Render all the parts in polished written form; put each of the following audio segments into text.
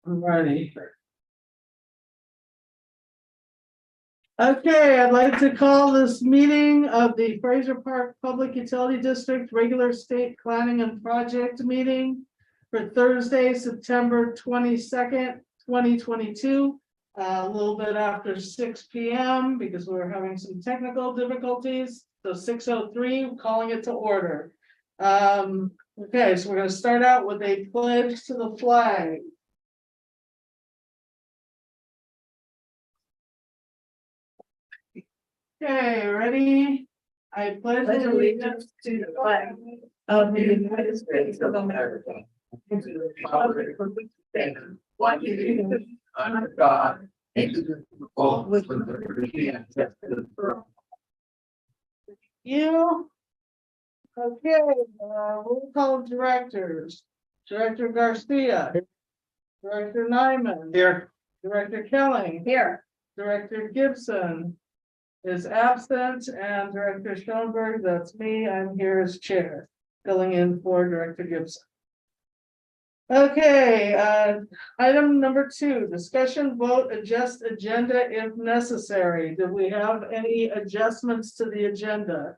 Alrighty. Okay, I'd like to call this meeting of the Fraser Park Public Utility District Regular State Planning and Project Meeting for Thursday, September 22nd, 2022. A little bit after 6 p.m. because we're having some technical difficulties. So 6:03, calling it to order. Okay, so we're going to start out with a pledge to the flag. Okay, ready? I pledge allegiance to the flag of the United States of America, and to the republic for which it stands, one nation, under God, indivisible, with liberty and justice for all. You. Okay, roll call of directors. Director Garcia. Director Nyman. Here. Director Kelly. Here. Director Gibson is absent, and Director Schoenberg, that's me, I'm here as chair, filling in for Director Gibson. Okay, item number 2, discussion, vote, adjust agenda if necessary. Do we have any adjustments to the agenda?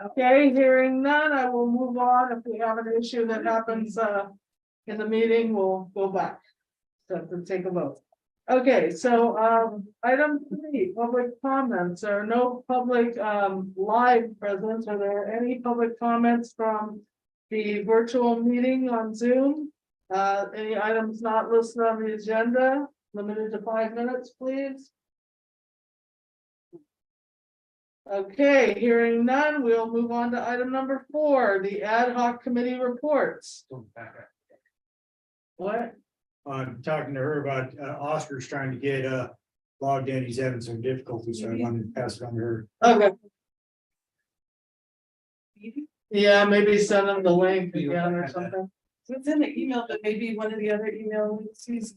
Okay, hearing none, I will move on. If we have an issue that happens in the meeting, we'll go back to take a vote. Okay, so item 3, public comments. There are no public live presence. Are there any public comments from the virtual meeting on Zoom? Any items not listed on the agenda? Limited to 5 minutes, please. Okay, hearing none, we'll move on to item number 4, the ad hoc committee reports. What? I'm talking to her about Oscar's trying to get logged in. He's having some difficulty, so I wanted to pass it on to her. Okay. Yeah, maybe send them the link again or something. It's in the email, but maybe one of the other email sees.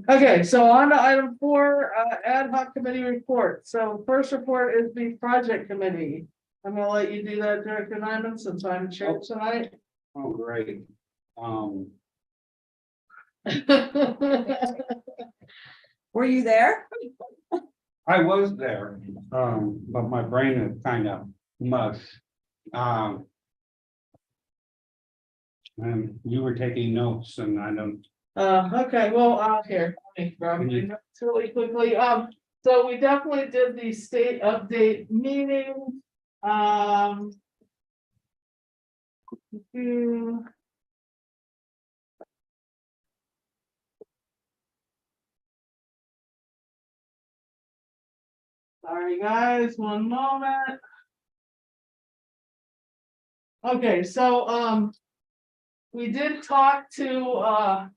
Okay, so on to item 4, ad hoc committee report. So first report is the project committee. I'm gonna let you do that, Director Nyman, since I'm chair tonight. Oh, great. Were you there? I was there, but my brain is kind of mush. And you were taking notes and I don't. Okay, well, here, let me grab it really quickly. So we definitely did the state update meeting. Sorry, guys, one moment. Okay, so we did talk to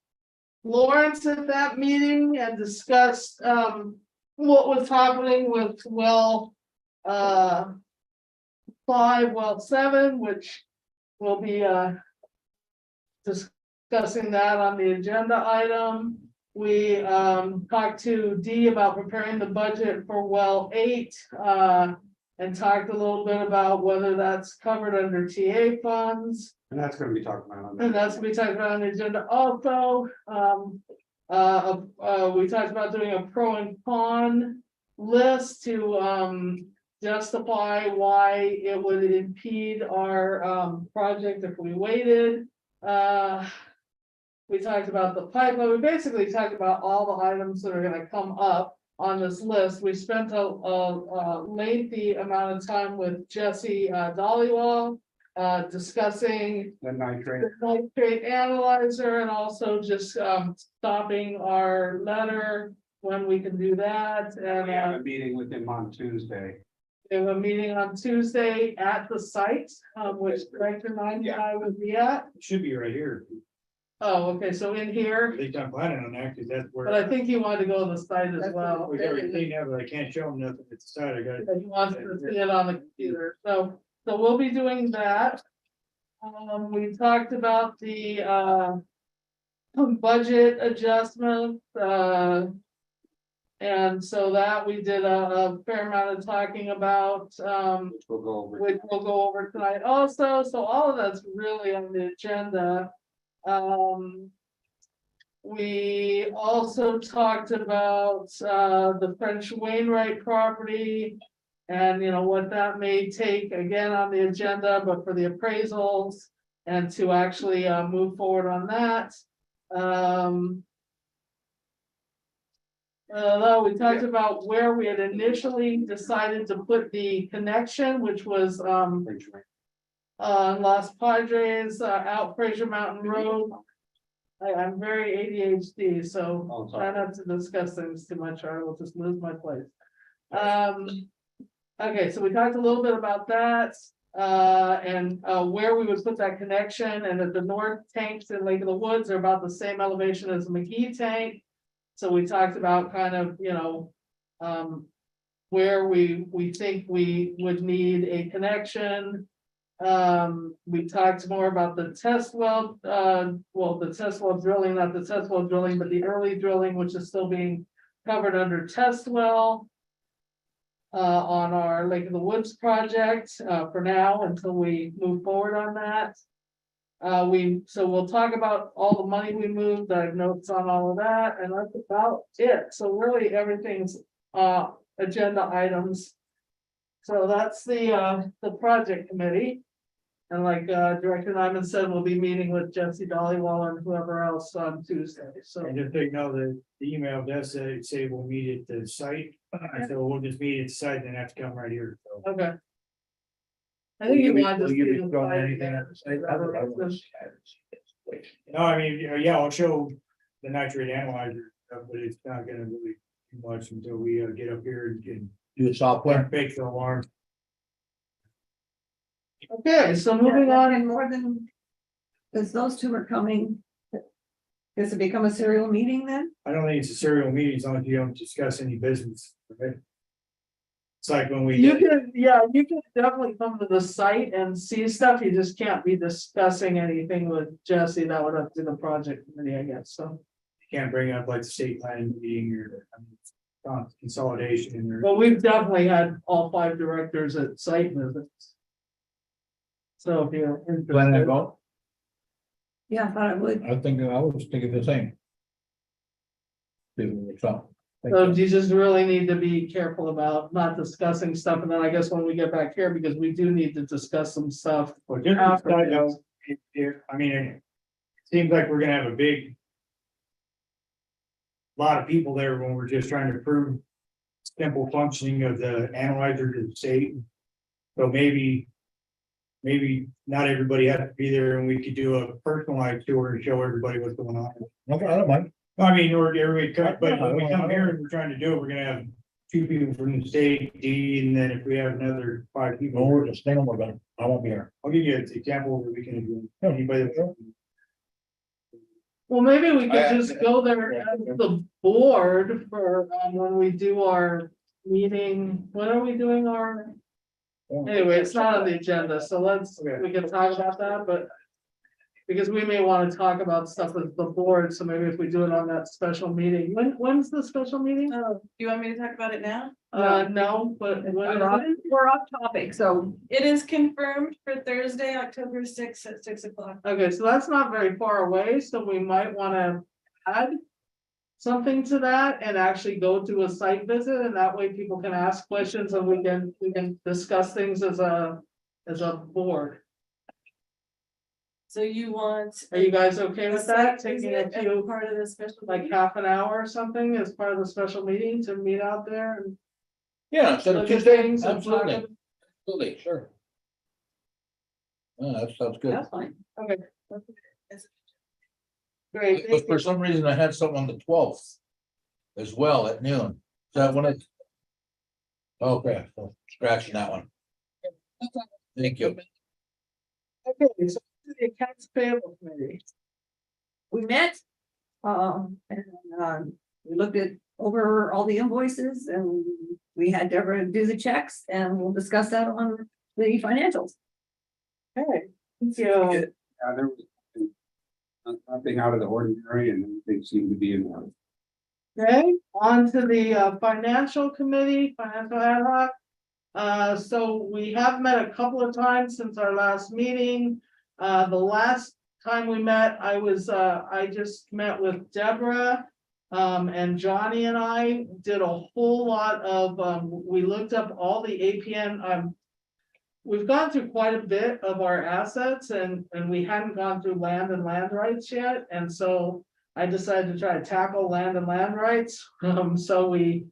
Lawrence at that meeting and discussed what was happening with well 5, well 7, which we'll be discussing that on the agenda item. We talked to Dee about preparing the budget for well 8 and talked a little bit about whether that's covered under TA funds. And that's gonna be talked about. And that's gonna be talked about on the agenda also. We talked about doing a pro and con list to justify why it would impede our project if we waited. We talked about the pipeline. We basically talked about all the items that are gonna come up on this list. We spent a lengthy amount of time with Jesse Dollywall discussing The nitrate. the nitrate analyzer and also just stopping our letter when we can do that. And We have a meeting with him on Tuesday. we have a meeting on Tuesday at the site, which Director Nyman and I would be at. It should be right here. Oh, okay, so in here, At least I'm planning on that, because that's but where. I think he wanted to go to the site as well. We got everything there, but I can't show him nothing at the side. I got it. He wants to see it on the computer, so we'll be doing that. We talked about the budget adjustments, And so that we did a fair amount of talking about, Which we'll go over. which we'll go over tonight also, so all of that's really on the agenda. We also talked about the French Wainwright property. And you know what that may take again on the agenda, but for the appraisals and to actually move forward on that. We talked about where we had initially decided to put the connection, which was Las Padres, out Fraser Mountain Road. I'm very ADHD, so Oh, try sorry. not to discuss things too much, or I will just lose my place. Okay, so we talked a little bit about that, and where we would put that connection, and that the north tanks in Lake of the Woods are about the same elevation as the McGee tank. So we talked about kind of, you know, where we think we would need a connection. We talked more about the test well, the test well drilling, not the test well drilling, but the early drilling, which is still being covered under test well. On our Lake of the Woods project, for now, until we move forward on that. So we'll talk about all the money we moved. I have notes on all of that, and that's about it. So really, everything's agenda items. So that's the project committee. And like Director Nyman said, we'll be meeting with Jesse Dollywall and whoever else on Tuesday, so. And just so you know, the email does say we'll meet at the site, so we'll just meet at the site and have to come right here, so. Okay. I think you want to Will just. you be see the showing slide anything again. at the site? No, I mean, yeah, I'll show the nitrate analyzer, but it's not gonna really do much until we get up here and can Do the software. fake the alarm. Okay, so moving on. And more than, because those two are coming. Does it become a serial meeting then? I don't think it's a serial meeting as long as you don't discuss any business. Okay? It's like when we. You can, yeah, you can definitely come to the site and see stuff, you just can't be discussing anything with Jesse, that would have to the project committee, I guess, so. Can't bring up like the state planning meeting or consolidation or. But we've definitely had all 5 directors at site visits. So if you're Plan that interested, go? Yeah, I thought I would. I was thinking the same. so you just really need to be careful about not discussing stuff, and then I guess when we get back here, because we do need to discuss some stuff. Well, just as a side note, I mean, it seems like we're gonna have a big. Lot of people there when we're just trying to prove simple functioning of the analyzer to the state. So maybe not everybody has to be there and we could do a personalized tour and show everybody what's going on. Okay, I don't mind. I mean, or everybody could, but when we come here and we're trying to do it, we're gonna have 2 people from the state, D, and then if we have another 5 No, people. we're just staying over there. I won't be here. I'll give you an example where we can do anybody. that- Well, maybe we I- could just go there as the board for when we do our meeting, when are we doing our? Anyway, it's not on the agenda, so we can talk about that, but. Because we may want to talk about stuff with the board, so maybe if we do it on that special meeting, when's the special meeting? Oh, do you want me to talk about it now? No, but when We're off, we're off topic, so It is confirmed for Thursday, October 6th at 6 o'clock. okay, so that's not very far away, so we might want to add. Something to that and actually go to a site visit, and that way people can ask questions and we can discuss things as a board. So you want. Are you guys okay a with site that? Taking visit a as few, Part of the special. like meeting? half an hour or something as part of the special meeting to meet out there and Yeah, instead of look at Tuesday, things and talk absolutely, about- absolutely, sure. That sounds good. that's fine. Okay. Great, But thank for you. some reason, I had something on the 12th. As well at noon. Is that when it? Okay, so scratching that one. Thank you. Okay, so the accounts payable committee. We met. And we looked at over all the invoices and we had Deborah do the checks and we'll discuss that on the financials. Okay, thank you. Yeah, there was nothing out of the ordinary and everything seemed to be in Okay, on to the financial committee, financial ad hoc. So we have met a couple of times since our last meeting. The last time we met, I just met with Deborah. And Johnny and I did a whole lot of, we looked up all the APN, we've gone through quite a bit of our assets and we hadn't gone through land and land rights yet, and so I decided to try to tackle land and land rights. So we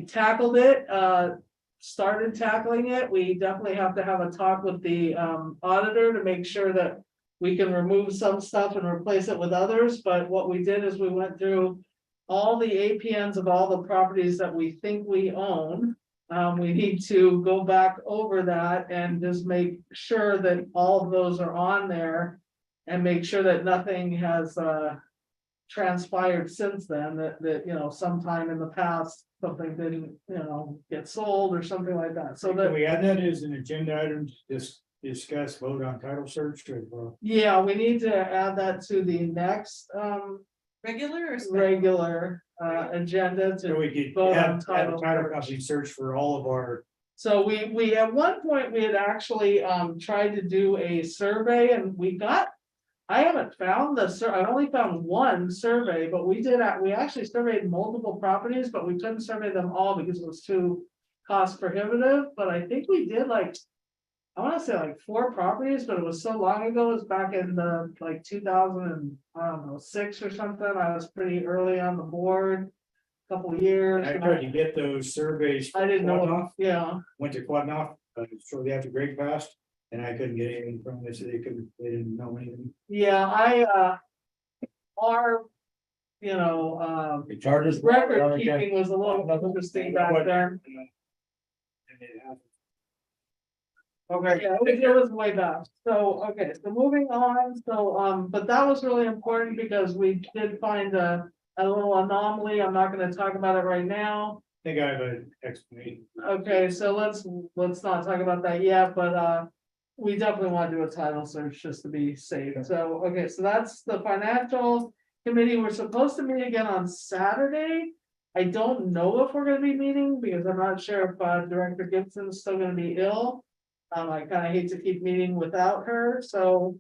tackled it, started tackling it. We definitely have to have a talk with the auditor to make sure that we can remove some stuff and replace it with others, but what we did is we went through all the APNs of all the properties that we think we own. We need to go back over that and just make sure that all of those are on there. And make sure that nothing has transpired since then, that you know, sometime in the past, something didn't, you know, get sold or something like that, so Can that. we add that as an agenda item, just discuss vote on title search or? Yeah, we need to add that to the next Regular or? special? regular agenda So to. we could Vote on have a title title search. company search for all of our, So we at one point, we had actually tried to do a survey and we got. I haven't found I only found one survey, but we actually surveyed multiple properties, but we couldn't survey them all because it was too cost prohibitive, but I think we did like. I wanna say like 4 properties, but it was so long ago, it was back in the like 2006 or something. I was pretty early on the board. Couple years. I tried to get those surveys. I didn't know, Quadnoff, yeah. Went to Quadnoff, shortly after Great Fast, and I couldn't get anything from them, they said they didn't know anything. Yeah, our, you know, The charges. record keeping was a little interesting back then. Okay. Yeah, it was way back. So, okay, so moving on, so, but that was really important because we did find a little anomaly. I'm not gonna talk about it right now. I think I have an explanation. Okay, so let's not talk about that yet, but, we definitely want to do a title search just to be safe. So, okay, so that's the financial committee. We're supposed to meet again on Saturday. I don't know if we're gonna be meeting because I'm not sure if Director Gibson's still gonna be ill. I kinda hate to keep meeting without her, so.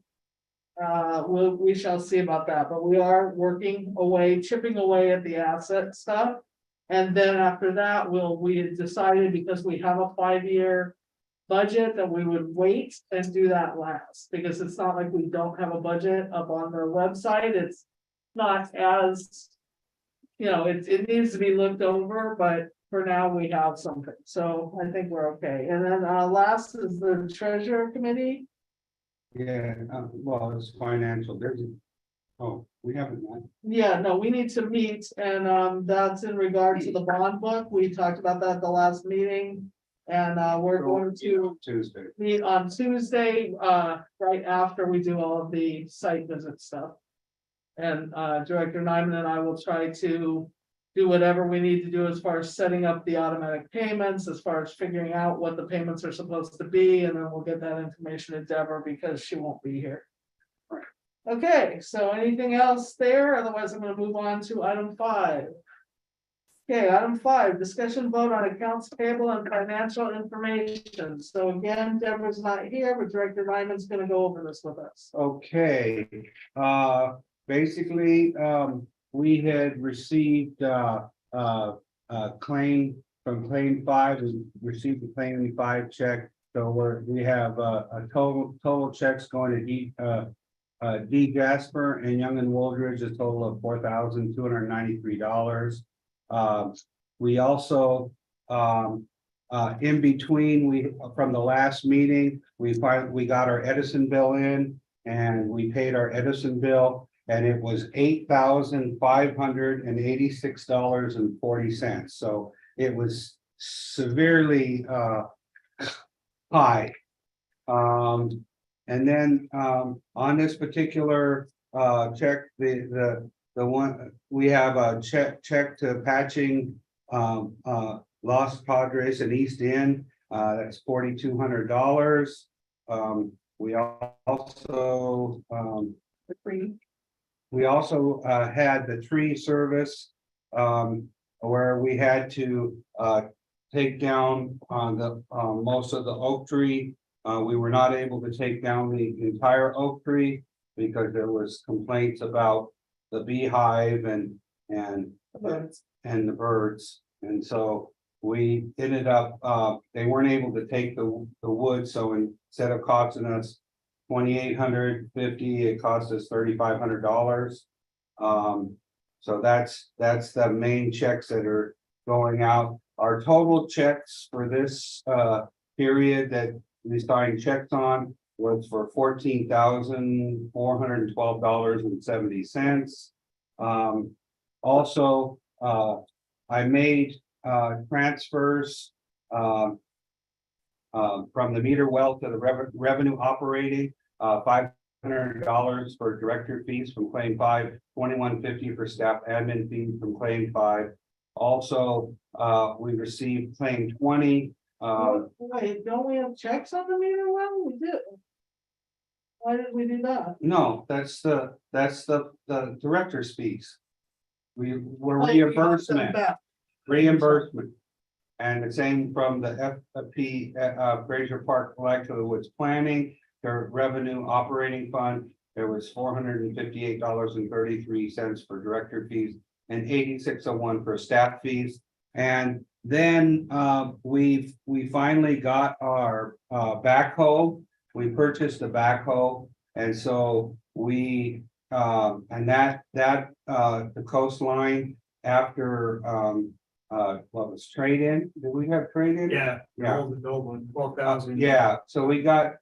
We shall see about that, but we are working away, chipping away at the asset stuff. And then after that, we had decided because we have a 5-year. Budget that we would wait and do that last, because it's not like we don't have a budget up on their website, it's not as. You know, it needs to be looked over, but for now we have something, so I think we're okay, and then last is the treasurer committee. Yeah, well, it's financial, we haven't met. Yeah, no, we need to meet, and that's in regard to the bond book, we talked about that at the last meeting. And we're going to Tuesday. meet on Tuesday, right after we do all of the site visit stuff. And Director Nyman and I will try to do whatever we need to do as far as setting up the automatic payments, as far as figuring out what the payments are supposed to be, and then we'll get that information to Deborah because she won't be here. Okay, so anything else there? Otherwise, I'm gonna move on to item 5. Okay, item 5, discussion vote on accounts payable and financial information. So again, Deborah's not here, but Director Nyman's gonna go over this with us. Okay, basically, we had received, claim from claim 5, we received the claim 5 check. So we have a total checks going to D Jasper and Young and Wooldridge, a total of $4,293. We also, in between, from the last meeting, we got our Edison bill in and we paid our Edison bill, and it was $8,586.40. So it was severely high. And then on this particular check, the one, we have a check to patching Los Padres and East End, that's $4,200. We also had the tree service where we had to, take down on the, most of the oak tree. We were not able to take down the entire oak tree because there was complaints about the beehive and the birds. And so we ended up, they weren't able to take the wood, so instead of costing us $2,850, it cost us $3,500. So that's the main checks that are going out. Our total checks for this period that we signed checks on was for $14,412.70. Also, I made transfers from the meter well to the revenue operating, $500 for director fees from claim 5, $21.50 for staff admin fees from claim 5. Also, we received claim 20. Wait, don't we have checks on the meter well? We do. Why did we do that? No, that's the director's fees. We were Like, we got them reimbursement. back. Reimbursement. And the same from the FP, Fraser Park Collective Woods Planning, their revenue operating fund. There was $458.33 for director fees and $86.01 for staff fees. And then we finally got our backhoe. We purchased the backhoe, and so we and that the coastline after what was trade-in? Did we have trade-in? Yeah. Yeah. The old one, 12,000. Yeah, so we got,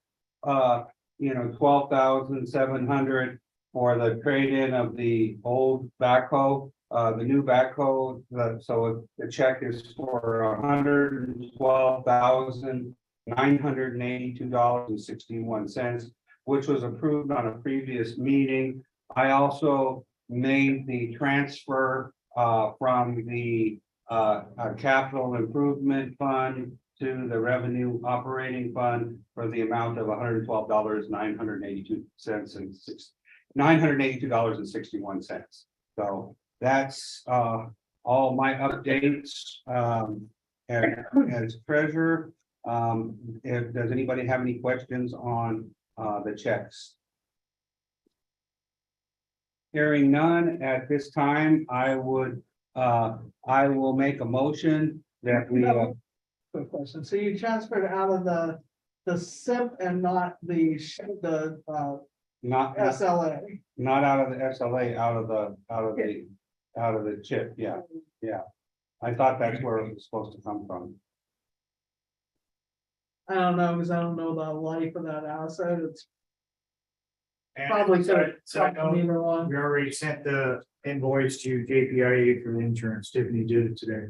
12,700 for the trade-in of the old backhoe. The new backhoe, so the check is for $112,982.61, which was approved on a previous meeting. I also made the transfer from the capital improvement fund to the revenue operating fund for the amount of $982.61. So that's all my updates. And as treasurer, does anybody have any questions on the checks? Hearing none at this time, I will make a motion that we, Quick question. So you transferred out of the SIP and not the not SLA? not out of the SLA, out of the chip, yeah. I thought that's where it was supposed to come from. I don't know, because I don't know the life of that asset. It's And probably side could note, neither one. we already sent the invoice to JPIA for the insurance. Tiffany did it today.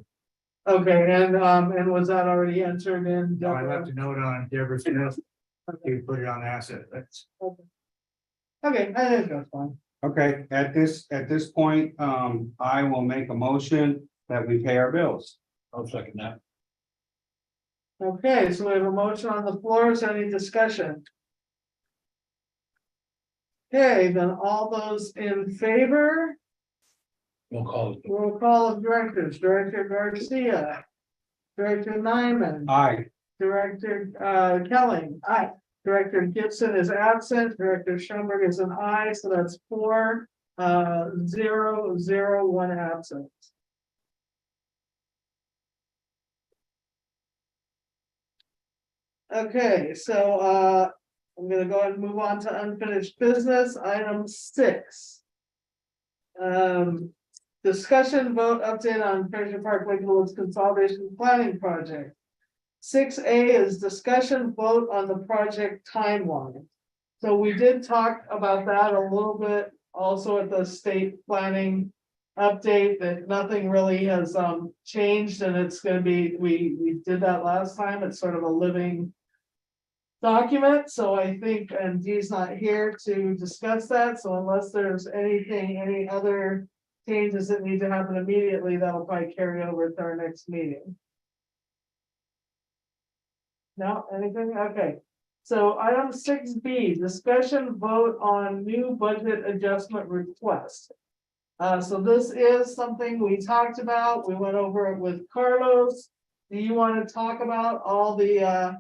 Okay, and was that already entered in? I left a note on Deborah Smith. You put it on asset. That's Okay, I think that's fine. Okay, at this point, I will make a motion that we pay our bills. I'll second that. Okay, so we have a motion on the floor. Is there any discussion? Okay, then all those in favor, We'll call it. roll call of directors, Director Garcia. Director Nyman, Aye. Director Kelly. Aye. Director Gibson is absent, Director Schoenberg is an aye, so that's 4-0-0, 1 absent. Okay, so I'm gonna go ahead and move on to unfinished business, item 6. Discussion vote update on Fraser Park Lake Woods Consolidation Planning Project. 6A is discussion vote on the project timeline. So we did talk about that a little bit also at the state planning update, that nothing really has changed, and it's gonna be, we did that last time. It's sort of a living document, so I think, and Dee's not here to discuss that, so unless there's anything, any other changes that need to happen immediately, that'll probably carry over to our next meeting. No, anything? Okay. So item 6B, discussion vote on new budget adjustment request. So this is something we talked about. We went over it with Carlos. Do you want to talk about all the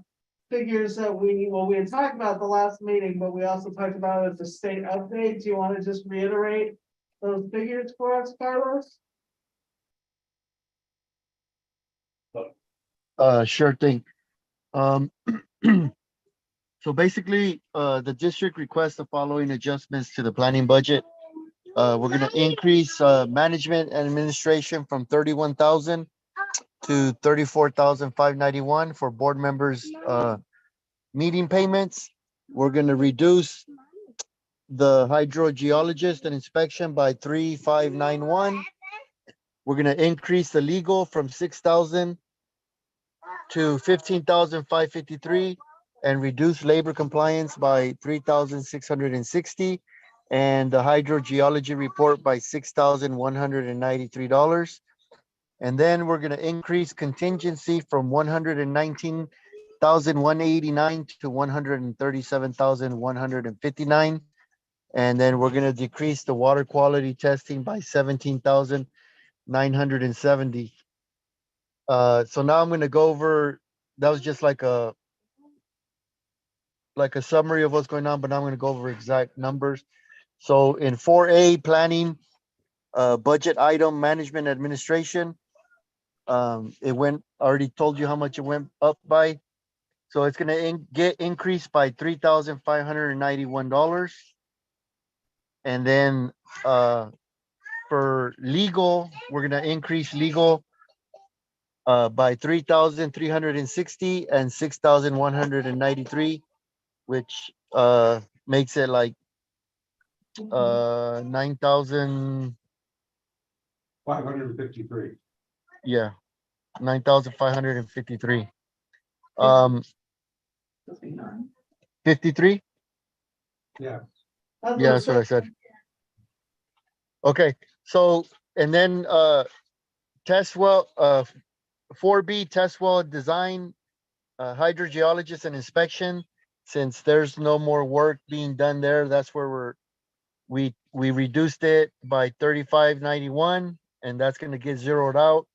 figures that we had talked about the last meeting, but we also talked about it at the state update. Do you want to just reiterate those figures for us, Carlos? Sure thing. So basically, the district requests the following adjustments to the planning budget. We're gonna increase, management and administration from 31,000 to 34,591 for board members, meeting payments. We're gonna reduce the hydrogeologist and inspection by 3,591. We're gonna increase the legal from 6,000 to 15,553 and reduce labor compliance by 3,660 and the hydrogeology report by $6,193. And then we're gonna increase contingency from 119,189 to 137,159. And then we're gonna decrease the water quality testing by 17,970. So now I'm gonna go over, that was just like a summary of what's going on, but now I'm gonna go over exact numbers. So in 4A planning, budget item management administration, it went, already told you how much it went up by. So it's gonna get increased by $3,591. And then for legal, we're gonna increase legal by 3,360 and 6,193, which makes it like 9,000, 553. yeah, 9,553. 53? Yeah. Yeah, that's what I said. Okay, so, and then test well, 4B test well design, hydrogeologist and inspection. Since there's no more work being done there, that's where we reduced it by 3591, and that's gonna get zeroed out.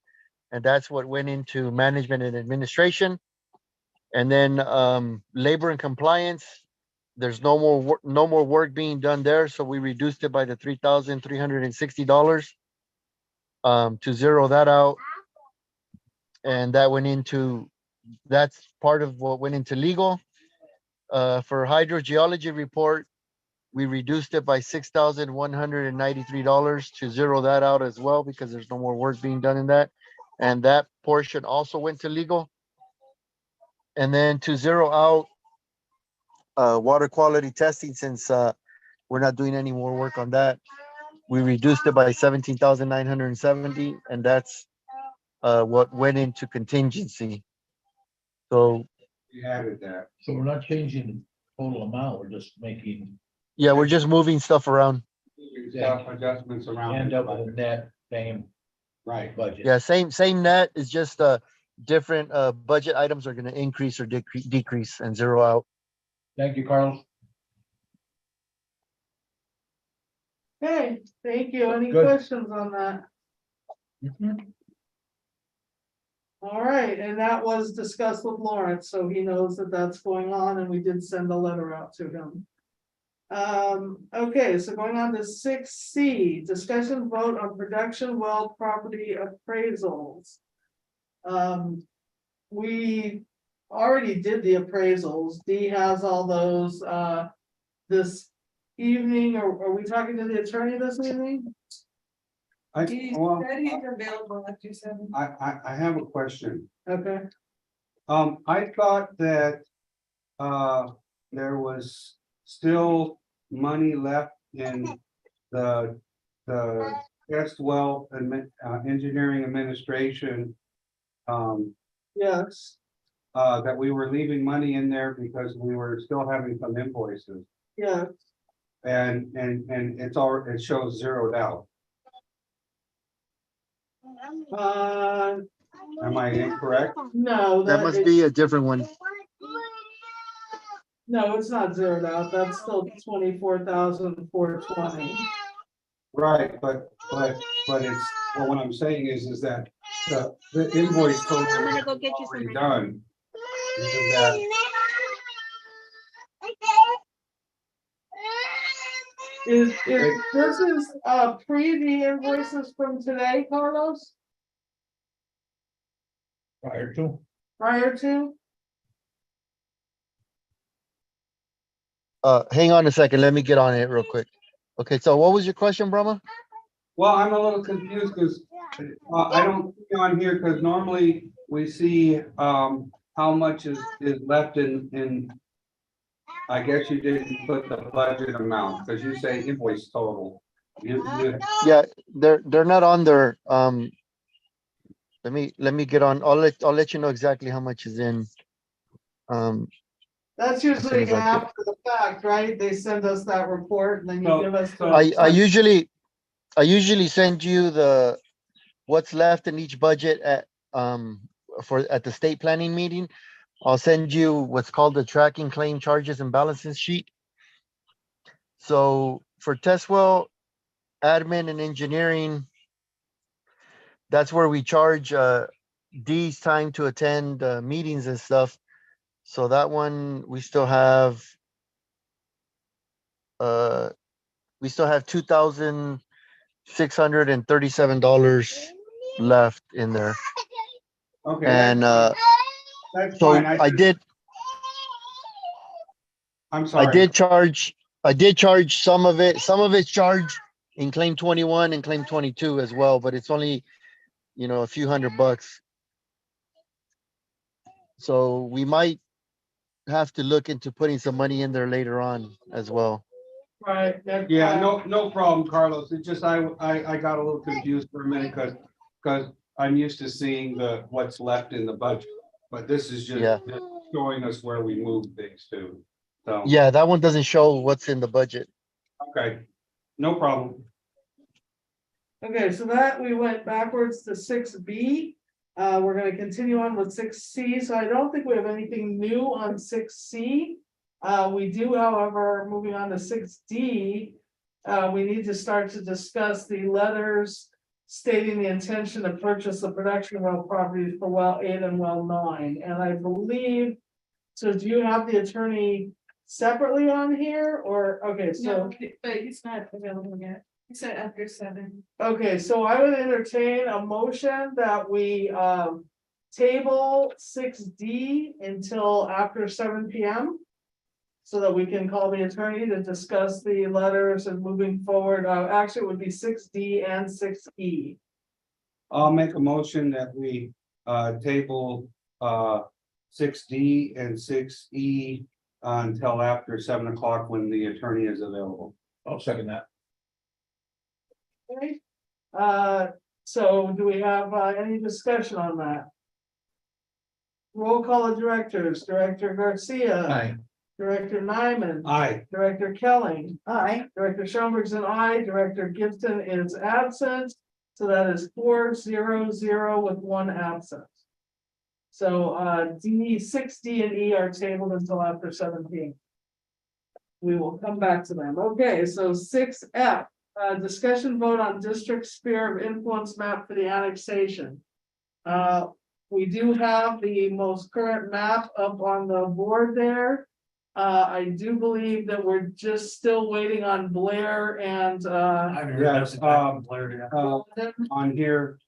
And that's what went into management and administration. And then labor and compliance, there's no more work being done there, so we reduced it by the $3,360 to zero that out. And that went into, that's part of what went into legal. For hydrogeology report, we reduced it by $6,193 to zero that out as well, because there's no more work being done in that. And that portion also went to legal. And then to zero out water quality testing, since we're not doing any more work on that, we reduced it by 17,970, and that's what went into contingency. So We added that. So we're not changing the total amount, we're just making, yeah, we're just moving stuff around. Stuff adjustments around. end up with a net same Right. budget. Yeah, same net, is just different budget items are gonna increase or decrease and zero out. Thank you, Carlos. Okay, thank you. Any Good. questions on that? All right, and that was discussed with Lawrence, so he knows that that's going on, and we did send a letter out to him. Okay, so going on to 6C, discussion vote on production well property appraisals. We already did the appraisals. Dee has all those, this evening, or are we talking to the attorney this evening? He Well, said he's available after 7. I have a question. Okay, I thought that there was still money left in the test well engineering administration. yes, That we were leaving money in there because we were still having some invoices, yeah, and it's all, it shows zeroed out. Am I incorrect? no. That must be a different one. No, it's not zeroed out. That's still 24,420. Right, but it's, well, what I'm saying is that the invoice total I'm gonna is go get you some. already done. Is that, This is, pre the invoices from today, Carlos, Prior to, prior to? Hang on a second, let me get on it real quick. Okay, so what was your question, Brahma? well, I'm a little confused because I don't see on here, because normally we see how much is left in. I guess you didn't put the budget amount, because you say invoice total. You, Yeah, they're not on there. Let me get on. I'll let you know exactly how much is in. Um, That's soon usually as I get- after the fact, right? They send us that report and then you So- give us. so- the- I usually send you what's left in each budget at at the state planning meeting. I'll send you what's called the tracking claim charges and balances sheet. So for Testwell, admin and engineering, that's where we charge D's time to attend meetings and stuff. So that one, we still have $2,637 left in there. okay, And that's so fine. I did I'm sorry. I did charge some of it. Some of it's charged in claim 21 and claim 22 as well, but it's only, a few $100. So we might have to look into putting some money in there later on as well. Right. Yeah, no problem, Carlos. It's just I got a little confused for a minute because I'm used to seeing what's left in the budget. But this is Yeah. just showing us where we move things to. So, Yeah, that one doesn't show what's in the budget. okay, no problem. Okay, so that we went backwards to 6B. We're gonna continue on with 6C, so I don't think we have anything new on 6C. We do, however, moving on to 6D. We need to start to discuss the letters stating the intention to purchase the production well properties for well 8 and well 9, and I believe. So do you have the attorney separately on here, or, okay, so. No, but he's not available yet. He said after 7. Okay, so I would entertain a motion that we table 6D until after 7 PM. So that we can call the attorney to discuss the letters and moving forward, actually it would be 6D and 6E. I'll make a motion that we table 6D and 6E until after 7 o'clock when the attorney is available. I'll second that. Okay, so do we have any discussion on that? Roll call of directors, Director Garcia. Aye. Director Nyman. Aye. Director Kelly. Aye. Director Schoenberg's an aye. Director Gibson is absent. So that is 4-0-0 with one absent. So D, 6D and E are tabled until after 17. We will come back to them. Okay, so 6F, discussion vote on district sphere of influence map for the annexation. We do have the most current map up on the board there. I do believe that we're just still waiting on Blair and Yes, on here,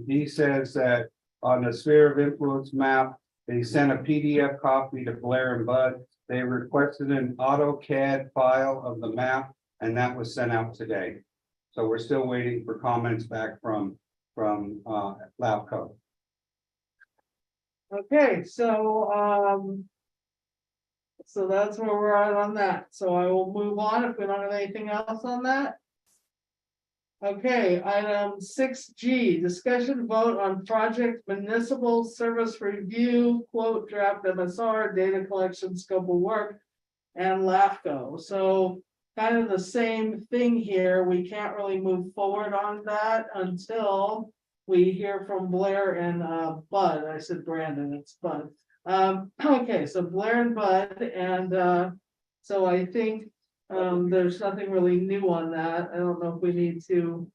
he says that on the sphere of influence map, they sent a PDF copy to Blair and Bud. They requested an AutoCAD file of the map, and that was sent out today. So we're still waiting for comments back from Labco. okay, so that's where we're at on that. So I will move on if we don't have anything else on that. Okay, item 6G, discussion vote on project municipal service review, quote draft MSR, data collection, scope of work, and LAFCO. So kind of the same thing here. We can't really move forward on that until we hear from Blair and Bud. I said Brandon, it's Bud. Okay, so Blair and Bud, and so I think There's nothing really new on that. I don't know if we need to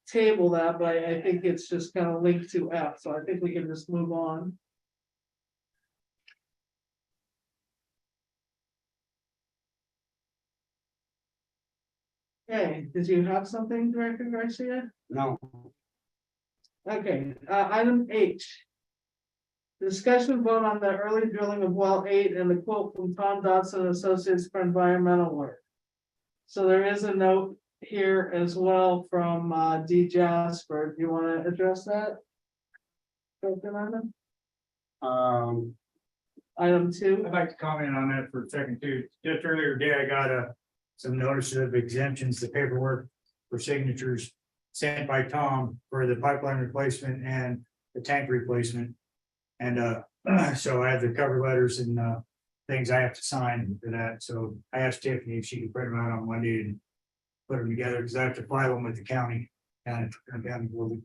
table that, but I think it's just kind of linked to F, so I think we can just move on. Okay, did you have something, Director Garcia? No, Okay, item H. Discussion vote on the early drilling of well 8 and the quote from Tom Dodson Associates for environmental work. So there is a note here as well from D Jasper. Do you want to address that? Dr. Lyman? um, Item 2. I'd like to comment on that for a second too. Just earlier today, I got some notices of exemptions, the paperwork for signatures sent by Tom for the pipeline replacement and the tank replacement. And so I have the cover letters and things I have to sign for that. So I asked Tiffany if she could print them out on Monday and put them together, because I have to file them with the county board.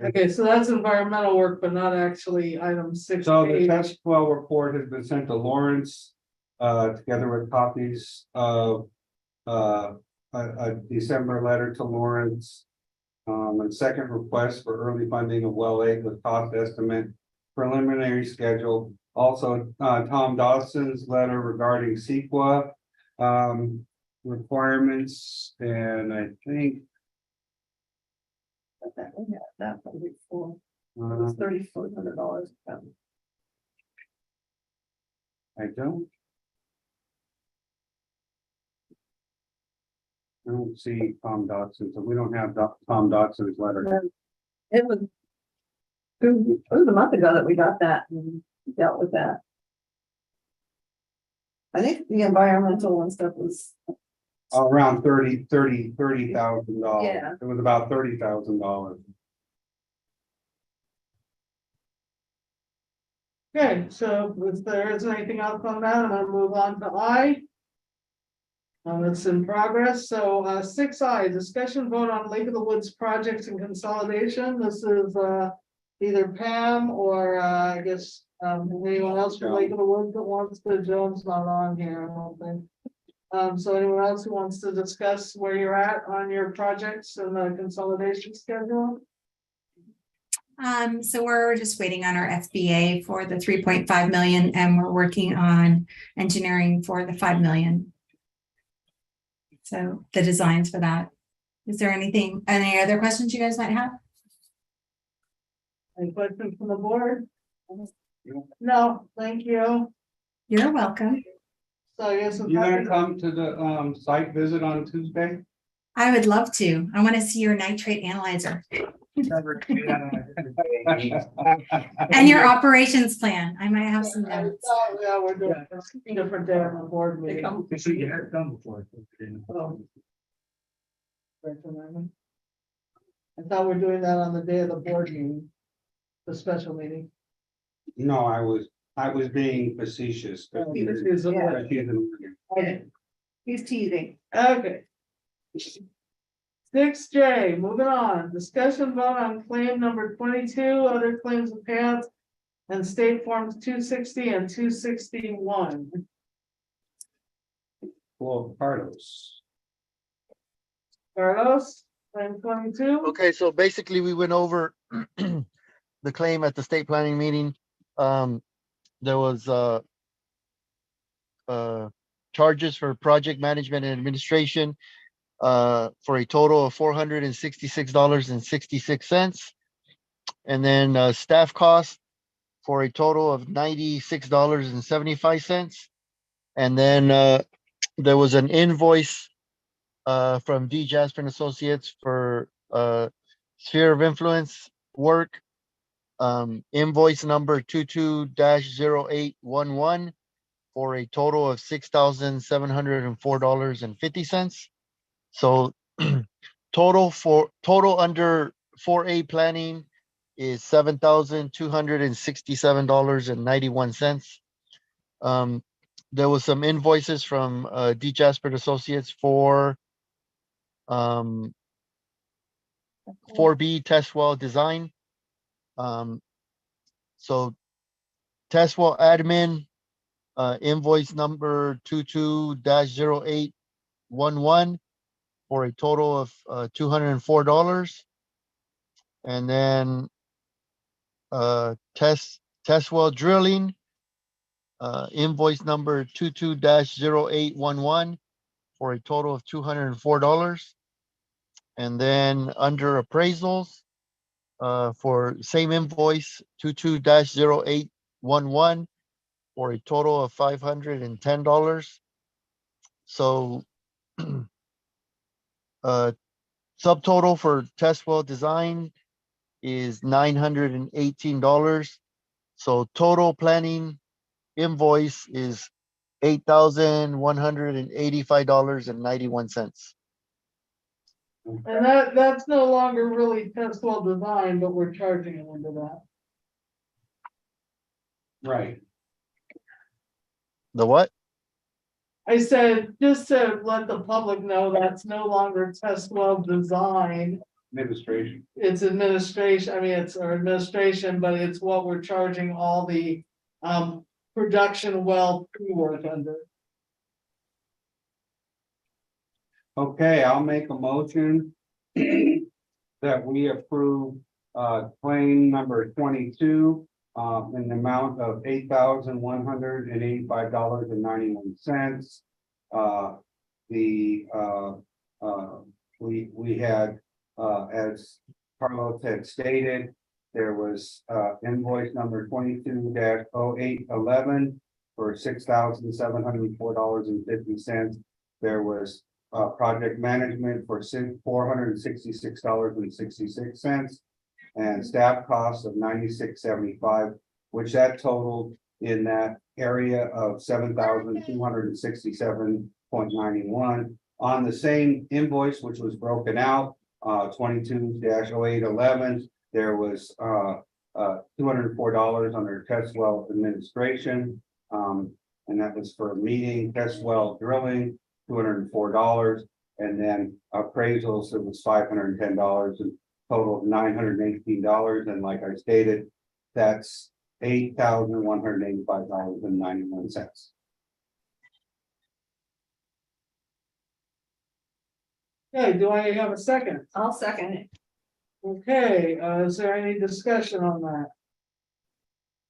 Okay, so that's environmental work, but not actually item 6. so the test well report has been sent to Lawrence, together with copies of, a December letter to Lawrence. And second request for early funding of well 8 with cost estimate, preliminary schedule. Also, Tom Dawson's letter regarding CEQA, requirements, and I think, That would be for, uh, it's $3,400. I don't see Tom Dodson, so we don't have Tom Dodson's letter. It was. It was a month ago that we got that and dealt with that. I think the environmental and stuff was, Around $30,000. Yeah. It was about $30,000. Okay, so if there isn't anything else on that, I'm gonna move on to I. It's in progress, so 6I, discussion vote on Lake of the Woods projects and consolidation. This is either Pam or I guess anyone else from Lake of the Woods that wants to. Joan's not on here, I don't think. So anyone else who wants to discuss where you're at on your projects and the consolidation schedule? So we're just waiting on our FBA for the 3.5 million, and we're working on engineering for the 5 million. So the designs for that. Is there any other questions you guys might have? Any questions from the board? No, thank you. You're welcome. So I guess. You gonna come to the site visit on Tuesday? I would love to. I want to see your nitrate analyzer and your operations plan. I might have some notes. Oh, yeah, we're doing a different day on the board meeting. So you had it done before. Oh. I thought we're doing that on the day of the board meeting. The special meeting. No, I was being facetious. but He was- she's yeah. an- Okay. he's teasing. Okay. 6J, moving on, discussion vote on claim number 22, other claims of payouts. And state forms 260 and 261. Well, Carlos. Carlos, claim 22. Okay, so basically we went over the claim at the state planning meeting. There was charges for project management and administration for a total of $466.66. And then staff costs for a total of $96.75. And then there was an invoice from D Jasper and Associates for sphere of influence work. Invoice number 22-0811 for a total of $6,704.50. So total under 4A planning is $7,267.91. There was some invoices from D Jasper and Associates for 4B test well design. So test well admin invoice number 22-0811 for a total of $204. And then test well drilling, invoice number 22-0811 for a total of $204. And then under appraisals, for same invoice 22-0811 for a total of $510. So subtotal for test well design is $918. So total planning invoice is $8,185.91. And that's no longer really test well designed, but we're charging them into that. Right. The what? I said, just to let the public know, that's no longer test well design. Administration. It's administration, I mean, it's our administration, but it's what we're charging all the production well pre-work under. Okay, I'll make a motion that we approve claim number 22 in the amount of $8,185.91. We had as Carlos had stated, there was invoice number 22-0811 for $6,704.50. There was project management for $466.66 and staff costs of $96.75, which that totaled in that area of $7,267.91. On the same invoice, which was broken out, 22-0811, there was $204 under test well administration, and that was for meeting test well drilling, $204, and then appraisals, it was $510, and total of $918. And like I stated, that's $8,185.91. Okay, do I have a second? I'll second it. Okay, is there any discussion on that?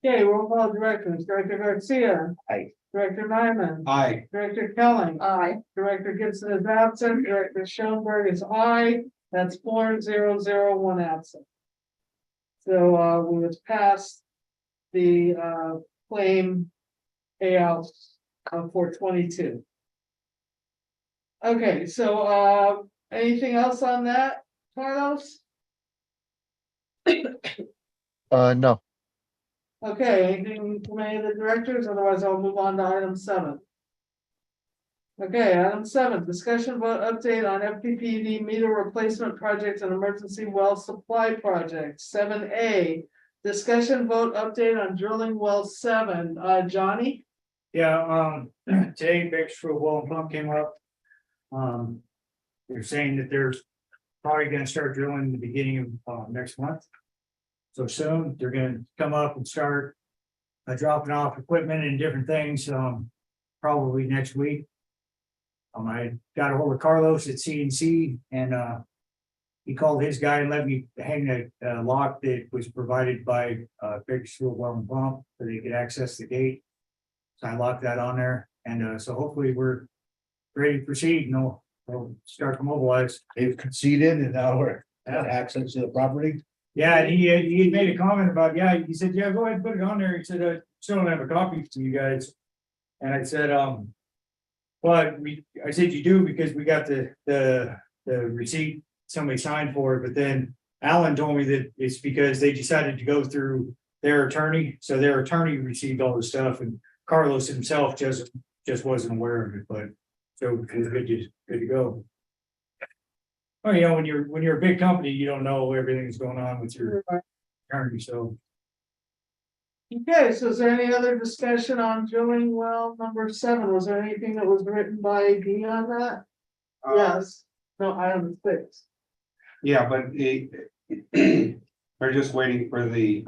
Okay, roll call directors, Director Garcia. Aye. Director Nyman. Aye. Director Kelly. Aye. Director Gibson is absent, Director Schoenberg is aye, that's 4-0-0-1 absent. So we was past the claim payouts for 22. Okay, so anything else on that, Carlos? No. Okay, anything from any of the directors, otherwise I'll move on to item 7. Okay, item 7, discussion vote update on FPPD meter replacement project and emergency well supply project. 7A, discussion vote update on drilling well 7. Johnny? Yeah, today Bakersfield Well and Pump came up. They're saying that there's probably gonna start drilling in the beginning of next month. So soon, they're gonna come up and start dropping off equipment and different things, probably next week. I got a hold of Carlos at CNC and he called his guy and let me hang that lock that was provided by Bakersfield Well and Pump so they could access the gate. So I locked that on there, and so hopefully we're ready to proceed and they'll start to mobilize. They've conceded and now we're at access to the property. Yeah, and he had made a comment about, he said, yeah, go ahead and put it on there. He said, still don't have a copy for you guys. And I said, well, I said you do because we got the receipt somebody signed for it, but then Alan told me that it's because they decided to go through their attorney, so their attorney received all the stuff, and Carlos himself just wasn't aware of it, but so it's good to go. Oh, you know, when you're a big company, you don't know everything that's going on with your attorney, so. Okay, so is there any other discussion on drilling well number 7? Was there anything that was written by Dean on that? Yes, no, item 6. Yeah, but they're just waiting for the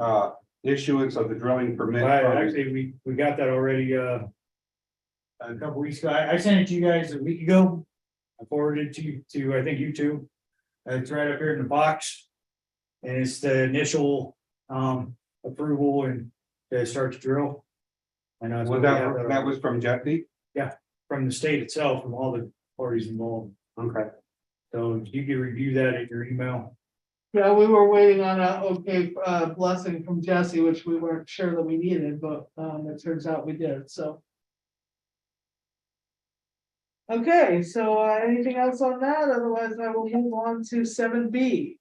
issuance of the drilling permit. Actually, we got that already, a couple weeks ago. I sent it to you guys a week ago. I forwarded it to I think you two. It's right up here in the box. And it's the initial approval and to start to drill. And that's Was what we have that was from Jeffy? from the state itself, from all the parties involved. Okay. So you can review that in your email. Yeah, we were waiting on a blessing from Jesse, which we weren't sure that we needed, but it turns out we did, so. Okay, so anything else on that? Otherwise, I will move on to 7B.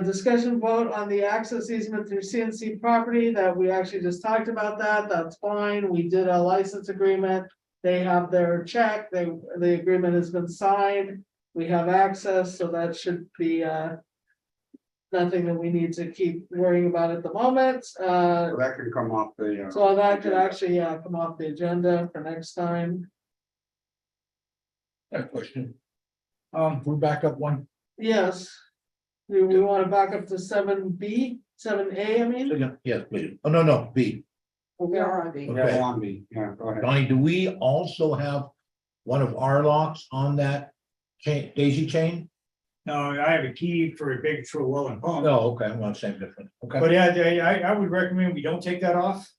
Discussion vote on the access easement through CNC property that we actually just talked about that. That's fine. We did a license agreement. They have their check. The agreement has been signed. We have access, so that should be nothing that we need to keep worrying about at the moment. So that could come off the. So that could actually, come off the agenda for next time. Got a question. We're back up one. Yes. Do we want to back up to 7B, 7A, I mean? Yes, please. Oh, no, B. We are on the. Okay. Yeah, on me, yeah, go ahead. Donnie, do we also have one of our locks on that chain, daisy chain? No, I have a key for a big for well and pump. No, okay, well, same difference. Okay. But yeah, I would recommend we don't take that off.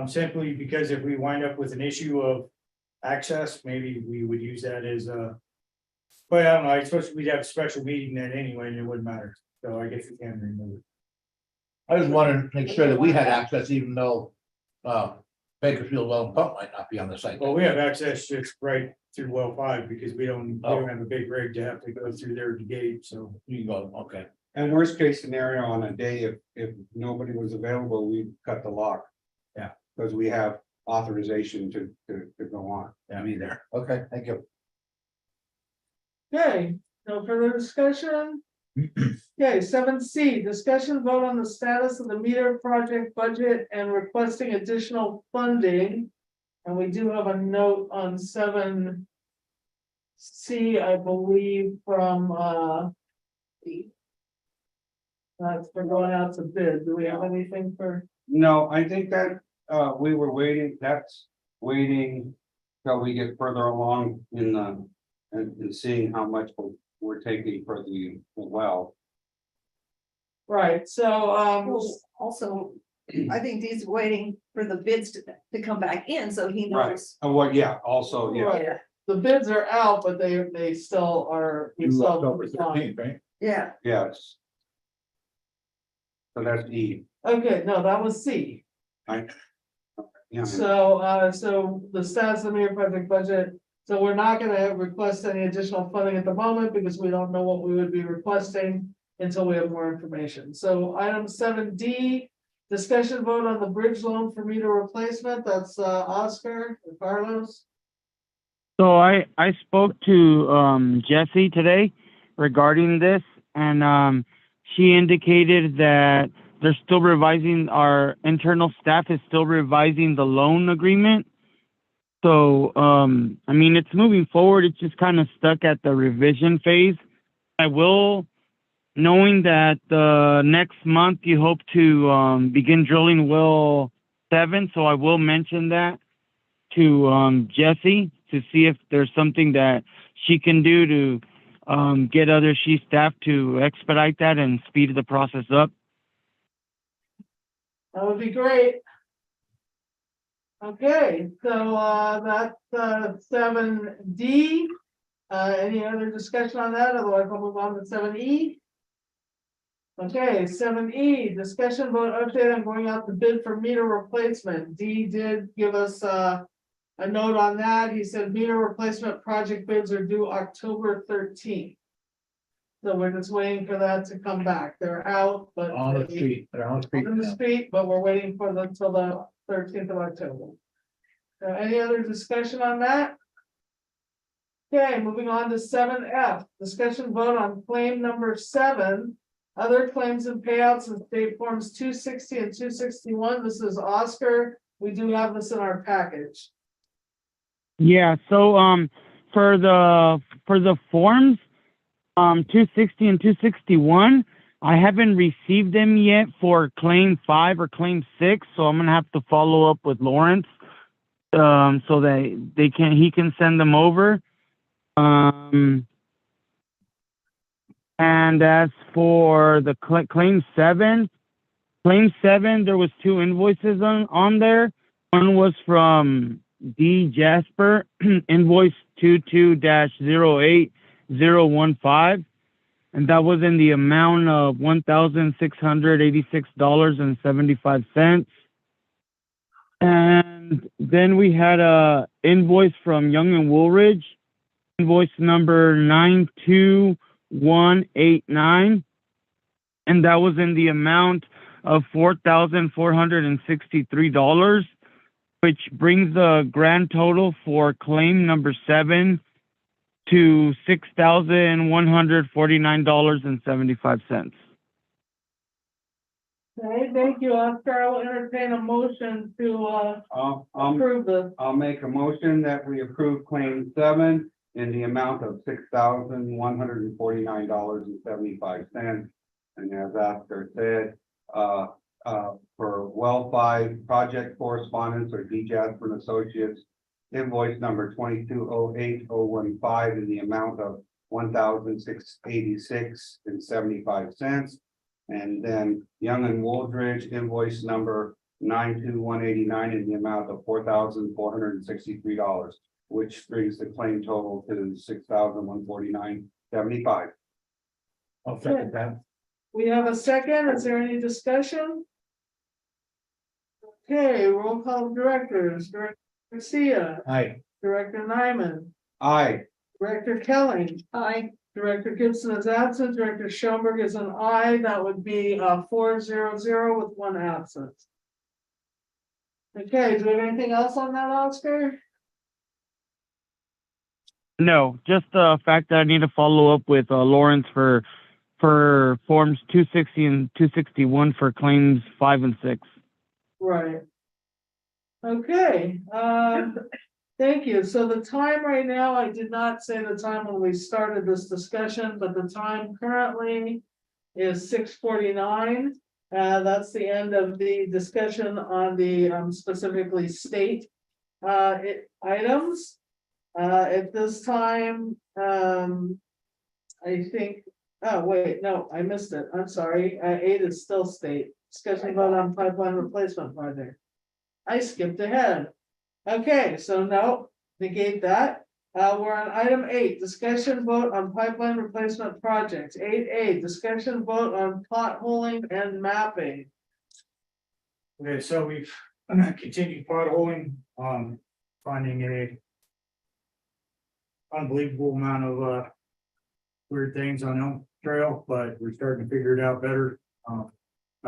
Simply because if we wind up with an issue of access, maybe we would use that as a. But I don't know, especially we'd have a special meeting then anyway, and it wouldn't matter. So I guess we can remove it. I just wanted to make sure that we had access, even though Bakersfield well pump might not be on the site. Well, we have access just right through well 5 because we don't have a big rig to have to go through there to gate, so. You go, okay. And worst case scenario on a day, if nobody was available, we cut the lock. Yeah. Because we have authorization to go on. Yeah, be there. Okay, thank you. Okay, no further discussion. Okay, 7C, discussion vote on the status of the meter project budget and requesting additional funding. And we do have a note on 7C, I believe, from that's for going out to bid. Do we have anything for? No, I think that we were waiting, that's waiting till we get further along in the, and seeing how much we're taking for the well. Right, so, Well, also, I think he's waiting for the bids to come back in, so he knows. Oh, well, yeah, also, yeah, Right. the bids are out, but they still are. we still have October them signed. 13th, right? Yeah, yes. So that's E. Okay, no, that was C. Yeah, So the status of the meter project budget, so we're not gonna request any additional funding at the moment because we don't know what we would be requesting until we have more information. So item 7D, discussion vote on the bridge loan for meter replacement. That's Oscar or Carlos. So I spoke to Jessie today regarding this, and she indicated that they're still revising, our internal staff is still revising the loan agreement. So I mean, it's moving forward, it's just kind of stuck at the revision phase. I will, knowing that next month you hope to begin drilling well 7, so I will mention that to Jessie to see if there's something that she can do to get other She staff to expedite that and speed the process up. That would be great. Okay, so that's 7D. Any other discussion on that? Otherwise, I'll move on to 7E. Okay, 7E, discussion vote update on going out to bid for meter replacement. D did give us a note on that. He said meter replacement project bids are due October 13th. So we're just waiting for that to come back. They're out, but On the street, they're on the street. on the now. street, but we're waiting for them till the 13th of October. Any other discussion on that? Okay, moving on to 7F, discussion vote on claim number 7. Other claims and payouts in state forms 260 and 261. This is Oscar. We do have this in our package. Yeah, so for the forms 260 and 261, I haven't received them yet for claim 5 or claim 6, so I'm gonna have to follow up with Lawrence so that he can send them over. And as for the claim 7, there was 2 invoices on there. One was from D Jasper, invoice 22-08015. And that was in the amount of $1,686.75. And then we had a invoice from Young and Woolridge, invoice number 92189. And that was in the amount of $4,463, which brings the grand total for claim number 7 to $6,149.75. Okay, thank you, Oscar. I will entertain a motion to approve the, I'll make a motion that we approve claim 7 in the amount of $6,149.75. And as Oscar said, for well 5 project correspondence or D Jasper and Associates, invoice number 22-08015 in the amount of $1,686.75. And then Young and Wooldridge invoice number 92189 in the amount of $4,463, which brings the claim total to $6,149.75. I'll second that. we have a second. Is there any discussion? Okay, roll call of directors. Director Garcia, Aye. Director Nyman, Aye. Director Kelly, Aye. Director Gibson is absent, Director Schoenberg is an aye, that would be 400 with 1 absent. Okay, do we have anything else on that, Oscar? No, just the fact that I need to follow up with Lawrence for forms 260 and 261 for claims 5 and 6. Right. Okay, thank you. So the time right now, I did not say the time when we started this discussion, but the time currently is 6:49. That's the end of the discussion on the specifically state items. At this time, I think, oh, wait, no, I missed it. I'm sorry. 8 is still state. Discussion vote on pipeline replacement project. I skipped ahead. Okay, so no, negate that. We're on item 8, discussion vote on pipeline replacement projects. 8A, discussion vote on potholing and mapping. Okay, so we've continued potholing, finding a unbelievable amount of weird things on Elm Trail, but we're starting to figure it out better. I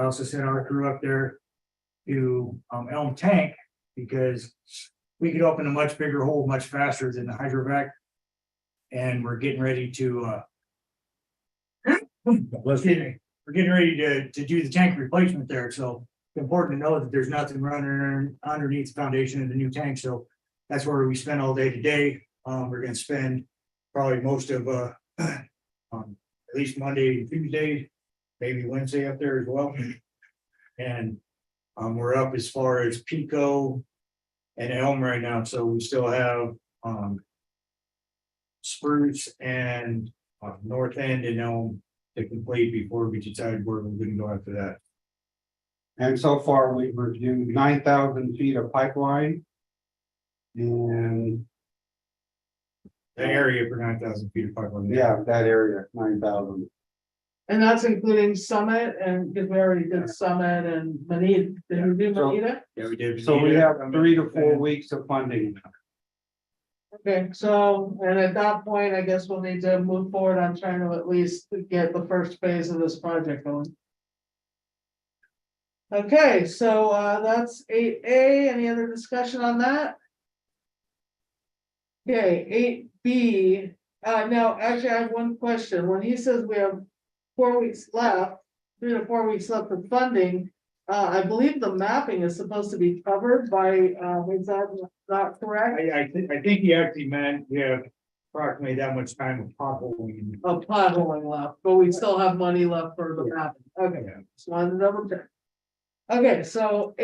also sent our crew up there to Elm Tank because we could open a much bigger hole much faster than the hydrovac. And we're getting ready to we're getting ready to do the tank replacement there. So it's important to know that there's nothing running underneath the foundation of the new tank. So that's where we spend all day today. We're gonna spend probably most of at least Monday and Tuesday, maybe Wednesday up there as well. And we're up as far as Pico and Elm right now, so we still have Spruce and North End and Elm to complete before we decide where we're gonna go after that. And so far, we've reviewed 9,000 feet of pipeline. And That area for 9,000 feet of pipeline. yeah, that area, 9,000. And that's including Summit and because we already did Summit and Manita. Did we do So- Manita? Yeah, we did. So we have 3 to 4 weeks of funding. Okay, so, and at that point, I guess we'll need to move forward on trying to at least get the first phase of this project going. Okay, so that's 8A. Any other discussion on that? Okay, 8B. Now, actually, I have one question. When he says we have 4 weeks left, 3 to 4 weeks left of funding, I believe the mapping is supposed to be covered by, is that not correct? I think he actually meant we have approximately that much time of potholing. Of potholing left, but we still have money left for the mapping. Okay, Yeah. just wanted to double check. Okay, so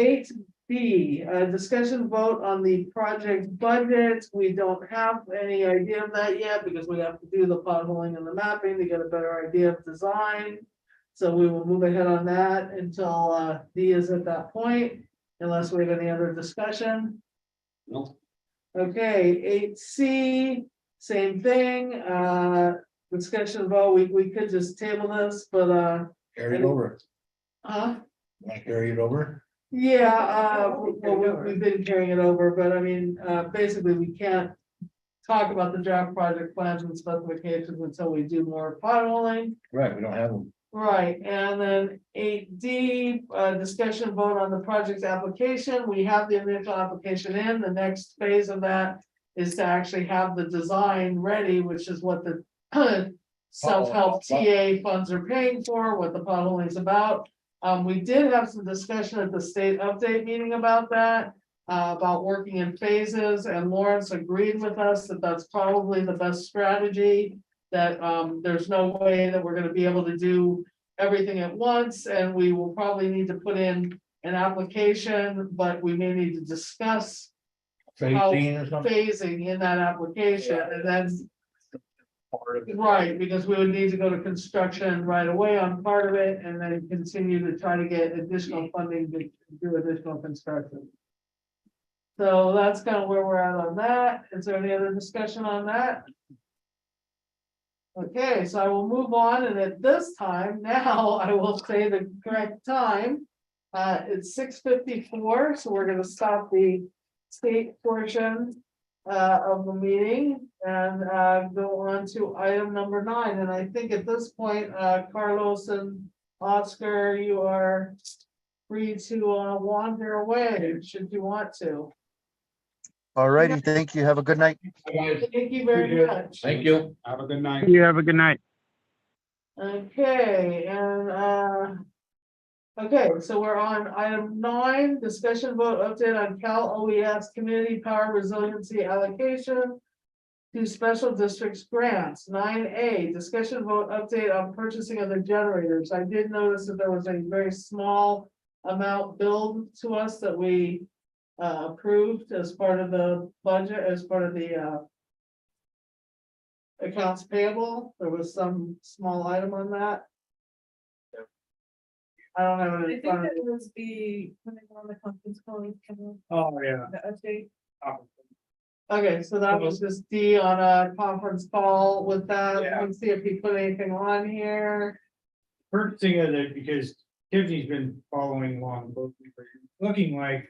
B, discussion vote on the project budget. We don't have any idea of that yet because we have to do the potholing and the mapping to get a better idea of design. So we will move ahead on that until D is at that point, unless we have any other discussion. Nope. Okay, 8C, same thing, discussion vote, we could just table this, but Carry it over. huh? Want to carry it over? Yeah, well, we've been carrying it over, but I mean, basically, we can't talk about the draft project plans and specifications until we do more potholing. Right, we don't have them. Right, and then 8D, discussion vote on the project application. We have the initial application in. The next phase of that is to actually have the design ready, which is what the self-help TA funds are paying for, what the potholing is about. We did have some discussion at the state update meeting about that, about working in phases, and Lawrence agreed with us that that's probably the best strategy. That there's no way that we're gonna be able to do everything at once, and we will probably need to put in an application, but we may need to discuss how 18 or something? phasing in that application, and then. Part of it. Right, because we would need to go to construction right away on part of it, and then continue to try to get additional funding to do additional construction. So that's kind of where we're at on that. Is there any other discussion on that? Okay, so I will move on, and at this time, now I will say the correct time. It's 6:54, so we're gonna stop the state portion of the meeting and go on to item number 9. And I think at this point, Carlos and Oscar, you are free to wander away, should you want to. Alrighty, thank you. Have a good night. Thank you very much. Thank you. Have a good night. You have a good night. Okay, and okay, so we're on item 9, discussion vote update on Cal OES community power resiliency allocation to special districts grants. 9A, discussion vote update on purchasing of the generators. I did notice that there was a very small amount billed to us that we approved as part of the budget, as part of the accounts payable. There was some small item on that. I don't have it I in think front of that me. was the, when they were on the conference call, Oh, yeah. the update. Okay, so that was just D on a conference call with that. Yeah. Let's see if he put anything on here. Purchasing of it, because Tiffany's been following along, looking like.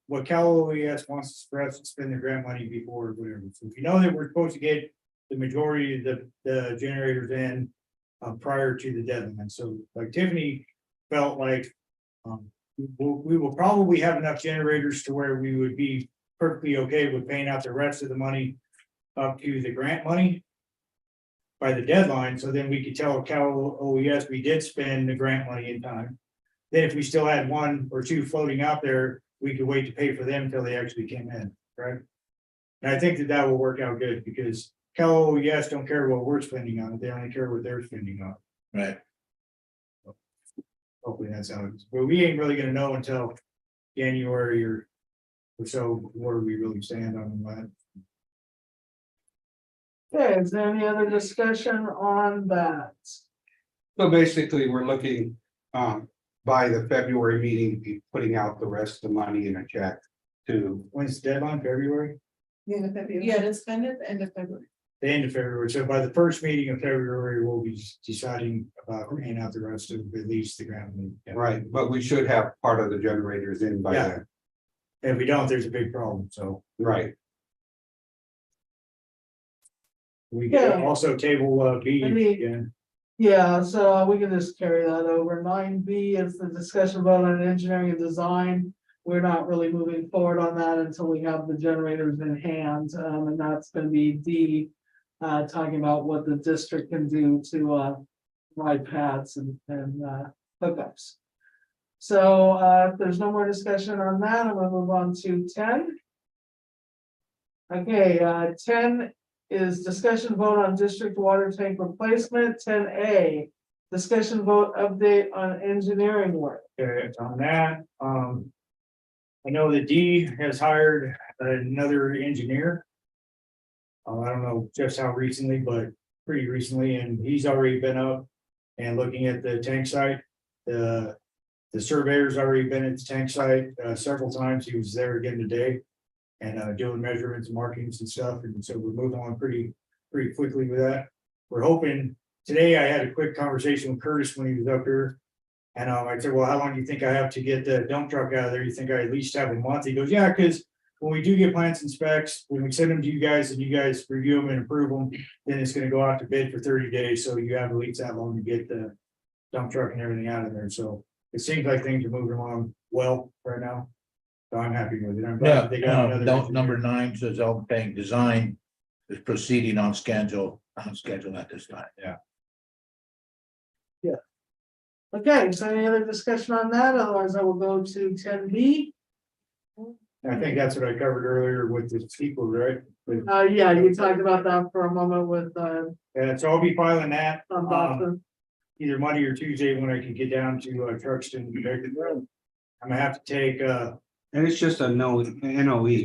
What Cal OES wants for us to spend the grant money before or whatever, so we know that we're supposed to get the majority of the generators in. Prior to the deadline, so like Tiffany felt like. We will probably have enough generators to where we would be perfectly okay with paying out the rest of the money. Up to the grant money. By the deadline, so then we could tell Cal OES we did spend the grant money in time. Then if we still had 1 or 2 floating out there, we could wait to pay for them until they actually came in, right? And I think that will work out good because Cal OES don't care what we're spending on it, they only care what they're spending on it. Right. Hopefully that's how it is, but we ain't really gonna know until January or so where we really stand on that. Okay, is there any other discussion on that? So basically, we're looking, by the February meeting, be putting out the rest of the money in a check to, When's the deadline, February? Yeah, to spend it the end of February. The end of February, so by the first meeting of February, we'll be deciding about paying out the rest of at least the grant money. right, but we should have part of the generators in by Yeah. then, If we don't, there's a big problem, so right? we Yeah. can also table B I mean- again. Yeah, so we can just carry that over. 9B is the discussion vote on engineering and design. We're not really moving forward on that until we have the generators in hand, and that's gonna be D. Talking about what the district can do to provide pads and hookups. So if there's no more discussion on that, I'm gonna move on to 10. Okay, 10 is discussion vote on district water tank replacement. 10A, discussion vote update on engineering work. Okay, on that, I know that D has hired another engineer. I don't know just how recently, but pretty recently, and he's already been up and looking at the tank site. The surveyor's already been at the tank site several times. He was there again today. And doing measurements and markings and stuff, and so we're moving on pretty quickly with that. We're hoping, today I had a quick conversation with Curtis when he was up here. And I said, well, how long do you think I have to get the dump truck out of there? You think I at least have a month? He goes, yeah, because when we do get plans and specs, when we send them to you guys and you guys review them and approve them, then it's gonna go out to bid for 30 days, so you have at least that long to get the dump truck and everything out of there, so it seems like things are moving along well right now. So I'm happy with it. I'm glad that they got another Note number engineer. 9 says Elm Tank Design is proceeding on schedule at this time, yeah. Okay, so any other discussion on that? Otherwise, I will go to 10B. I think that's what I covered earlier with the sequel, right? Yeah, you talked about that for a moment with Yeah, so I'll be filing that Boston. either Monday or Tuesday when I can get down to Truxton. I'm gonna have to take And it's just a NOE,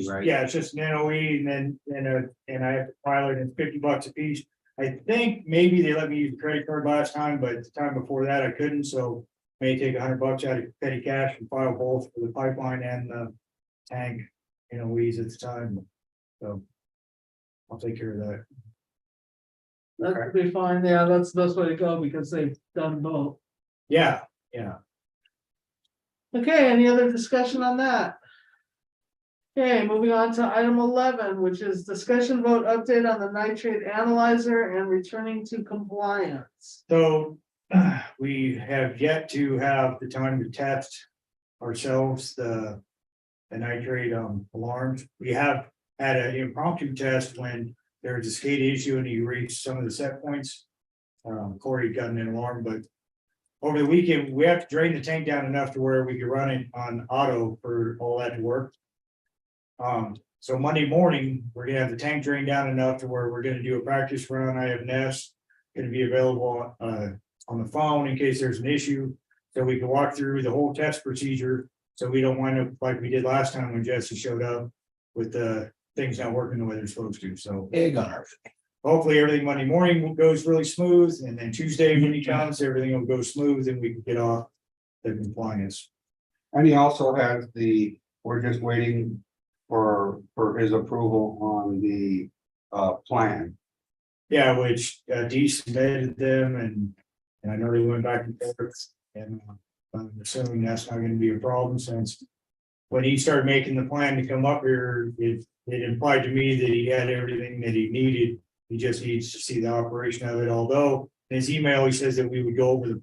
right? yeah, it's just an NOE and and I have to file it, and it's $50 a piece. I think maybe they let me use the credit card last time, but the time before that I couldn't, so may take $100 out of petty cash and file both for the pipeline and the tank, NOEs at the time. So I'll take care of that. That could be fine. Yeah, that's the best way to go because they've done both. Yeah. Okay, any other discussion on that? Okay, moving on to item 11, which is discussion vote update on the nitrate analyzer and returning to compliance. So we have yet to have the time to test ourselves the nitrate alarms. We have had an impromptu test when there was a SCADA issue and you reached some of the set points. Corey got an alarm, but over the weekend, we have to drain the tank down enough to where we could run it on auto for all that to work. So Monday morning, we're gonna have the tank drained down enough to where we're gonna do a practice run. I have Ness gonna be available on the phone in case there's an issue. So we can walk through the whole test procedure, so we don't wind up like we did last time when Jesse showed up with the things not working the way they're supposed to, so. Egg on our Hopefully, everything Monday morning goes really smooth, and then Tuesday when he comes, everything will go smooth and we can get off the compliance. And he also has we're just waiting for his approval on the plan. Yeah, which D submitted them and I know they went back and forth and I'm assuming that's not gonna be a problem since. When he started making the plan to come up here, it implied to me that he had everything that he needed. He just needs to see the operation of it, although in his email, he says that we would go over the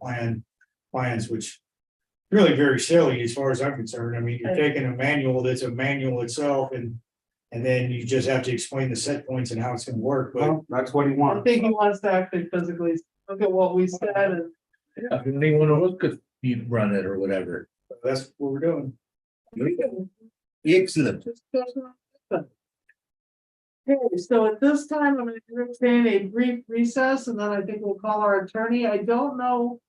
plans, which. Really very silly as far as I'm concerned. I mean, you're taking a manual that's a manual itself and then you just have to explain the set points and how it's gonna work, but. Well, that's what he I wants. think he wants to actually physically look at what we said and Yeah, anyone who could you run it or whatever. That's what we're doing. Excellent. Okay, so at this time, I'm gonna entertain a brief recess and then I think we'll call our attorney. I don't know.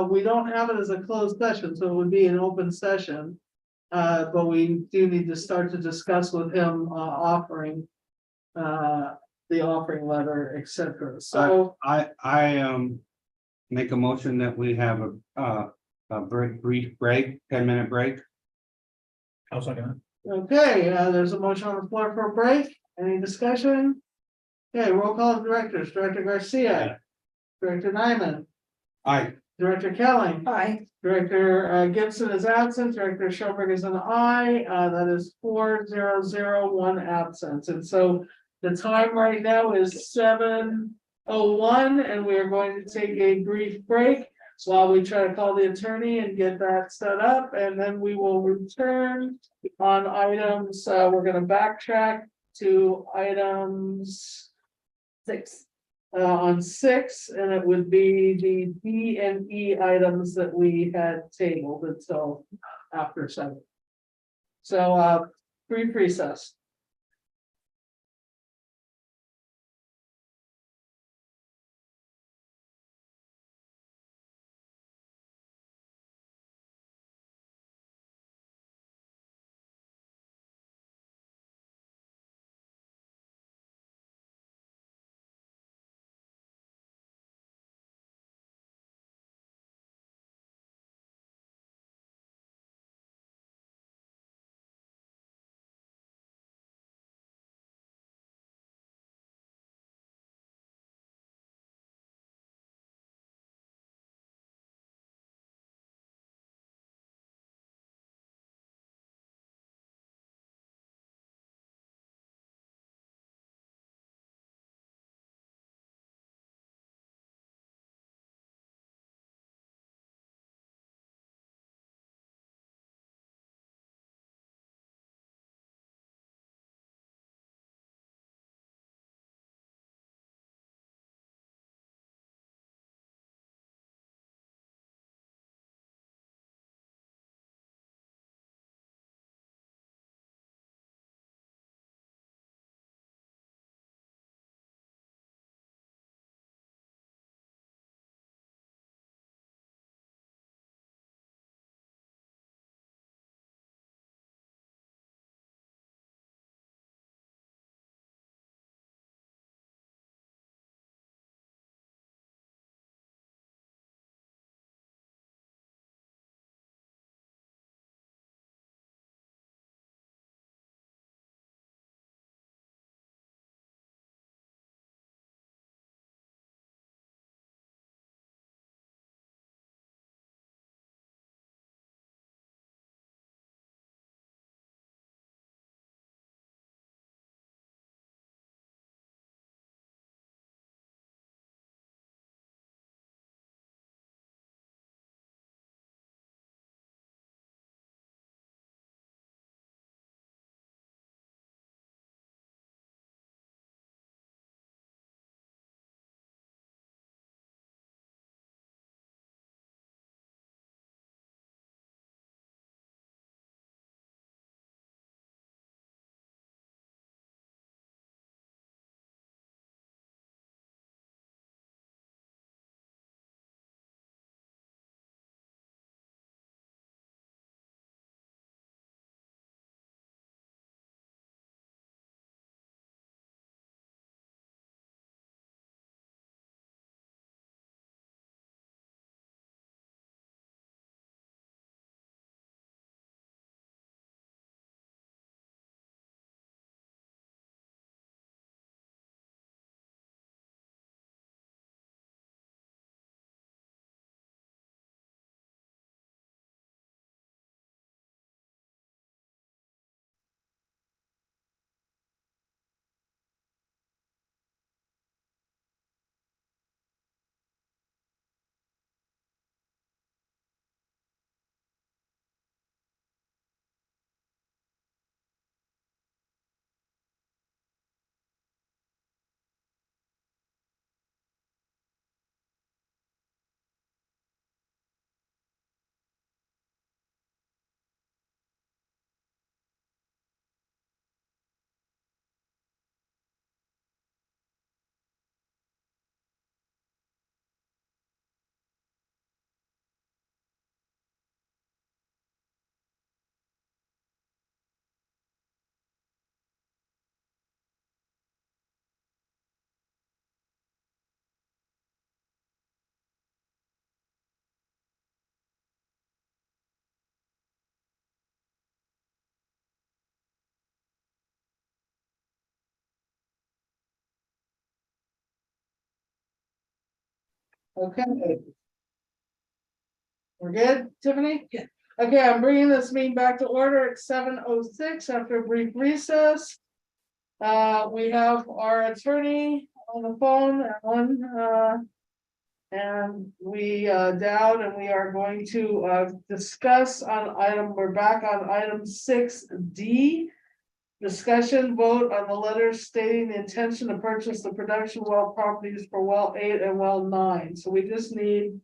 We don't have it as a closed session, so it would be an open session. But we do need to start to discuss with him, offering. The offering letter, et cetera. So, I make a motion that we have a brief break, 10-minute break. I was like, okay, there's a motion on the floor for a break. Any discussion? Okay, roll call of directors, Director Garcia. Director Nyman, Aye. Director Kelly. Hi, Director Gibson is absent, Director Schoenberg is an aye, that is 4-0-0, 1 absence, and so. The time right now is 7:01, and we are going to take a brief break. While we try to call the attorney and get that set up, and then we will return on items, we're gonna backtrack to items. 6. On 6, and it would be the B and E items that we had tabled until after 7. So, brief recess. Okay. We're good, Tiffany? Yeah. Okay, I'm bringing this meeting back to order at 7:06 after a brief recess. We have our attorney on the phone, and we Dowd, and we are going to discuss we're back on item 6D. Discussion vote on the letter stating the intention to purchase the production well properties for well 8 and well 9. So we just need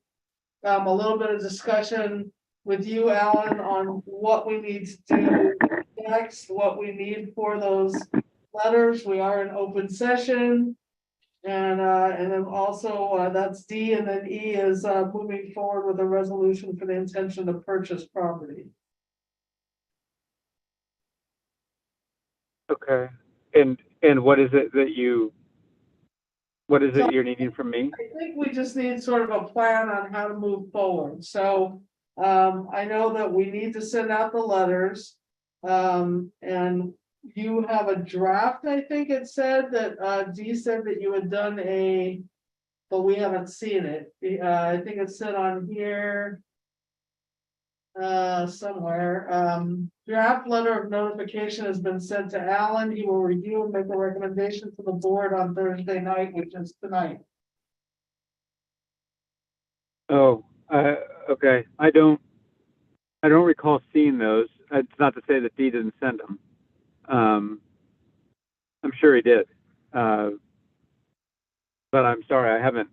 a little bit of discussion with you, Alan, on what we need to do next, what we need for those letters. We are in open session. And then also, that's D, and then E is moving forward with a resolution for the intention to purchase property. Okay, and what is it that you're needing from me? I think we just need sort of a plan on how to move forward, so. I know that we need to send out the letters. And you have a draft, I think it said that, Dee said that you had done but we haven't seen it. I think it said on here. Somewhere, draft letter of notification has been sent to Alan. He will review and make a recommendation to the board on Thursday night, which is tonight. Oh, okay. I don't recall seeing those. It's not to say that Dee didn't send them. I'm sure he did. But I'm sorry, I haven't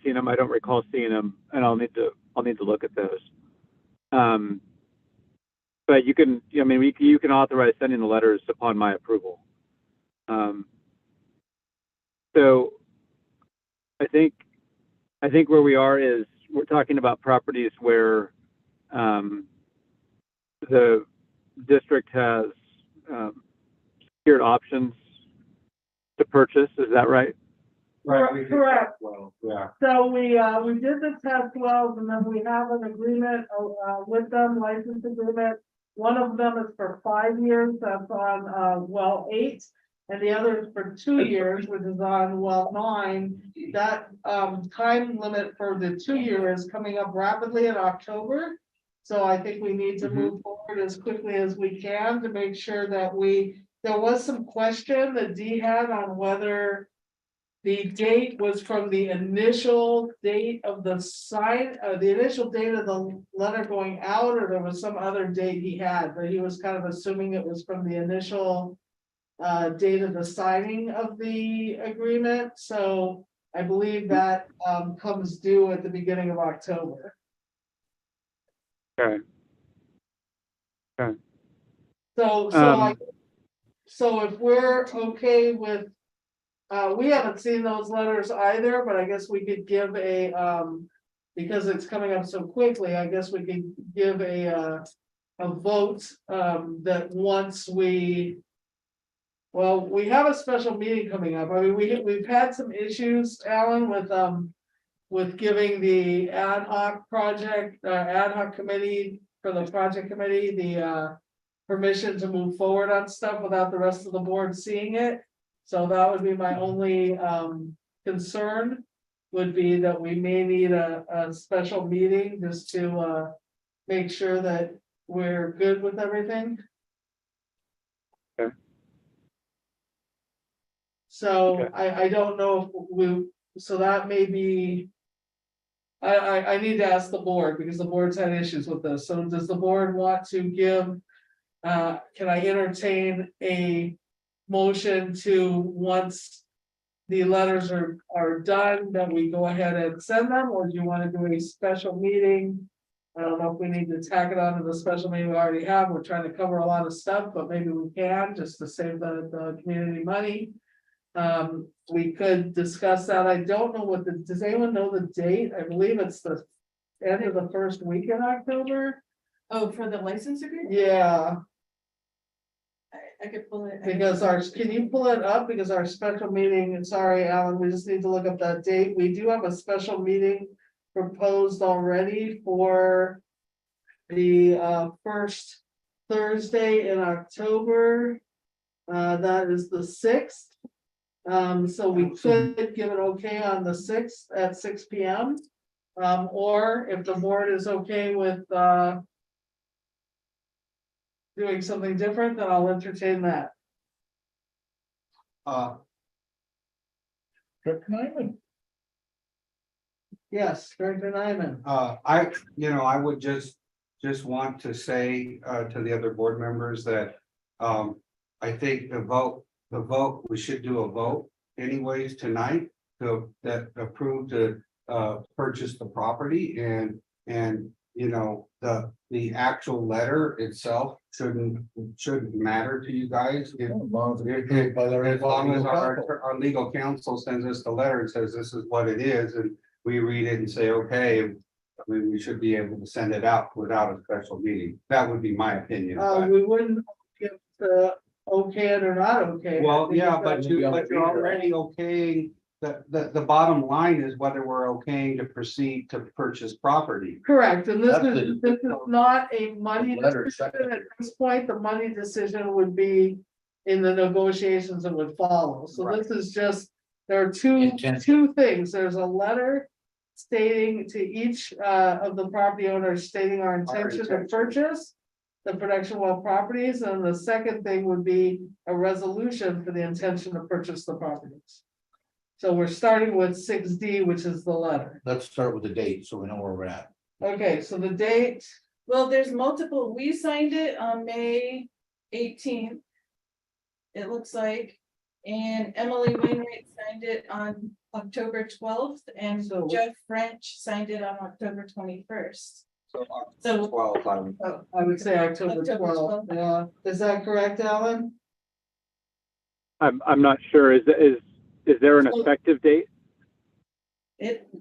seen them. I don't recall seeing them, and I'll need to look at those. But you can authorize sending the letters upon my approval. So I think where we are is we're talking about properties where the district has secured options to purchase. Is that right? Right. Correct. Well, yeah. So we did the test wells, and then we have an agreement with them, license agreement. One of them is for 5 years, that's on well 8, and the other is for 2 years, which is on well 9. That time limit for the 2 year is coming up rapidly in October. So I think we need to move forward as quickly as we can to make sure that there was some question that Dee had on whether the date was from the initial date of the sign, the initial date of the letter going out, or there was some other date he had, but he was kind of assuming it was from the initial date of the signing of the agreement. So I believe that comes due at the beginning of October. Okay. So if we're okay with, we haven't seen those letters either, but I guess we could give because it's coming up so quickly, I guess we could give a vote, that once we have a special meeting coming up. I mean, we've had some issues, Alan, with giving the ad hoc committee for the project committee, the permission to move forward on stuff without the rest of the board seeing it. So that would be my only concern, would be that we may need a special meeting just to make sure that we're good with everything. Okay. So Okay. I don't know if so that may be. I need to ask the board, because the board's had issues with this. So does the board want to give? Can I entertain a motion to, once the letters are done, that we go ahead and send them, or do you want to do a special meeting? I don't know if we need to tack it on to the special meeting we already have. We're trying to cover a lot of stuff, but maybe we can, just to save the community money. We could discuss that. I don't know does anyone know the date? I believe it's the end of the first week in October. Oh, for the license agreement? Yeah. I could pull it. Because can you pull it up? Because our special meeting, and sorry, Alan, we just need to look up that date. We do have a special meeting proposed already for the first Thursday in October. That is the 6th. So we could give it okay on the sixth at 6 p.m. Or if the board is okay with, doing something different, then I'll entertain that. Trip Nyman. Yes, Director Nyman. I would just want to say, to the other board members that, I think the vote, we should do a vote anyways tonight that approve to, purchase the property and, the actual letter itself shouldn't matter to you guys. As long as it's As by the long as legal counsel. our legal counsel sends us the letter and says this is what it is, and we read it and say, okay. I mean, we should be able to send it out without a special meeting. That would be my opinion. but- We wouldn't give the okay it or not okay. it. I Well, think yeah, it's but you're already okaying, the bottom line is whether we're okaying to proceed to purchase property. Correct, and this That's is, this is not a money Letter decision second. at this point, the money decision would be in the negotiations that would follow, so Right. this is just, there are two Intent. things, there's a letter stating to each of the property owners stating our intention to intention. purchase the production well properties, and the second thing would be a resolution for the intention to purchase the properties. So we're starting with 6D, which is the letter. Let's start with the date, so we know where we're at. Okay, so the date, Well, there's multiple. We signed it on May 18th. It looks like, and Emily Wainwright signed it on October 12th, and So- Jeff French signed it on October 21st. So, So- 12, I would say October October 12th, 12th. yeah, is that correct, Alan? I'm not sure. Is there an effective date?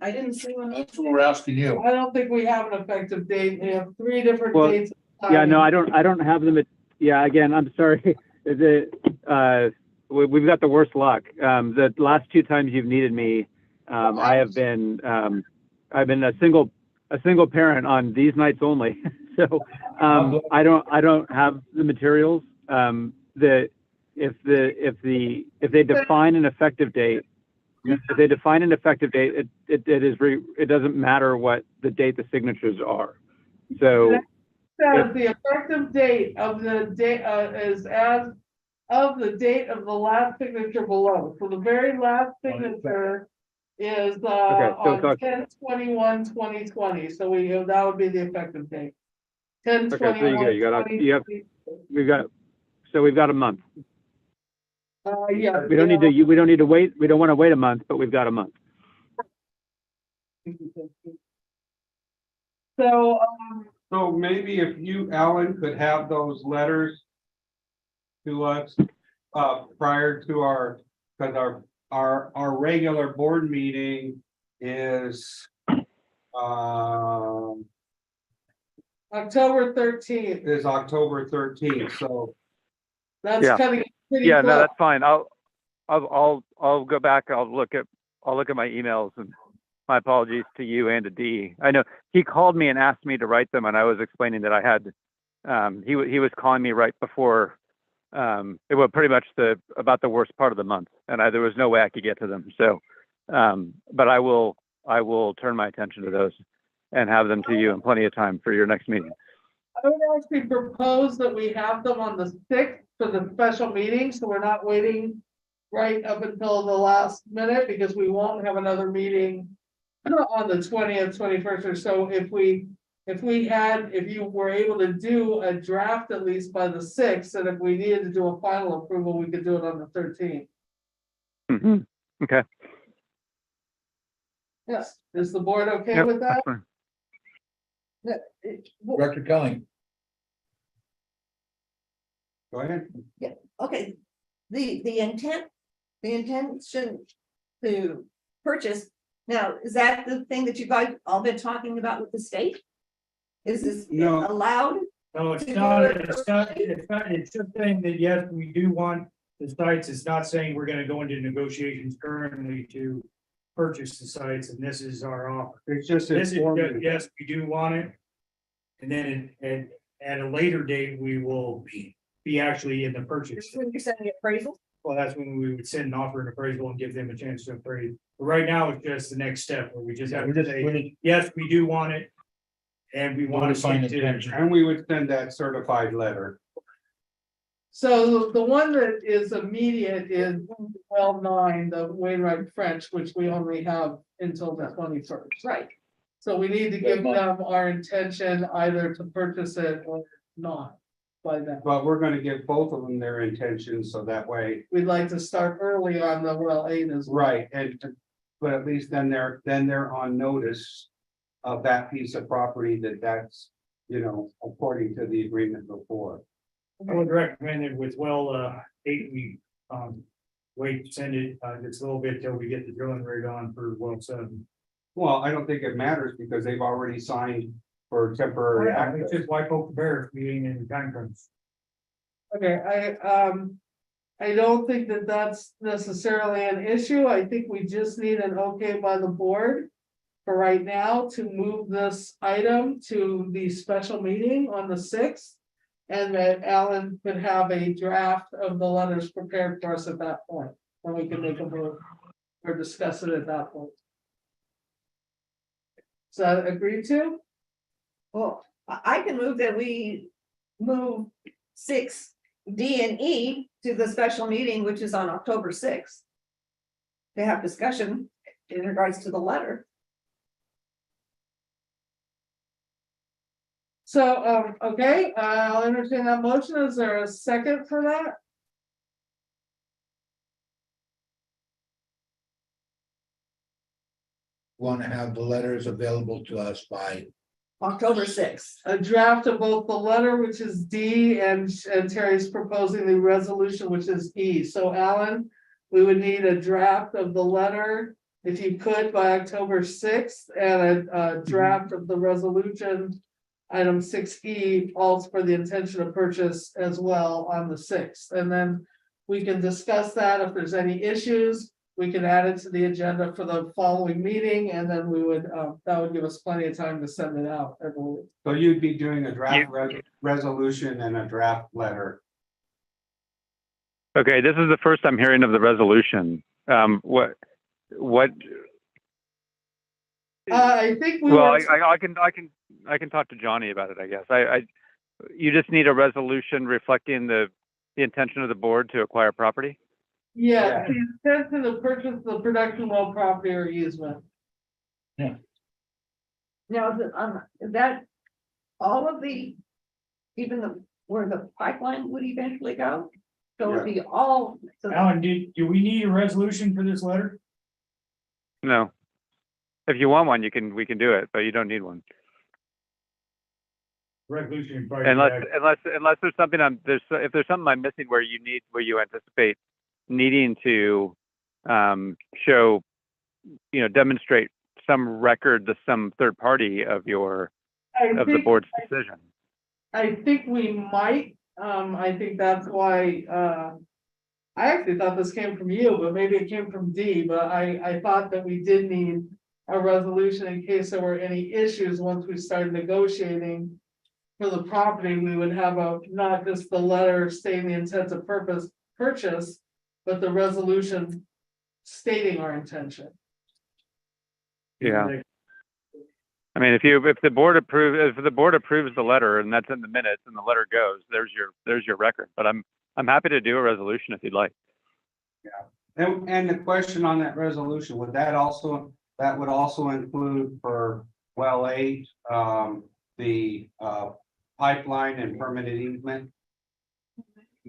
I didn't see one. That's what we're asking you. I don't think we have an effective date, we have 3 different Well, dates. Yeah, no, I don't have them. Yeah, again, I'm sorry. We've got the worst luck. The last 2 times you've needed me, I have been, I've been a single parent on these nights only. So, I don't have the materials. If they define an effective date, it doesn't matter what the date the signatures are. So, Says the effective date of the day, is as of the date of the last signature below, so the very last signature is, so on it's 10/21/2020, so that would be the effective date. 10/21. Okay, so we've got a month. Yeah. We don't need to wait. We don't want to wait a month, but we've got a month. So, So maybe if you, Alan, could have those letters to us, prior to because our regular board meeting is, October 13th, is October 13th, so. that's Yeah. cutting it pretty Yeah, no, close. that's fine. I'll go back. I'll look at my emails, and my apologies to you and to Dee. I know he called me and asked me to write them, and I was explaining that I had, he was calling me right before, it was pretty much about the worst part of the month, and there was no way I could get to them. So, but I will turn my attention to those and have them to you in plenty of time for your next meeting. I would actually propose that we have them on the 6th for the special meeting, so we're not waiting right up until the last minute, because we won't have another meeting on the 20th, 21st or so. If you were able to do a draft at least by the 6th, and if we needed to do a final approval, we could do it on the 13th. Mhm. Okay. Yes, is the board okay Yep, with that? that's fine. Director Kelly. Go ahead. Okay, the intention to purchase, now, is that the thing that you guys all been talking about with the state? Is this No. allowed? No, it's not, it's just saying that, yes, we do want the sites, it's not saying we're gonna go into negotiations currently to purchase the sites, and this is our offer. It's just This is, informative. yes, we do want it. And then, at a later date, we will be actually in the purchase. When you're sending appraisal? well, that's when we would send an offer and appraisal and give them a chance to appraise. But right now, it's just the next step where we just have to say, yes, we do want it. And we want to Notifying sign it. intention. And we would send that certified letter. So the one that is immediate is well 9, the Wainwright French, which we only have until the 21st. Right, So we need to give them our intention either to purchase it or not by then. But we're gonna give both of them their intentions, so that way, We'd like to start early on the well 8 as well. right, and, but at least then they're on notice. Of that piece of property that's, you know, according to the agreement before. I would recommend it with well, 8, we, wait, send it, just a little bit till we get the drilling rig on for well 7. Well, I don't think it matters because they've already signed for temporary It's access. just why poke the bear, meeting in time crunch. Okay, I don't think that that's necessarily an issue. I think we just need an okay by the board. For right now, to move this item to the special meeting on the 6th. And that Alan could have a draft of the letters prepared for us at that point, and we can make a vote. Or discuss it at that point. Is that agreed to? well, I can move that we move 6, D and E to the special meeting, which is on October 6th. To have discussion in regards to the letter. So, okay, I'll entertain that motion. Is there a second for that? Want to have the letters available to us by, October 6th. A draft of both the letter, which is D, and Terry's proposing the resolution, which is E. So Alan, we would need a draft of the letter, if you could, by October 6th, and a draft of the resolution. Item 6E, also for the intention of purchase as well on the 6th, and then we can discuss that. If there's any issues, we can add it to the agenda for the following meeting, and then we would, that would give us plenty of time to send it out, I believe. So you'd be doing a draft resolution and a draft letter. Okay, this is the first I'm hearing of the resolution. What? I think we Well, were, I can talk to Johnny about it, I guess. You just need a resolution reflecting the intention of the board to acquire property? yeah, the intention to purchase the production well property or easement. Now, is that all of the, even where the pipeline would eventually go? So it'd be all. So Alan, do we need a resolution for this letter? No. If you want one, we can do it, but you don't need one. Resolution. probably Unless there's something if there's something I'm missing where you anticipate needing to show, demonstrate some record to some third party of the board's decision. I think we might, I think that's why, I actually thought this came from you, but maybe it came from D, but I thought that we did need a resolution in case there were any issues once we started negotiating for the property. We would have not just the letter stating the intent of purchase, but the resolution stating our intention. Yeah. I mean, if the board approves the letter and that's in the minutes and the letter goes, there's your record. But I'm happy to do a resolution if you'd like. And the question on that resolution, would that would also include for well 8, the pipeline and permitted easement?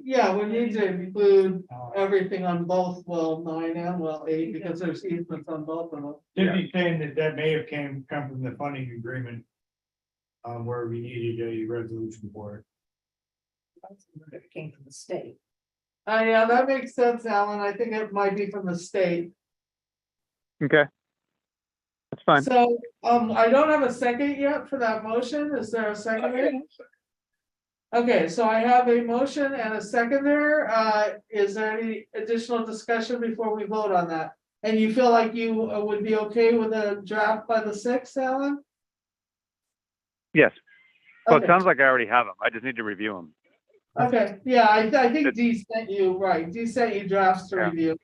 Yeah, we need to include everything on both well 9 and well 8, because there's easements on both of them. Tiffany's saying that may have come from the funding agreement. Where we needed a resolution for it. it came from the state. Yeah, that makes sense, Alan. I think it might be from the state. Okay. That's fine. So, I don't have a second yet for that motion. Is there a second? Okay, so I have a motion and a second there. Is there any additional discussion before we vote on that? And you feel like you would be okay with a draft by the 6th, Alan? Yes. Well, Okay. it sounds like I already have them. I just need to review them. Okay, yeah, I think Dee sent you, right, Dee sent you drafts to Yeah. review.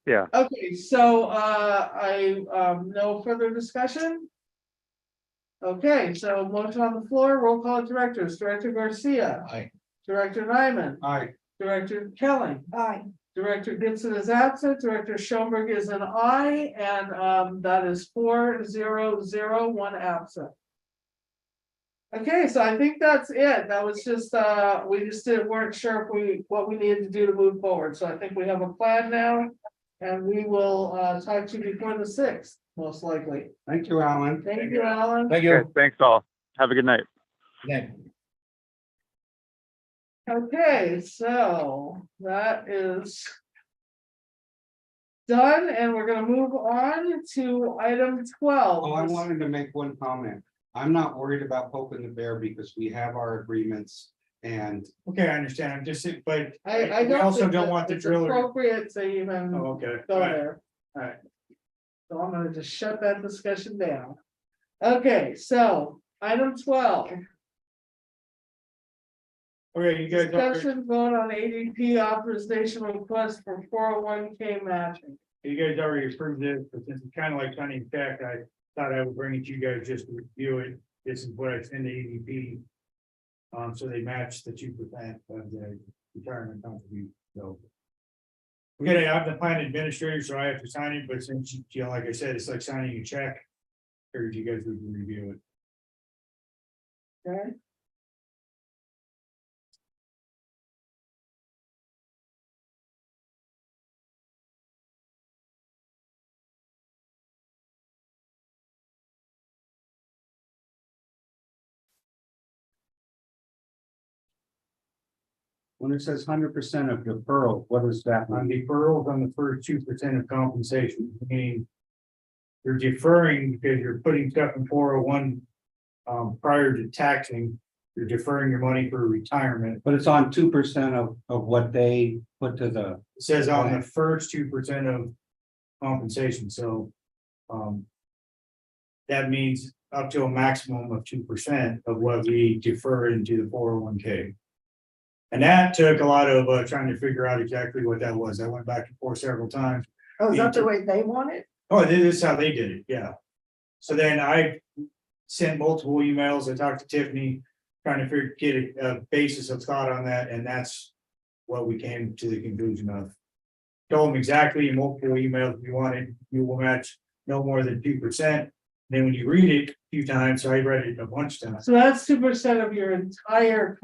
Yeah. Okay, so, no further discussion? Okay, so motion on the floor, roll call directors, Director Garcia, Aye. Director Nyman, Aye. Director Kelly. Aye. Director Gibson is absent, Director Schoenberg is an aye, and that is 4-0-0, 1 absent. Okay, so I think that's it. That was just, we just weren't sure if what we needed to do to move forward, so I think we have a plan now. And we will talk to you before the 6th, most likely. Thank you, Alan. Thank you, Alan. Thank Okay, you. thanks all. Have a good night. Nick. Okay, so that is done, and we're gonna move on to item 12. Oh, I wanted to make one comment. I'm not worried about poking the bear because we have our agreements and Okay, I understand, I'm just, but I we also think don't that want the it's driller. appropriate to even Oh, okay. go All right. there. Alright. So I'm gonna just shut that discussion down. Okay, so item 12. Okay, you guys, Discussion vote on ADP authorization request for 401k matching. you guys already approved this, but since it's kind of like Sunny Tech, I thought I would bring it to you guys just to review it. This is what I send to ADP. So they match the 2% of the retirement contribution, so. I'm the plan administrator, so I have to sign it, but since, you know, like I said, it's like signing a check. Figured you guys would review it. Okay. when it says 100% of deferral, what does that On mean? deferrals on the first 2% of compensation, meaning. You're deferring because you're putting stuff in 401. Prior to taxing, you're deferring your money for retirement. But it's on 2% of what they put to the, It says on the first 2% of compensation, so. That means up to a maximum of 2% of what we defer into the 401k. And that took a lot of trying to figure out exactly what that was. I went back and forth several times. Oh, is that the way they want it? Oh, this is how they did it, yeah. So then I sent multiple emails. I talked to Tiffany, trying to get a basis of thought on that, and that's what we came to the conclusion of. Told them exactly in multiple emails we wanted, you will match no more than 2%. Then when you read it a few times, so I read it a bunch of times. So that's 2% of your entire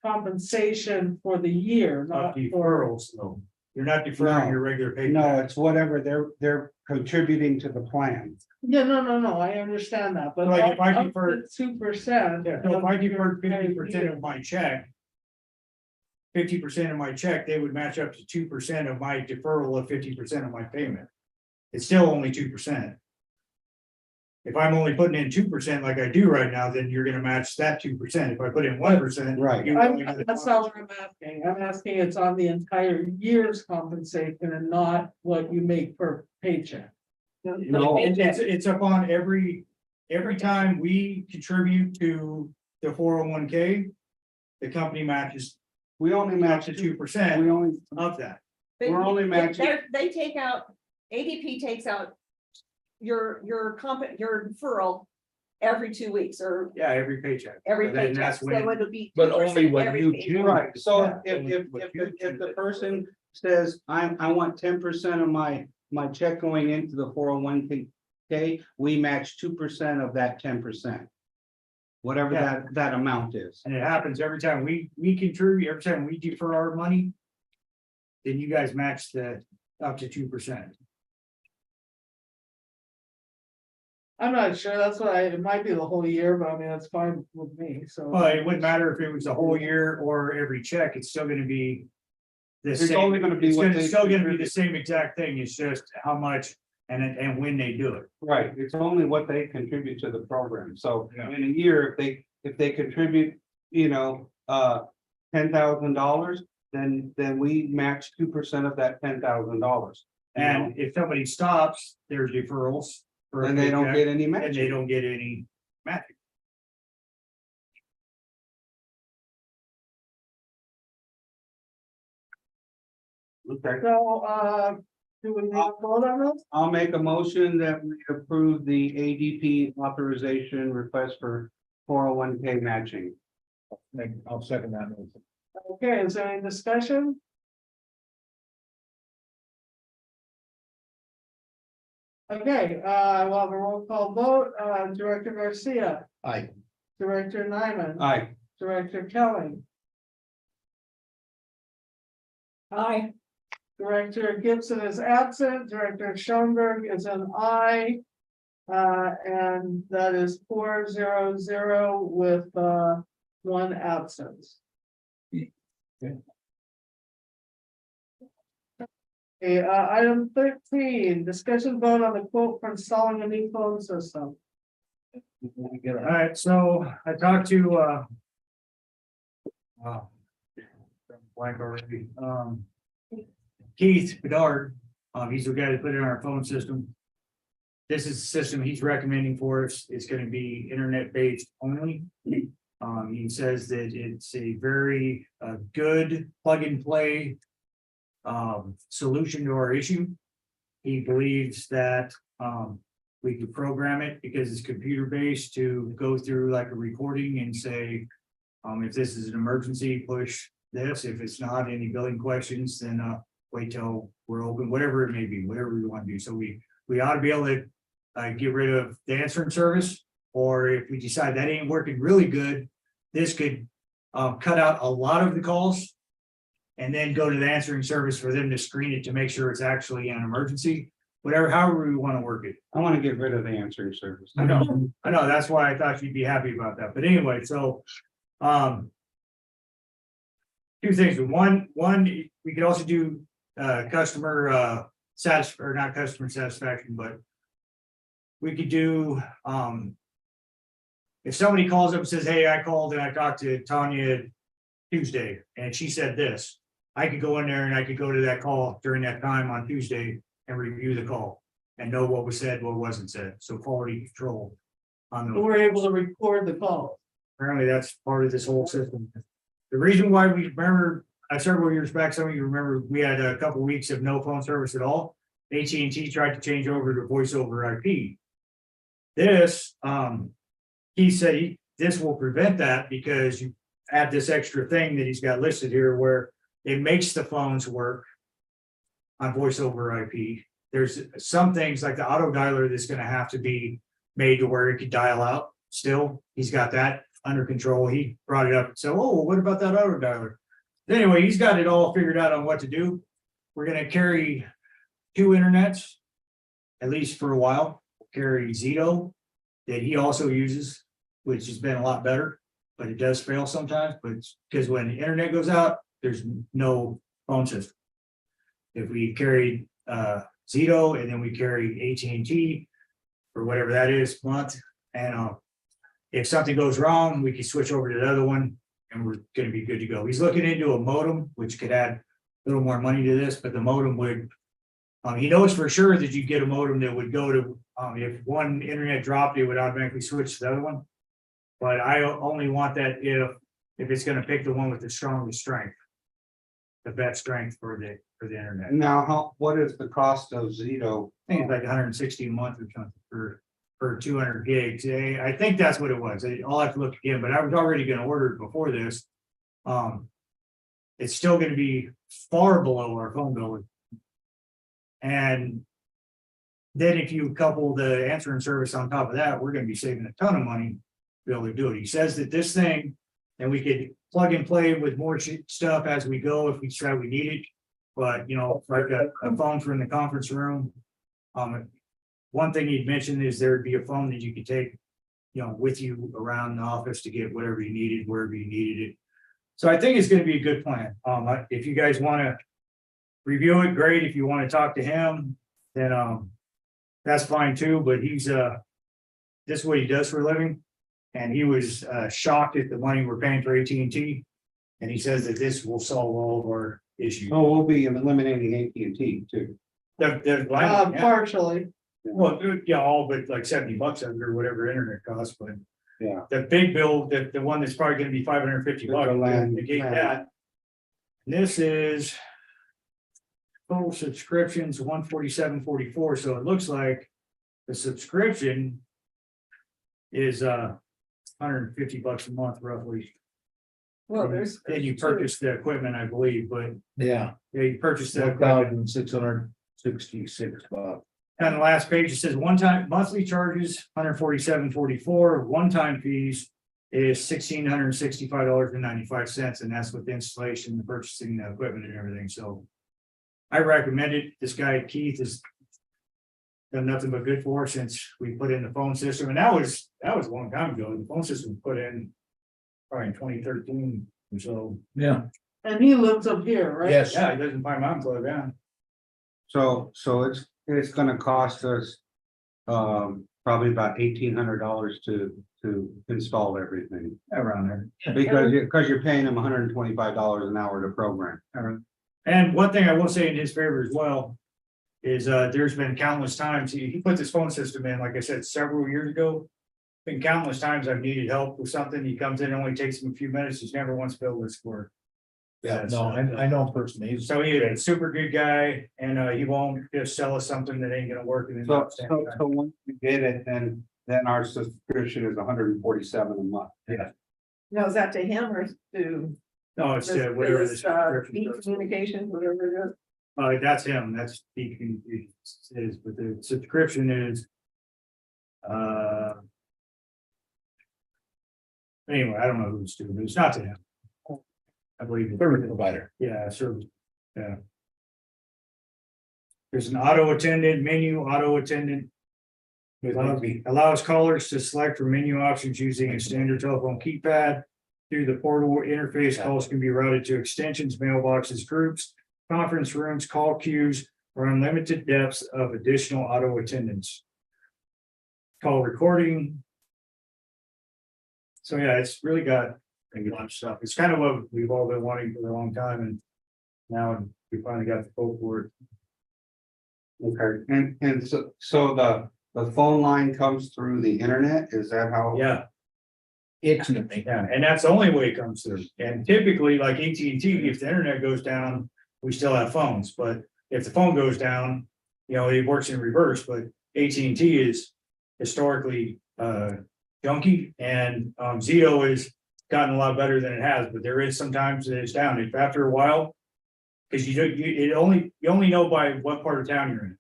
compensation for the year, Not not for. deferrals, though. You're not deferring No. your regular pay. no, it's whatever they're contributing to the plan. Yeah, no, I understand that, but. Like if I up to defer- 2%. Yeah, so if I deferred 50% of my check. 50% of my check, they would match up to 2% of my deferral of 50% of my payment. It's still only 2%. If I'm only putting in 2% like I do right now, then you're gonna match that 2%. If I put in 1%. Right. That's not what I'm asking. I'm asking it's on the entire year's compensation and not what you make per paycheck. No. It's upon every time we contribute to the 401k. The company matches We only match to it 2% We only, of that. we're only matching. They take out, ADP takes out your deferral every 2 weeks or Yeah, every paycheck. every And then paycheck, that's so when- it'll be. But only 2% when every you paycheck. choose. Right, so Yeah. if the person says, I want 10% of my check going into the 401k, we match 2% of that 10%. Whatever Yeah. that amount is. And it happens every time we contribute, every time we defer our money. Then you guys match the up to 2%. I'm not sure, that's what it might be the whole year, but I mean, that's fine with me, so. Well, it wouldn't matter if it was a whole year or every check, it's still gonna be. The It's same, only gonna be it's what gonna, they still gonna be contribute. the same exact thing, it's just how much and when they do it. Right, it's only what they contribute to the program, so Yeah. in a year, if they contribute, $10,000. Then we match 2% of that $10,000. And if somebody stops their deferrals. for a Then they don't paycheck, get any And they matching. don't get any matching. Okay, So, do we need to vote on this? I'll make a motion that we approve the ADP authorization request for 401K matching. I'll second that. motion. Okay, is there any discussion? Okay, we'll have a roll call vote, Director Garcia, Aye. Director Nyman, Aye. Director Kelly, Aye. Director Gibson is absent, Director Schoenberg is an aye. And that is 4-0-0 with, one absence. Okay, item 13, discussion vote on the quote for installing a new phone system. All right, so I talked to, wow. Blank already, Keith Bedard, he's the guy that put it in our phone system. This is the system he's recommending for us. It's gonna be internet based only. He says that it's a very, good plug and play. Solution to our issue. He believes that, we could program it because it's computer based to go through like a recording and say. If this is an emergency, push this. If it's not any billing questions, then, wait till we're open, whatever it may be, whatever we want to do. So we ought to be able to. Get rid of the answering service, or if we decide that ain't working really good, this could cut out a lot of the calls. And then go to the answering service for them to screen it to make sure it's actually an emergency, whatever, however we want to work it. I want to get rid of the answering service. I know, that's why I thought you'd be happy about that, but anyway, so, two things, one, we could also do, customer, or not customer satisfaction, but. We could do, if somebody calls up and says, hey, I called and I talked to Tanya Tuesday, and she said this. I could go in there and I could go to that call during that time on Tuesday and review the call and know what was said, what wasn't said. So quality control on the. We're able to record the call. Apparently that's part of this whole system. The reason why we remember, several years back, some of you remember, we had a couple weeks of no phone service at all. AT&T tried to change over to voice over IP. This, he said this will prevent that because you add this extra thing that he's got listed here where it makes the phones work on voice over IP. There's some things like the auto dialer that's gonna have to be made to where it could dial out still. He's got that under control. He brought it up and said, oh, what about that auto dialer? Anyway, he's got it all figured out on what to do. We're gonna carry 2 internets, at least for a while. Carry Zito that he also uses, which has been a lot better, but it does fail sometimes, but it's because when the internet goes out, there's no phone system. If we carry Zito and then we carry AT&T or whatever that is month, and if something goes wrong, we can switch over to the other one and we're gonna be good to go. He's looking into a modem, which could add a little more money to this, but the modem would. He knows for sure that you get a modem that would go to, if one internet dropped, it would automatically switch to the other one. But I only want that if it's gonna pick the one with the strongest strength. The best strength for the internet. Now, what is the cost of Zito? I think it's like 160 a month or something for 200 gigs. I think that's what it was. I'll have to look again, but I was already gonna order it before this. It's still gonna be far below our phone bill. And then if you couple the answering service on top of that, we're gonna be saving a ton of money to be able to do it. He says that this thing, and we could plug and play with more stuff as we go if we decide we need it. But like a phone from the conference room. One thing he'd mentioned is there'd be a phone that you could take, with you around the office to get whatever you needed, wherever you needed it. So I think it's gonna be a good plan. If you guys wanna review it, great. If you want to talk to him, then that's fine too, but he's this is what he does for a living. And he was shocked at the money we're paying for AT&T. And he says that this will solve all of our issues. Oh, we'll be eliminating AT&T too. Partially. Well, yeah, all but like $70 under whatever internet costs, but Yeah. the big bill, the one that's probably gonna be $550, The land- negate land. that. This is total subscriptions, 147.44, so it looks like the subscription is $150 a month roughly. Well, there's. And you purchase the equipment, I believe, but Yeah, yeah, you purchase the equipment. $1,666. On the last page, it says one-time monthly charges, $147.44, one-time fees is $1,665.95, and that's with the installation, the purchasing the equipment and everything, so. I recommend it. This guy Keith has done nothing but good for us since we put in the phone system, and that was a long time ago. The phone system was put in probably in 2013 or so. Yeah. And he lives up here, right? Yes. Yeah, he doesn't find Mountain Club, yeah. So it's gonna cost us. Probably about $1,800 to install everything, Around there. because you're paying them $125 an hour to program. And one thing I will say in his favor as well. Is there's been countless times, he put this phone system in, like I said, several years ago. Been countless times I've needed help with something, he comes in, it only takes him a few minutes, he's never once billed us for. Yeah, no, I know him personally. He's So he's a super good guy, and he won't just sell us something that ain't gonna work. And then not stand back. So once we get it, then our subscription is $147 a month. Yeah, Now, is that to him or to? no, it's whatever the Beat subscription is. communication, whatever it is. That's him, that's Beacon is, but the subscription is. Anyway, I don't know who it's to, but it's not to him. I believe. it's- service provider. Yeah, service, yeah. There's an auto attendant menu, auto attendant. Allows callers to select from menu options using a standard telephone keypad. Through the portal interface, calls can be routed to extensions, mailboxes, groups, conference rooms, call queues, or unlimited depths of additional auto attendants. Call recording. So yeah, it's really got a lot of stuff. It's kind of what we've all been wanting for a long time, and now we finally got the vote for it. Okay, and so the phone line comes through the internet, is that how? Yeah, Instantly. yeah, and that's the only way it comes through. And typically, like AT&T, if the internet goes down, we still have phones, but if the phone goes down, it works in reverse, but AT&T is historically junky, and Zito has gotten a lot better than it has, but there is sometimes that it's down. If after a while, because you only know by what part of town you're in.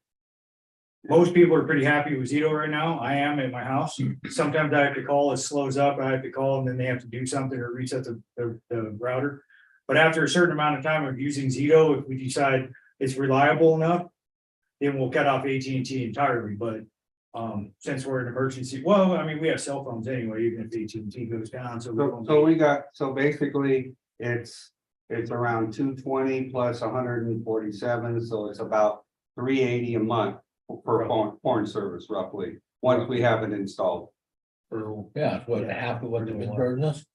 Most people are pretty happy with Zito right now. I am at my house. Sometimes I have to call, it slows up. I have to call and then they have to do something or reset the router. But after a certain amount of time of using Zito, if we decide it's reliable enough, then we'll cut off AT&T entirely. But since we're an emergency, well, I mean, we have cell phones anyway, even if AT&T goes down. So basically it's around 220 plus 147, so it's about 380 a month for phone service roughly, once we have it installed. Yeah, it's what half of what they've been charging us.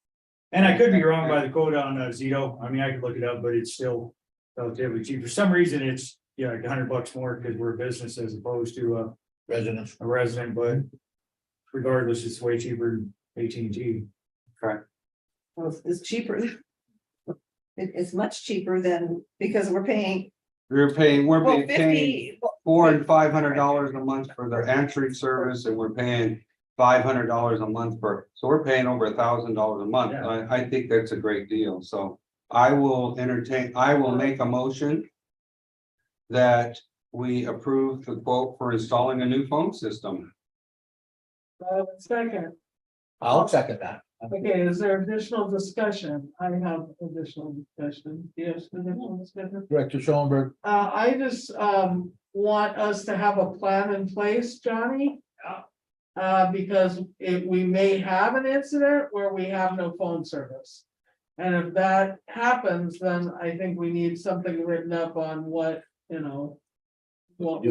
And I could be wrong by the quote on Zito. I mean, I could look it up, but it's still relatively cheap. For some reason, it's like $100 more because we're a business as opposed to Residents. a resident, but regardless, it's way cheaper than AT&T. Well, it's cheaper. It's much cheaper than, because we're paying. We're paying Well, $400 50, and $500 a month for their answering service, and we're paying $500 a month so we're paying over $1,000 a month. Yeah. I think that's a great deal, so I will make a motion that we approve the quote for installing a new phone system. Second, I'll second that. okay, is there additional discussion? I have additional discussion. Yes, additional discussion. Director Schoenberg. I just want us to have a plan in place, Johnny. Because we may have an incident where we have no phone service. And if that happens, then I think we need something written up on what we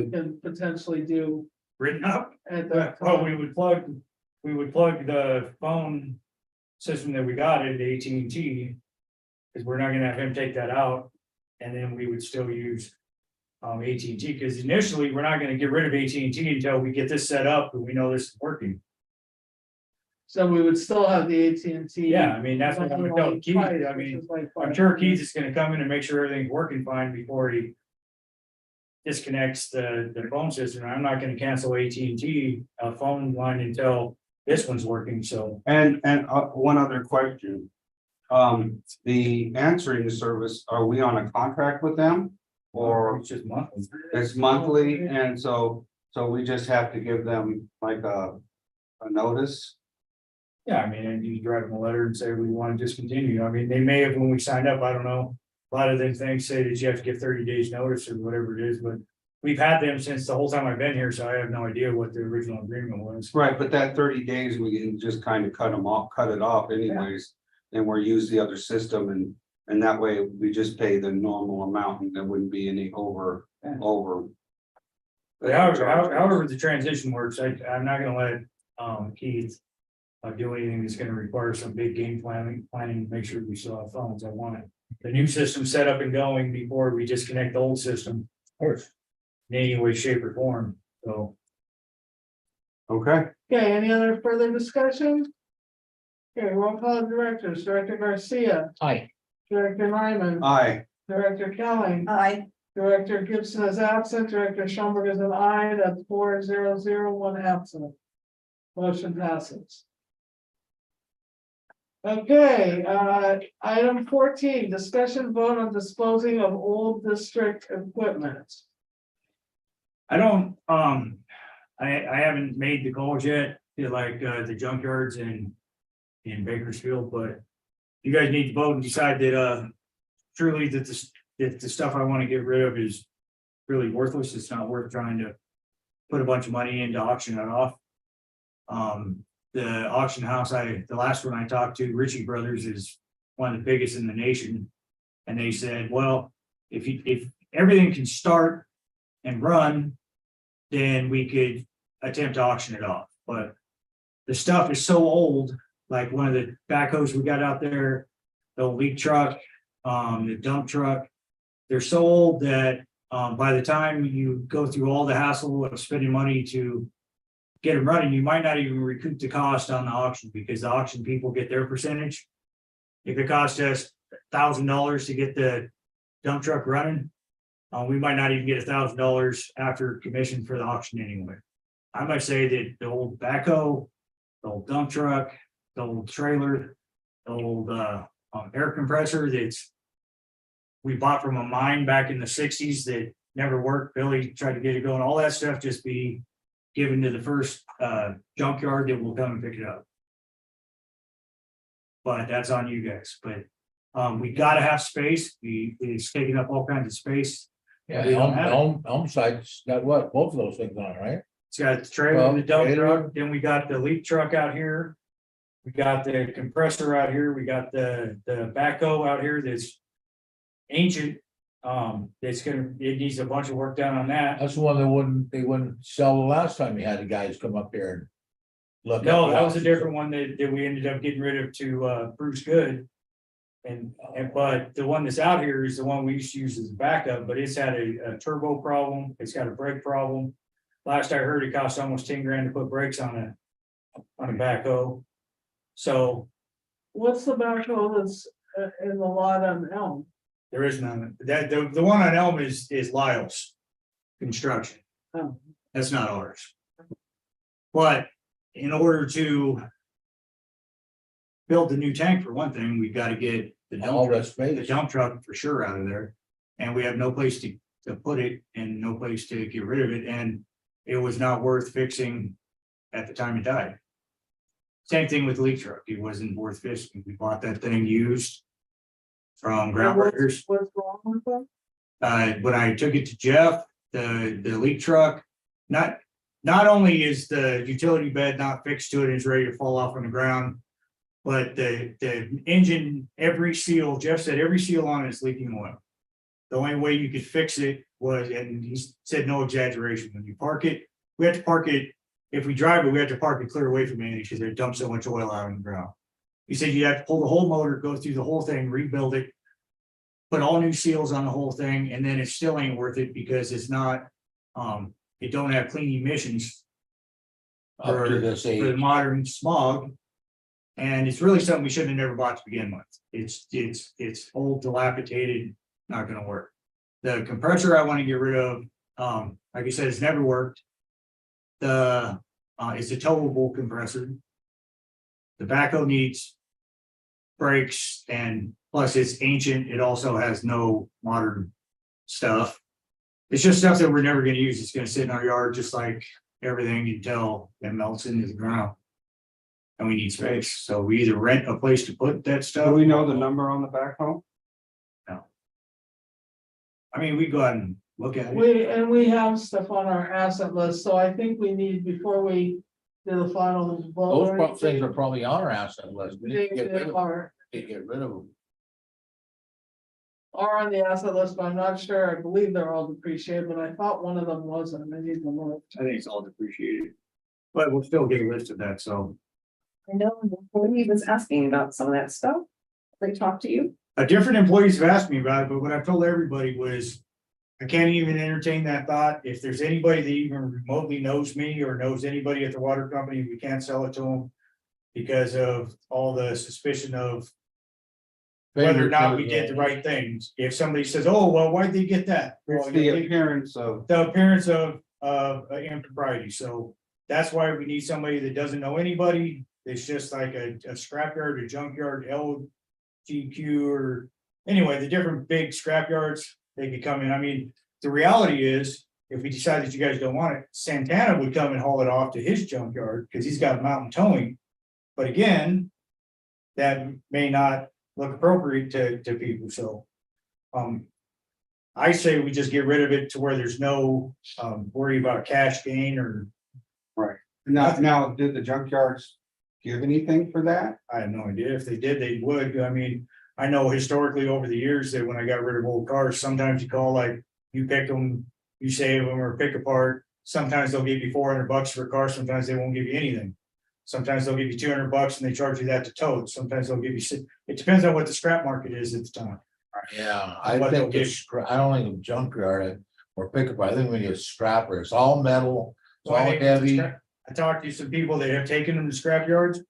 can potentially do Written up? at that Well, time. we would plug the phone system that we got into AT&T. Because we're not gonna have him take that out, and then we would still use AT&T, because initially, we're not gonna get rid of AT&T until we get this set up and we know this is working. So we would still have the AT&T. Yeah, I mean, that's what I'm gonna tell Keith. I mean, I'm sure Keith is gonna come in and make sure everything's working fine before he disconnects the phone system. I'm not gonna cancel AT&T phone line until this one's working, so. And one other question. The answering service, are we on a contract with them? Or It's just monthly. it's monthly, and so we just have to give them like a notice? Yeah, I mean, and you write them a letter and say, we want to discontinue. I mean, they may have, when we signed up, I don't know. A lot of them things say that you have to give 30 days notice or whatever it is, but we've had them since the whole time I've been here, so I have no idea what the original agreement was. Right, but that 30 days, we can just kind of cut it off anyways. And we're use the other system and that way we just pay the normal amount and there wouldn't be any over. But however the transition works, I'm not gonna let Keith do anything that's gonna require some big game planning to make sure we still have phones. I want it. The new system set up and going before we disconnect the old system. Of course. In any way, shape or form, so. Okay, Okay, any other further discussion? Okay, roll call directors, Director Garcia, Hi. Director Nyman, aye, Director Kelly, I, Director Gibson is absent, Director Schoenberg is an aye, that's 4-0-0, 1 absent. Motion passes. Okay, item 14, discussion vote on disposing of old district equipment. I don't, I haven't made the calls yet to like, the junkyards in Bakersfield, but you guys need to vote and decide that, truly that the stuff I want to get rid of is really worthless. It's not worth trying to put a bunch of money into auction it off. The auction house, the last one I talked to, Ritchie Brothers, is one of the biggest in the nation. And they said, well, if everything can start and run, then we could attempt to auction it off. But the stuff is so old, like one of the backhoes we got out there, the leak truck, the dump truck, they're so old that by the time you go through all the hassle of spending money to get them running, you might not even recoup the cost on the auction because the auction people get their percentage. If it costs us $1,000 to get the dump truck running, we might not even get $1,000 after commission for the auction anyway. I might say that the old backhoe, the old dump truck, the old trailer, the old air compressor we bought from a mine back in the 60s that never worked. Billy tried to get it going. All that stuff just be given to the first junkyard that will come and pick it up. But that's on you guys. But we gotta have space. It's taking up all kinds of space. Yeah, We don't have it. Elm site's got what, both of those things on it, right? It's got the trailer, the dump Trailer. truck, then we got the leak truck out here. We got the compressor out here, we got the backhoe out here that's ancient. It needs a bunch of work done on that. That's the one they wouldn't sell the last time you had the guys come up here and look. No, at the that was a options. different one that we ended up getting rid of to Bruce Good. But the one that's out here is the one we used to use as a backup, but it's had a turbo problem, it's got a brake problem. Last I heard, it cost almost 10 grand to put brakes on a backhoe. So What's the backhoe that's in the lot on Elm? there is none, the one on Elm is Lyle's construction. Oh. That's not ours. But in order to build the new tank, for one thing, we've got to get All that space. the dump truck for sure out of there. And we have no place to put it and no place to get rid of it, and it was not worth fixing at the time it died. Same thing with the leak truck, it wasn't worth fixing, we bought that thing used from Groundbreakers. What's wrong with that? When I took it to Jeff, the leak truck, not only is the utility bed not fixed to it, it's ready to fall off on the ground. But the engine, every seal, Jeff said every seal on it is leaking oil. The only way you could fix it was, and he said no exaggeration, when you park it, we have to park it, if we drive it, we have to park it clear away from it because they dump so much oil out on the ground. He said you have to pull the whole motor, go through the whole thing, rebuild it, put all new seals on the whole thing, and then it still ain't worth it because it's not, it don't have clean emissions Up to this for the age. modern smog. And it's really something we should have never bought to begin with. It's old, dilapidated, not gonna work. The compressor I want to get rid of, Like I said, it's never worked. It's a towable compressor. The backhoe needs brakes, and plus it's ancient. It also has no modern stuff. It's just stuff that we're never gonna use. It's gonna sit in our yard just like everything until it melts into the ground. And we need space, so we either rent a place to put that stuff. Do we know the number on the backhoe? I mean, we go out and look at it. We have stuff on our asset list, so I think we need, before we do the final. vote Those or things anything, are probably on our asset list. We need to get rid of them. Are Get rid of them. on the asset list, but I'm not sure. I believe they're all depreciated, but I thought one of them wasn't. I need to look. I think it's all depreciated. But we'll still get a list of that, so. I know, when he was asking about some of that stuff, they talked to you. Different employees have asked me about it, but what I've told everybody was. I can't even entertain that thought. If there's anybody that even remotely knows me or knows anybody at the water company, we can't sell it to them. Because of all the suspicion of whether or not we did the right things. If somebody says, oh, well, why'd they get that? It's Well, the you know, appearance of, the appearance of impropriety, so that's why we need somebody that doesn't know anybody. It's just like a scrapyard, a junkyard, LGQ, or anyway, the different big scrapyards, they could come in. I mean, the reality is, if we decide that you guys don't want it, Santana would come and haul it off to his junkyard, because he's got mountain towing. But again, that may not look appropriate to people, so. I say we just get rid of it to where there's no worry about cash gain or. now, did the junkyards give anything for that? I have no idea. If they did, they would. I mean, I know historically over the years that when I got rid of old cars, sometimes you call, like, you pick them, you save them or pick apart. Sometimes they'll give you $400 for a car. Sometimes they won't give you anything. Sometimes they'll give you $200 and they charge you that to tow it. Sometimes they'll give you, it depends on what the scrap market is at the time. Yeah, I What think they'll it's, I don't think of junkyard or pickup, I think we need a scrapper, it's all metal, it's So I all think heavy. I talked to some people that have taken them to scrap yards.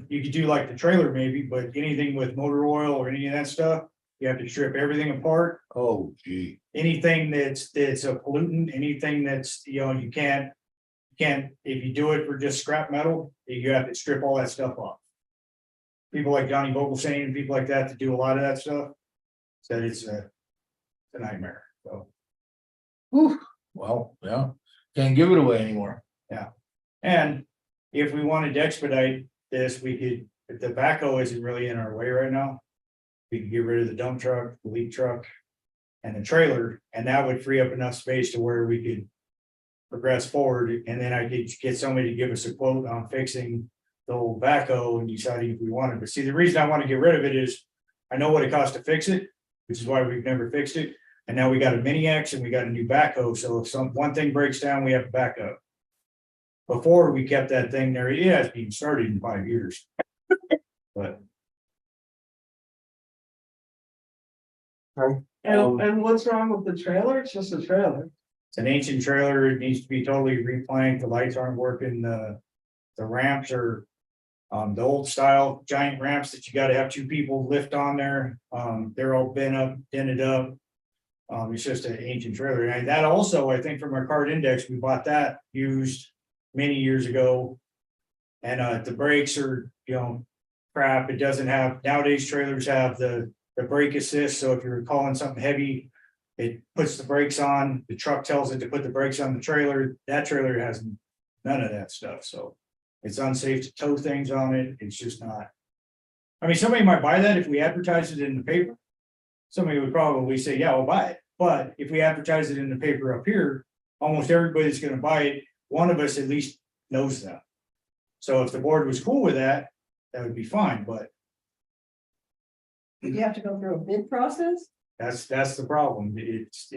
You could do like the trailer maybe, but anything with motor oil or any of that stuff, you have to strip everything apart. Oh, gee, Anything that's a pollutant, anything that's, you can't, if you do it for just scrap metal, you have to strip all that stuff off. People like Johnny Vogelsang and people like that to do a lot of that stuff, said it's a nightmare, so. well, yeah, can't give it away anymore. And if we wanted to expedite this, we could, if the backhoe isn't really in our way right now. We could get rid of the dump truck, the leak truck. And the trailer, and that would free up enough space to where we could. Progress forward, and then I could get somebody to give us a quote on fixing the old backhoe and deciding if we wanted. But see, the reason I want to get rid of it is. I know what it costs to fix it, which is why we've never fixed it. And now we got a mini X and we got a new backhoe, so if one thing breaks down, we have a backup. Before we kept that thing there, it has been started in 5 years. But And what's wrong with the trailer? It's just a trailer. it's an ancient trailer, it needs to be totally replanked, the lights aren't working, the ramps are. The old style giant ramps that you gotta have 2 people lift on there, they're all bent up, dented up. It's just an ancient trailer, and that also, I think from our card index, we bought that used many years ago. And the brakes are, crap, it doesn't have, nowadays trailers have the brake assist, so if you're calling something heavy. It puts the brakes on, the truck tells it to put the brakes on the trailer, that trailer has none of that stuff, so. It's unsafe to tow things on it, it's just not. I mean, somebody might buy that if we advertise it in the paper. Somebody would probably say, yeah, I'll buy it, but if we advertise it in the paper up here, almost everybody that's gonna buy it, one of us at least knows that. So if the board was cool with that, that would be fine, but Did you have to go through a bid process? that's the problem, it's.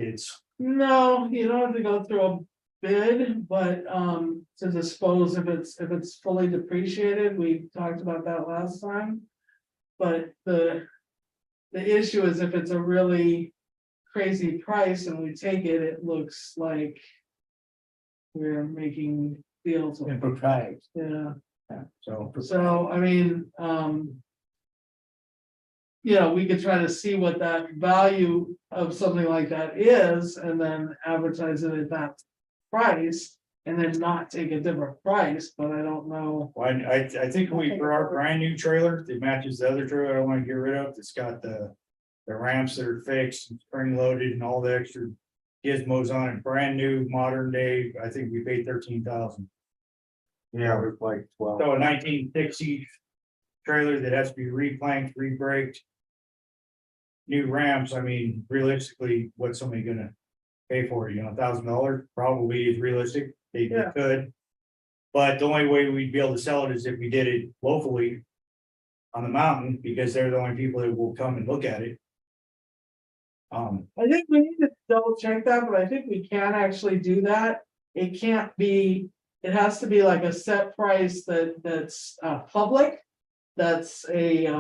No, you don't have to go through a bid, but to dispose if it's fully depreciated, we talked about that last time. But the issue is if it's a really crazy price and we take it, it looks like we're making deals with, Impropriety. yeah. So. So, I mean, you know, we could try to see what that value of something like that is, and then advertise it at that price. And then not take a different price, but I don't know. Well, I think for our brand new trailer that matches the other trailer I wanna get rid of, it's got the ramps that are fixed, and spring loaded and all the extra gizmos on it, brand new, modern day, I think we paid 13,000. Yeah, it was like 12. So a 1960 trailer that has to be replanked, rebraked. New ramps, I mean, realistically, what's somebody gonna pay for it, you know, $1,000 probably is realistic, they Yeah. could. But the only way we'd be able to sell it is if we did it locally. On the mountain, because they're the only people that will come and look at it. I think we need to double check that, but I think we can actually do that. It can't be, it has to be like a set price that's public. That's a, you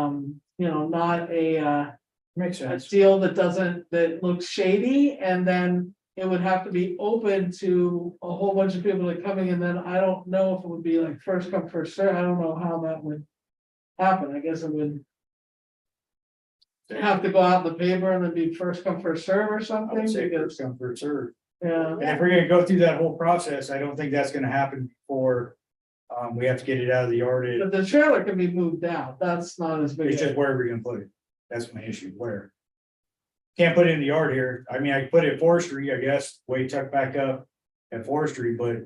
know, not a Makes a deal that looks shady, and then it would have to be open to a whole bunch of people that are coming, and then I don't know if it would be like first come, first serve. I don't know how that would happen. I guess it would have to go out in the paper and then be first come, first serve or I something, would say because, first come, first served. yeah. And if we're gonna go through that whole process, I don't think that's gonna happen before. We have to get it out of the yard. But the trailer can be moved out. That's not as big. It's just where we're gonna put it. That's my issue, where. Can't put it in the yard here. I mean, I could put it at forestry, I guess, way tucked back up at forestry, but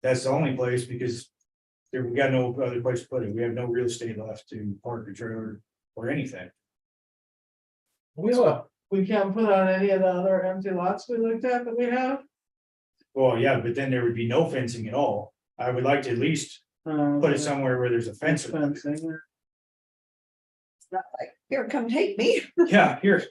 that's the only place because. We got no other place to put it. We have no real estate left to park the trailer or anything. We can't put on any of the other empty lots we looked at that we have. Well, yeah, but then there would be no fencing at all. I would like to at least put it somewhere where there's a fence. Fencing. It's not like, here, come take me. Yeah, here.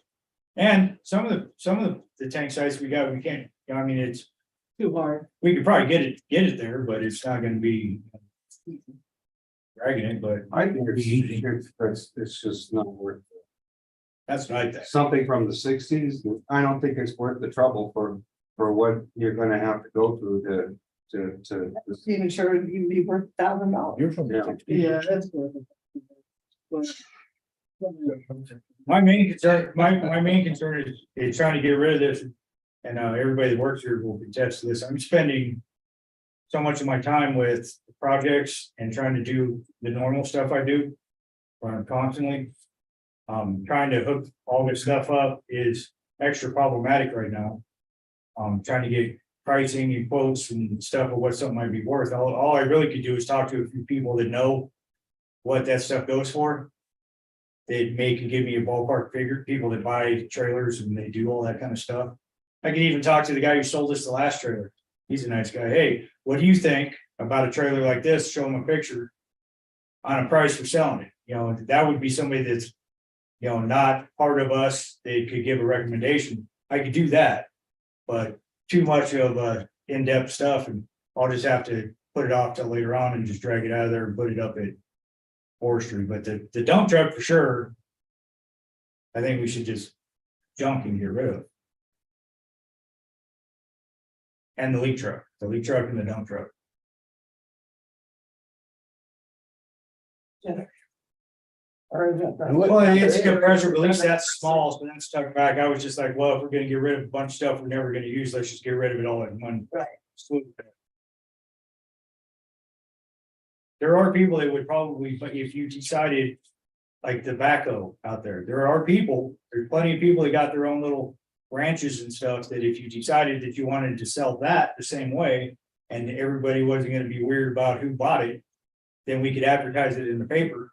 And some of the tank sites we got, we can't, I mean, it's, Too hard. we could probably get it there, but it's not gonna be. Dragging it, but I think it's just not worth it. that's what I think. Something from the 60s, I don't think it's worth the trouble for what you're gonna have to go through to. Even sure you'd be worth $1,000. You're from Yeah. Yeah, that's good. But- My main concern is trying to get rid of this. And everybody that works here will contest this. I'm spending so much of my time with projects and trying to do the normal stuff I do. Constantly. Trying to hook all this stuff up is extra problematic right now. Trying to get pricing and quotes and stuff of what something might be worth. All I really could do is talk to a few people that know what that stuff goes for. They can give me a ballpark figure, people that buy trailers and they do all that kind of stuff. I can even talk to the guy who sold us the last trailer. He's a nice guy. Hey, what do you think about a trailer like this? Show him a picture. On a price for selling it, you know, that would be somebody that's. You know, not part of us, they could give a recommendation. I could do that. But too much of in-depth stuff and I'll just have to put it off till later on and just drag it out of there and put it up at forestry. But the dump truck for sure. I think we should just junk and get rid of. And the leak truck and the dump truck. Well, it's a compressor, but at least that's small, so that's stuck back. I was just like, well, if we're gonna get rid of a bunch of stuff we're never gonna use, let's just get rid of it all in one. Right. swoop. There are people that would probably, but if you decided. Like the backhoe out there, there's plenty of people that got their own little ranches and stuff that if you decided that you wanted to sell that the same way. And everybody wasn't gonna be weird about who bought it, then we could advertise it in the paper.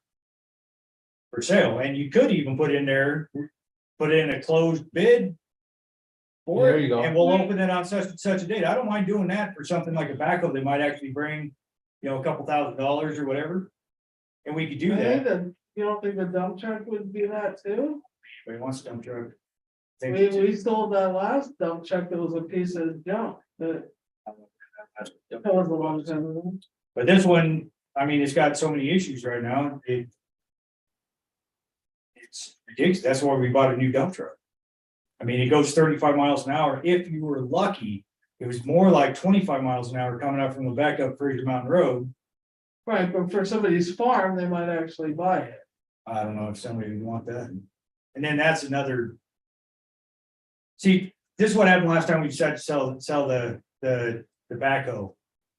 For sale, and you could even put in there, put in a closed bid. For There it, you go. and we'll open it on such and such a date. I don't mind doing that for something like a backhoe that might actually bring, you know, a couple $1,000s or whatever. And we could do that. You don't think the dump truck would be that too? But he wants a dump truck. We sold that last dump truck that was a piece of junk, that was a long time ago. But this one, I mean, it's got so many issues right now, it's ridiculous. That's why we bought a new dump truck. I mean, it goes 35 miles an hour. If you were lucky, it was more like 25 miles an hour coming up from the back up Fraser Mountain Road. Right, but for somebody's farm, they might actually buy it. I don't know if somebody would want that. And then that's another. See, this is what happened last time we decided to sell the tobacco.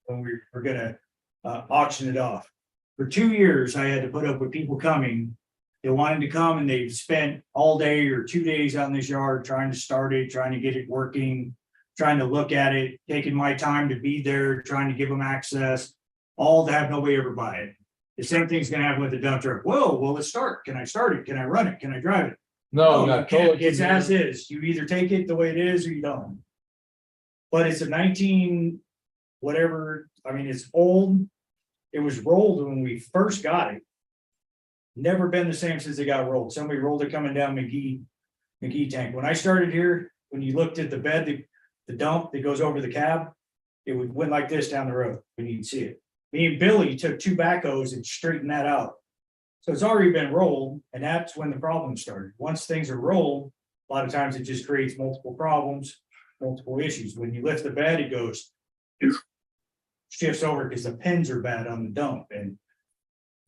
When we were gonna auction it off. For 2 years, I had to put up with people coming. They wanted to come and they've spent all day or 2 days out in this yard trying to start it, trying to get it working. Trying to look at it, taking my time to be there, trying to give them access, all to have nobody ever buy it. The same thing's gonna happen with the dump truck. Whoa, well, let's start. Can I start it? Can I run it? Can I drive it? No, you can't. It's as is. You either take it the way it is or you don't. But it's a 19, whatever, I mean, it's old. It was rolled when we first got it. Never been the same since it got rolled. Somebody rolled it coming down McGee tank. When I started here, when you looked at the bed, the dump that goes over the cab, it went like this down the road when you can see it. Me and Billy took 2 backhoes and straightened that out. So it's already been rolled, and that's when the problem started. Once things are rolled, a lot of times it just creates multiple problems, multiple issues. When you lift the bed, it goes shifts over because the pins are bad on the dump. And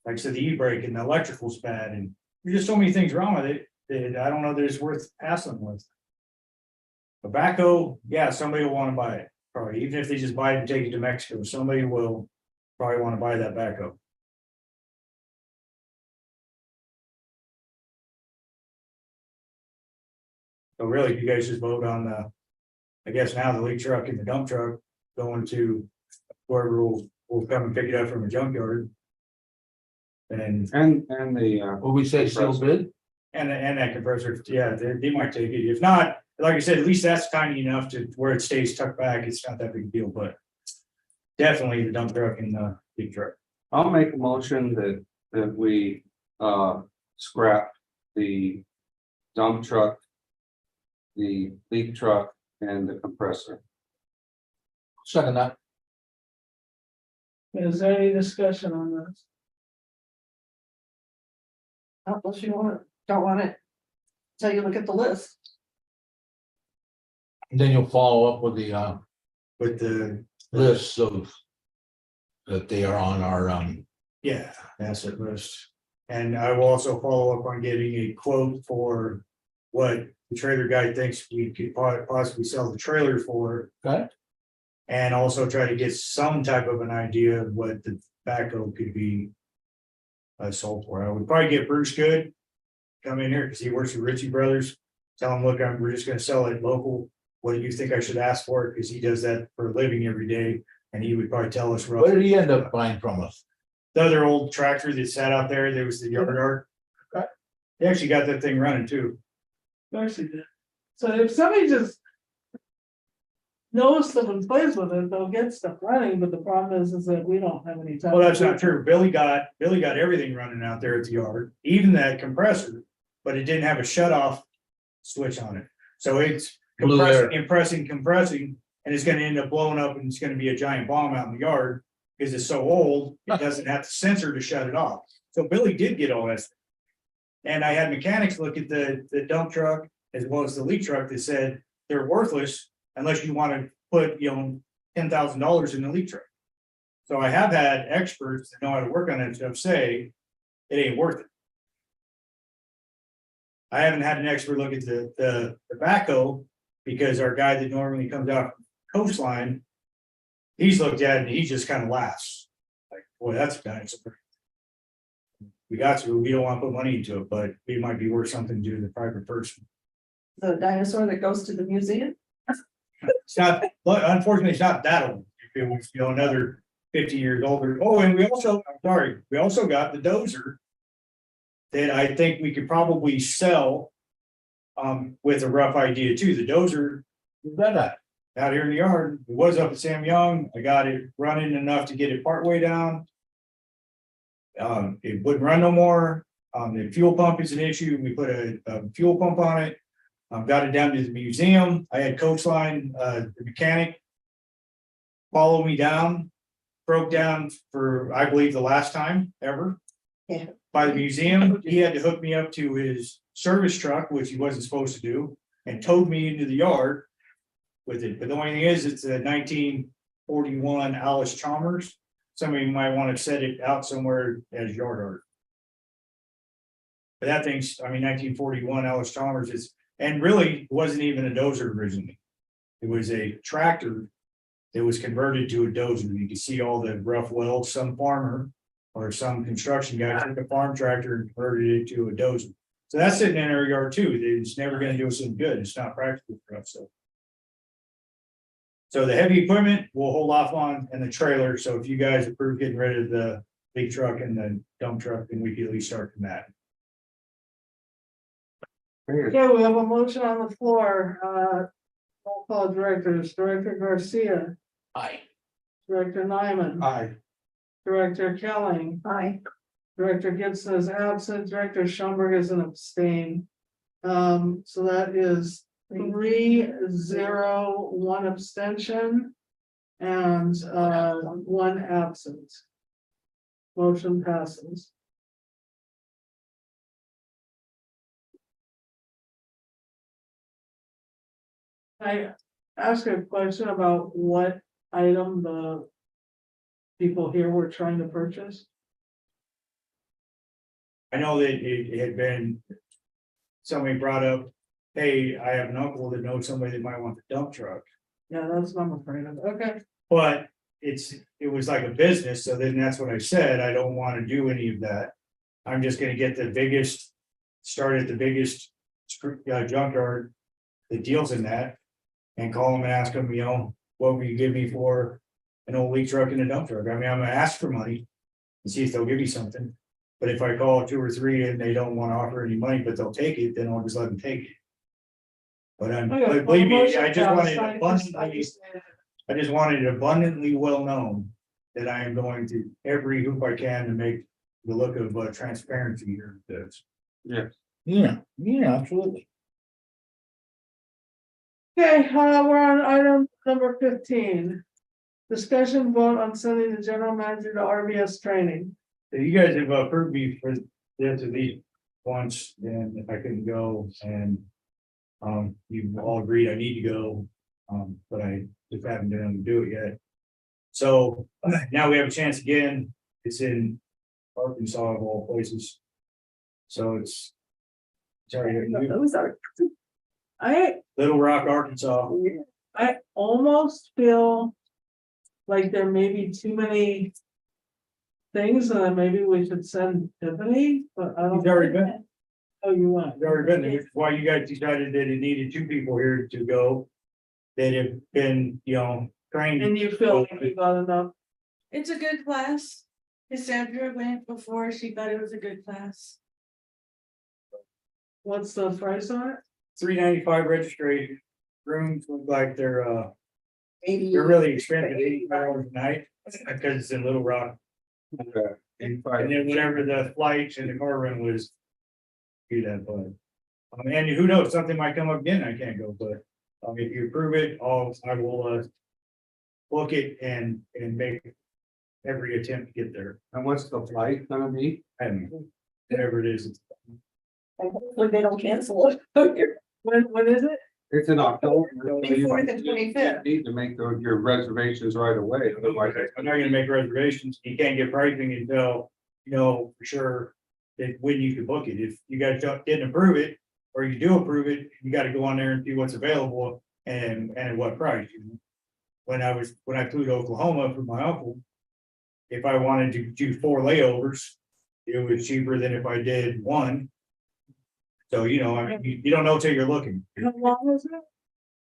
like I said, the e-brake and the electrical's bad, and there's just so many things wrong with it that I don't know that it's worth hassling with. Tobacco, yeah, somebody will want to buy it, probably, even if they just buy it and take it to Mexico, somebody will probably want to buy that backhoe. So really, you guys just vote on the, I guess now the leak truck and the dump truck going to whoever will come and pick it up from a junkyard. And the, Will we say sealed bid? and that compressor, yeah, they might take it. If not, like I said, at least that's tiny enough to where it stays tucked back. It's not that big a deal, but definitely the dump truck and the leak truck. I'll make a motion that we, scrap the dump truck, the leak truck, and the compressor. Second that. Is there any discussion on this? Unless you don't want it. So you look at the list. And then you'll follow up with the With the, lists of. That they are on our yeah, asset list. And I will also follow up on getting a quote for what the trailer guy thinks we could possibly sell the trailer for. Okay. And also try to get some type of an idea of what the backhoe could be. Sold for. I would probably get Bruce Good. Come in here because he works with Ritchie Brothers. Tell him, look, we're just gonna sell it local. What do you think I should ask for it? Because he does that for a living every day. And he would probably tell us What roughly. did he end up buying from us? The other old tractor that sat out there was the yard art. They actually got that thing running too. Actually did. So if somebody just knows stuff and plays with it, they'll get stuff running, but the problem is that we don't have any time. Well, that's not true. Billy got everything running out there at the yard, even that compressor, but it didn't have a shut off switch on it. So it's Blew air. compressing, and it's gonna end up blowing up and it's gonna be a giant bomb out in the yard. Because it's so old, it doesn't have the sensor to shut it off. So Billy did get all that. And I had mechanics look at the dump truck as well as the leak truck that said they're worthless unless you want to put, $10,000 in the leak truck. So I have had experts that know how to work on that stuff say it ain't worth it. I haven't had an expert look at the backhoe because our guy that normally comes out coastline, he's looked at it and he just kind of laughs. Like, boy, that's a dinosaur. We don't want to put money into it, but it might be worth something to the private person. The dinosaur that goes to the museum. It's not, unfortunately, it's not that old. If it was, another 50 years older. Oh, and we also got the dozer that I think we could probably sell with a rough idea too. The dozer, out here in the yard, it was up at Sam Young. I got it running enough to get it partway down. It wouldn't run no more. The fuel pump is an issue. We put a fuel pump on it. Got it down to the museum. I had Coastline, the mechanic, follow me down, broke down for, I believe, the last time ever. Yeah. By the museum. He had to hook me up to his service truck, which he wasn't supposed to do, and towed me into the yard with it. But the only thing is, it's a 1941 Alice Chalmers. Somebody might want to set it out somewhere as yard art. But that thing's, I mean, 1941 Ellis Chalmers is, and really wasn't even a dozer originally. It was a tractor that was converted to a dozer. You can see all the rough welds, some farmer or some construction guy took a farm tractor and converted it to a dozer. So that's sitting in our yard too. It's never gonna do us any good. It's not practical for us, so. So the heavy equipment we'll hold off on and the trailer. So if you guys approve getting rid of the big truck and the dump truck, then we can at least start from that. Okay, we have a motion on the floor, roll call directors, Director Garcia, Aye. Director Nyman, Aye. Director Kelly, Aye. Director Gibson is absent, Director Schomburg is an abstain. So that is 3-0, 1 abstention. And 1 absent. Motion passes. I ask a question about what item the people here were trying to purchase? I know that it had been. Somebody brought up, hey, I have an uncle that knows somebody that might want the dump truck, Yeah, that's what I'm afraid of. Okay, but it was like a business, so then that's what I said, I don't wanna do any of that. I'm just gonna get the biggest, start at the biggest junkyard that deals in that. And call them and ask them, you know, what will you give me for an old leak truck and a dump truck? I mean, I'm gonna ask for money. And see if they'll give me something. But if I call 2 or 3 and they don't wanna offer any money, but they'll take it, then I'll just let them take it. But okay, but believe me, motion I just wanted passed. abundantly, I just wanted it abundantly well known. That I am going to every hoop I can to make the look of transparency here. That's. Yes. Yeah, absolutely. Okay, we're on item number 15. Discussion vote on sending the general manager to RBS training. So you guys have approved me for this at least once, and if I couldn't go and. You've all agreed I need to go, but I just haven't been able to do it yet. So now we have a chance again. It's in Arkansas of all places. So it's. Sorry, Those are, Little Rock, Arkansas. I almost feel like there may be too many things and maybe we should send Tiffany, but I don't. He's already been. Oh, you want? It's already been there, which is why you guys decided that it needed 2 people here to go. That have been, you know, trained. And you feel like you got enough? It's a good class. Cassandra went before, she thought it was a good class. What's the price on it? $395 registry rooms look like they're 80. they're really expensive, $85 a night, because it's in Little Rock. Okay. And then whatever the flights and the car rent was. Do that, but. And who knows, something might come up again, I can't go, but if you approve it, I will book it and make every attempt to get there. And what's the flight gonna be? And whatever it is. Hopefully they don't cancel it. When is it? It's in October. Before the 25th. Need to make your reservations right away, otherwise. I'm not gonna make reservations, you can't get pricing until, you know, for sure. That when you can book it, if you guys didn't approve it, or you do approve it, you gotta go on there and see what's available and at what price. When I flew to Oklahoma for my uncle. If I wanted to do 4 layovers, it was cheaper than if I did 1. So, you know, I mean, you don't know till you're looking. How long was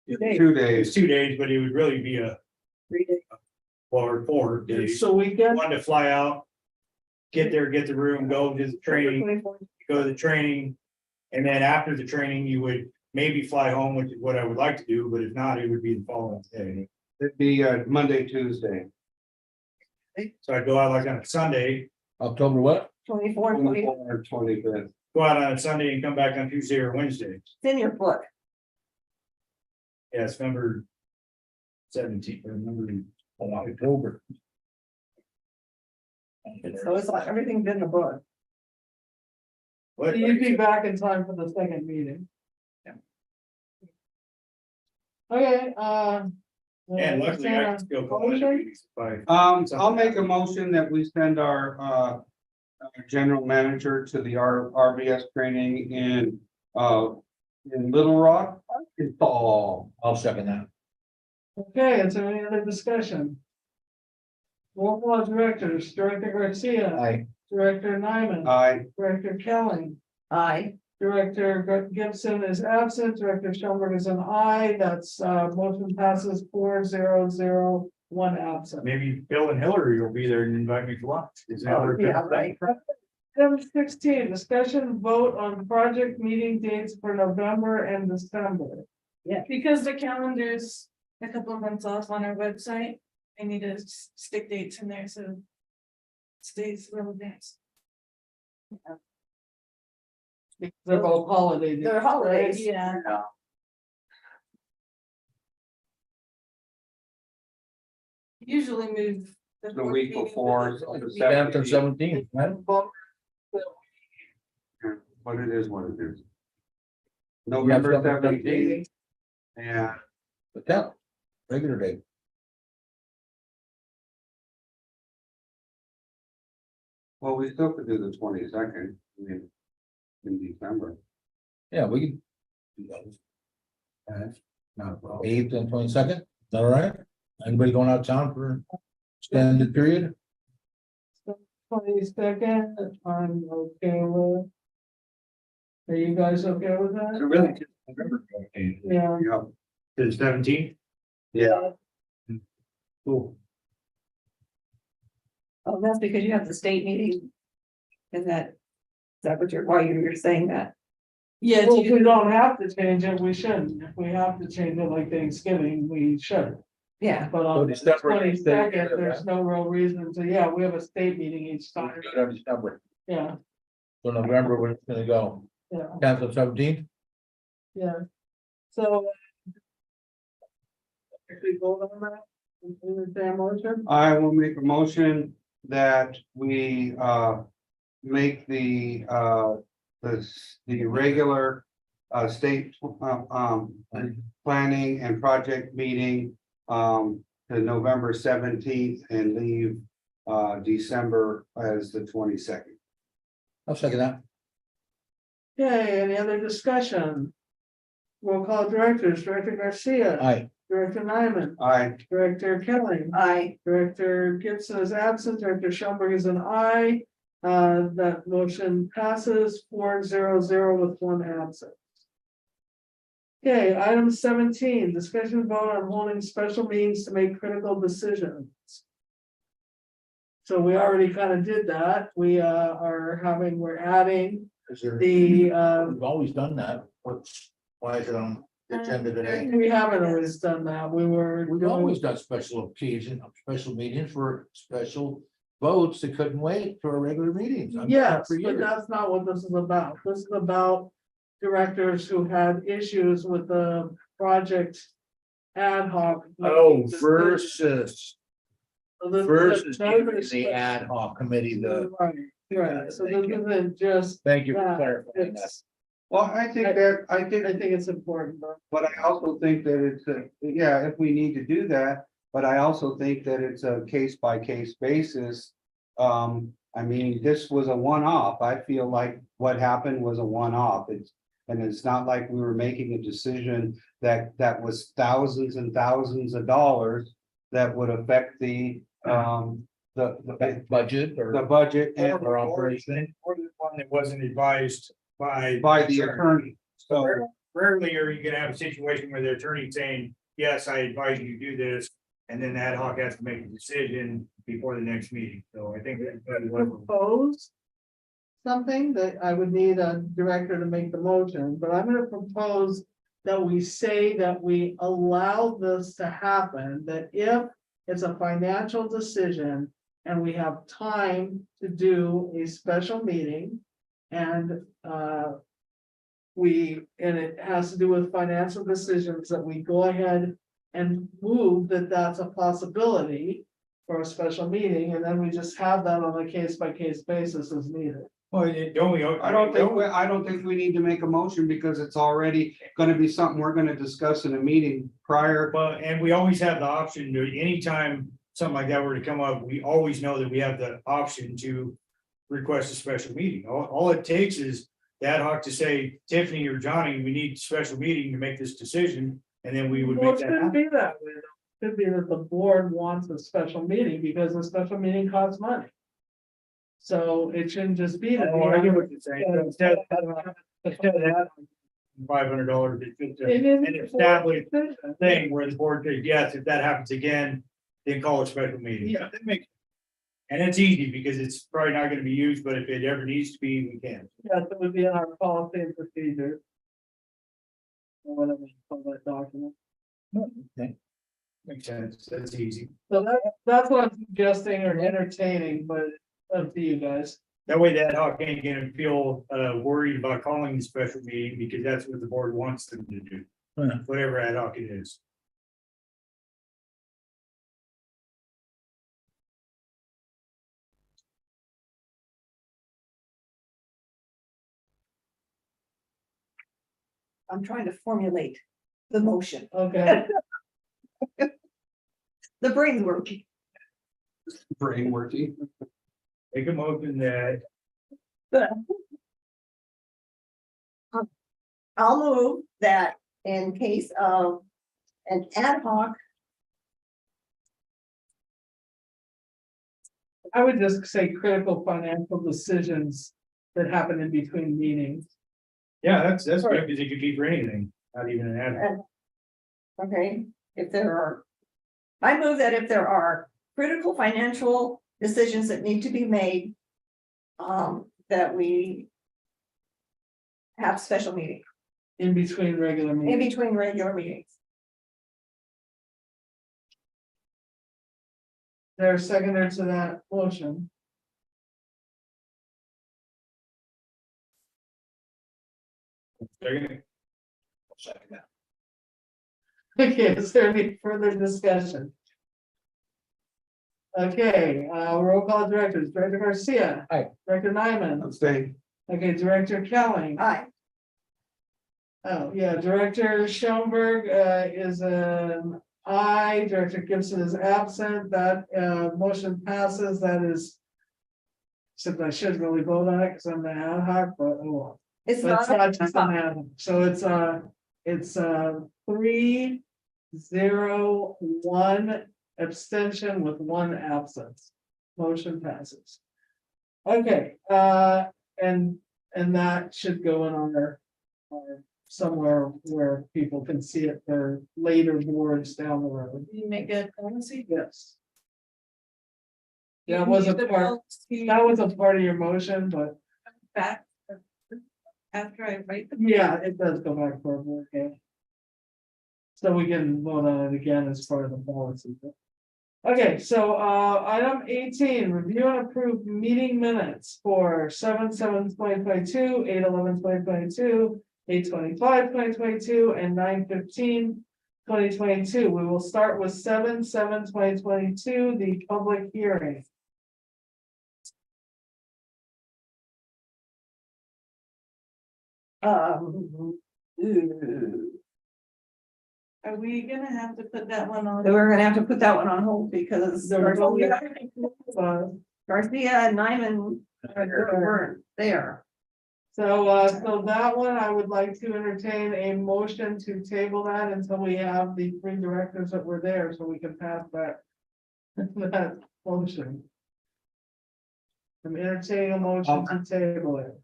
it? 2 days. It's 2 days, but it would really be a 3 days. or 4 days. So weekend? One to fly out. Get there, get the room, go to the training, go to the training. And then after the training, you would maybe fly home, which is what I would like to do, but if not, it would be the following day. It'd be Monday, Tuesday. So I'd go out like on a Sunday, October what? 24 and 25. Or 25th. go out on a Sunday and come back on Tuesday or Wednesday. It's in your book. Yeah, it's number 17, or number October. So it's like everything's in the book. what? You'd be back in time for the second meeting. Yeah. Okay, And luckily I can still call it. I'll make a motion that we send our general manager to the RVS training in Little Rock, Arkansas. I'll second that. Okay, is there any other discussion? Roll call directors, Director Garcia, Aye. Director Nyman, I, Director Kelly, Aye. Director Gibson is absent, Director Schoenberg is an aye, that's, motion passes 4-0-0, one absent. Maybe Bill and Hillary will be there and invite me for lunch. Is that Oh, what- yeah, right. Item 16, discussion vote on project meeting dates for November and December. Because the calendar's a couple of months off on our website, I need to stick dates in there, so. it Stays relevant. They're both holiday days. They're holidays. Yeah. Usually move. the fourth week meeting before. with the the- 10th and 17th. 17th, right? What it is, what it is. November 17th. Yeah, The 10th, regular day. well, we still could do the 22nd, in December. Yeah, we can. do those. And now, 8th and 22nd, is that all right? Anybody going out of town for extended period? 22nd, I'm okay with. Are you guys okay with that? Really, just November 14th. Yeah. Yeah. To the 17th. Yeah. Cool. Oh, that's because you have the state meeting. And is that what why you're saying that? Yeah, Well, if we don't have to change it, we shouldn't. If we have to change it like Thanksgiving, we should. Yeah, But on the December, 22nd, there's no real reason to, yeah, we have a state meeting each time. December, Yeah, so November, we're just gonna go yeah, 10th and 17th. yeah. So. If we vote on that, entertain a motion? I will make a motion that we make the regular state planning and project meeting to November 17th and leave December as the 22nd. I'll second that. Okay, any other discussion? Roll call directors, Director Garcia. Aye. Director Nyman. I, Director Kelly. I, Director Gibson is absent, Director Schoenberg is an aye. That motion passes 4-0-0 with one absent. Okay, item 17, discussion vote on holding special meetings to make critical decisions. So we already kind of did that. We're adding Is there, the, we've always done that. Why is it on the agenda today? we haven't always done that. We've always done special occasion, special meetings for special votes that couldn't wait for regular meetings. I've done that Yes, for but years. that's not what this is about. This is about directors who had issues with the project ad hoc. Oh, versus So this is versus another giving the special- ad hoc committee the, Right, right, so this isn't just thank you for that, clarifying that. it's, well, I think I think it's important, but but I also think that it's yeah, if we need to do that, but I also think that it's a case by case basis. I mean, this was a one-off. I feel like what happened was a one-off. And it's not like we were making a decision that was thousands and thousands of dollars that would affect the Budget or. budget and Or operation. Or the one that wasn't advised by. by the attorney. So, Rarely are you gonna have a situation where the attorney's saying, yes, I advise you to do this. And then the ad hoc has to make a decision before the next meeting. So I think that's what we're. propose. Something that I would need a director to make the motion, but I'm gonna propose. That we say that we allow this to happen, that if it's a financial decision. And we have time to do a special meeting and and it has to do with financial decisions that we go ahead and move that that's a possibility for a special meeting, and then we just have that on a case by case basis as needed. Well, don't we? I don't think we need to make a motion because it's already gonna be something we're gonna discuss in a meeting prior. Well, and we always have the option to, anytime something like that were to come up, we always know that we have the option to request a special meeting. All it takes is the ad hoc to say, Tiffany or Johnny, we need a special meeting to make this decision, and then we would Well, make it that couldn't happen. be that way, though. It could be that the board wants a special meeting because a special meeting costs money. So it shouldn't just be that. Oh, I get what you're saying. So instead of that, $500, it's just It an isn't. established thing where the board says, yes, if that happens again, then call a special meeting. Yeah. That makes. And it's easy because it's probably not gonna be used, but if it ever needs to be, we can. Yes, it would be in our policy and procedure. Or whatever you call that document. Okay. Makes sense, that's easy. So that's what I'm suggesting or entertaining, but up to you guys. That way that hawk ain't gonna feel worried about calling the special meeting because that's what the board wants them to do. Whatever ad hoc it is. I'm trying to formulate the motion. Okay, The brain's working. Brain working. Make a motion that I'll move that in case of an ad hoc, I would just say critical financial decisions that happen in between meetings. yeah, that's good because it could be for anything, not even an ad hoc. okay, if there are. I move that if there are critical financial decisions that need to be made. That we. Have special meeting In between regular in meetings. between regular meetings. There's seconder to that motion. Second. Okay, is there any further discussion? Okay, roll call directors, Director Garcia. Aye. Director Nyman. Abstain. Okay, Director Kelly. Aye. Oh, yeah, Director Schoenberg is an aye, Director Gibson is absent, that motion passes, that is. Except I should really vote on it because I'm the ad hoc, but oh well. It's But it's not. not just an ad hoc, so it's 3-0-1 abstention with 1 absence. Motion passes. Okay, and that should go in our somewhere where people can see it for later boards down the road. You make a policy. Yes. That was a part, that was a part of your motion, but Back. After I write the. yeah, it does go back for a board game. So we can vote on it again as part of the policy. Okay, so item 18, review and approve meeting minutes for 7/7/2022, 8/11/2022, 8/25/2022, and 9/15/2022. We will start with 7/7/2022, the public hearing. Are we gonna have to put that one on? We're gonna have to put that one on hold because There Garcia we and Nyman weren't there. So that one, I would like to entertain a motion to table that until we have the 3 directors that were there, so we can pass that. That motion. I'm entertaining a motion to table it.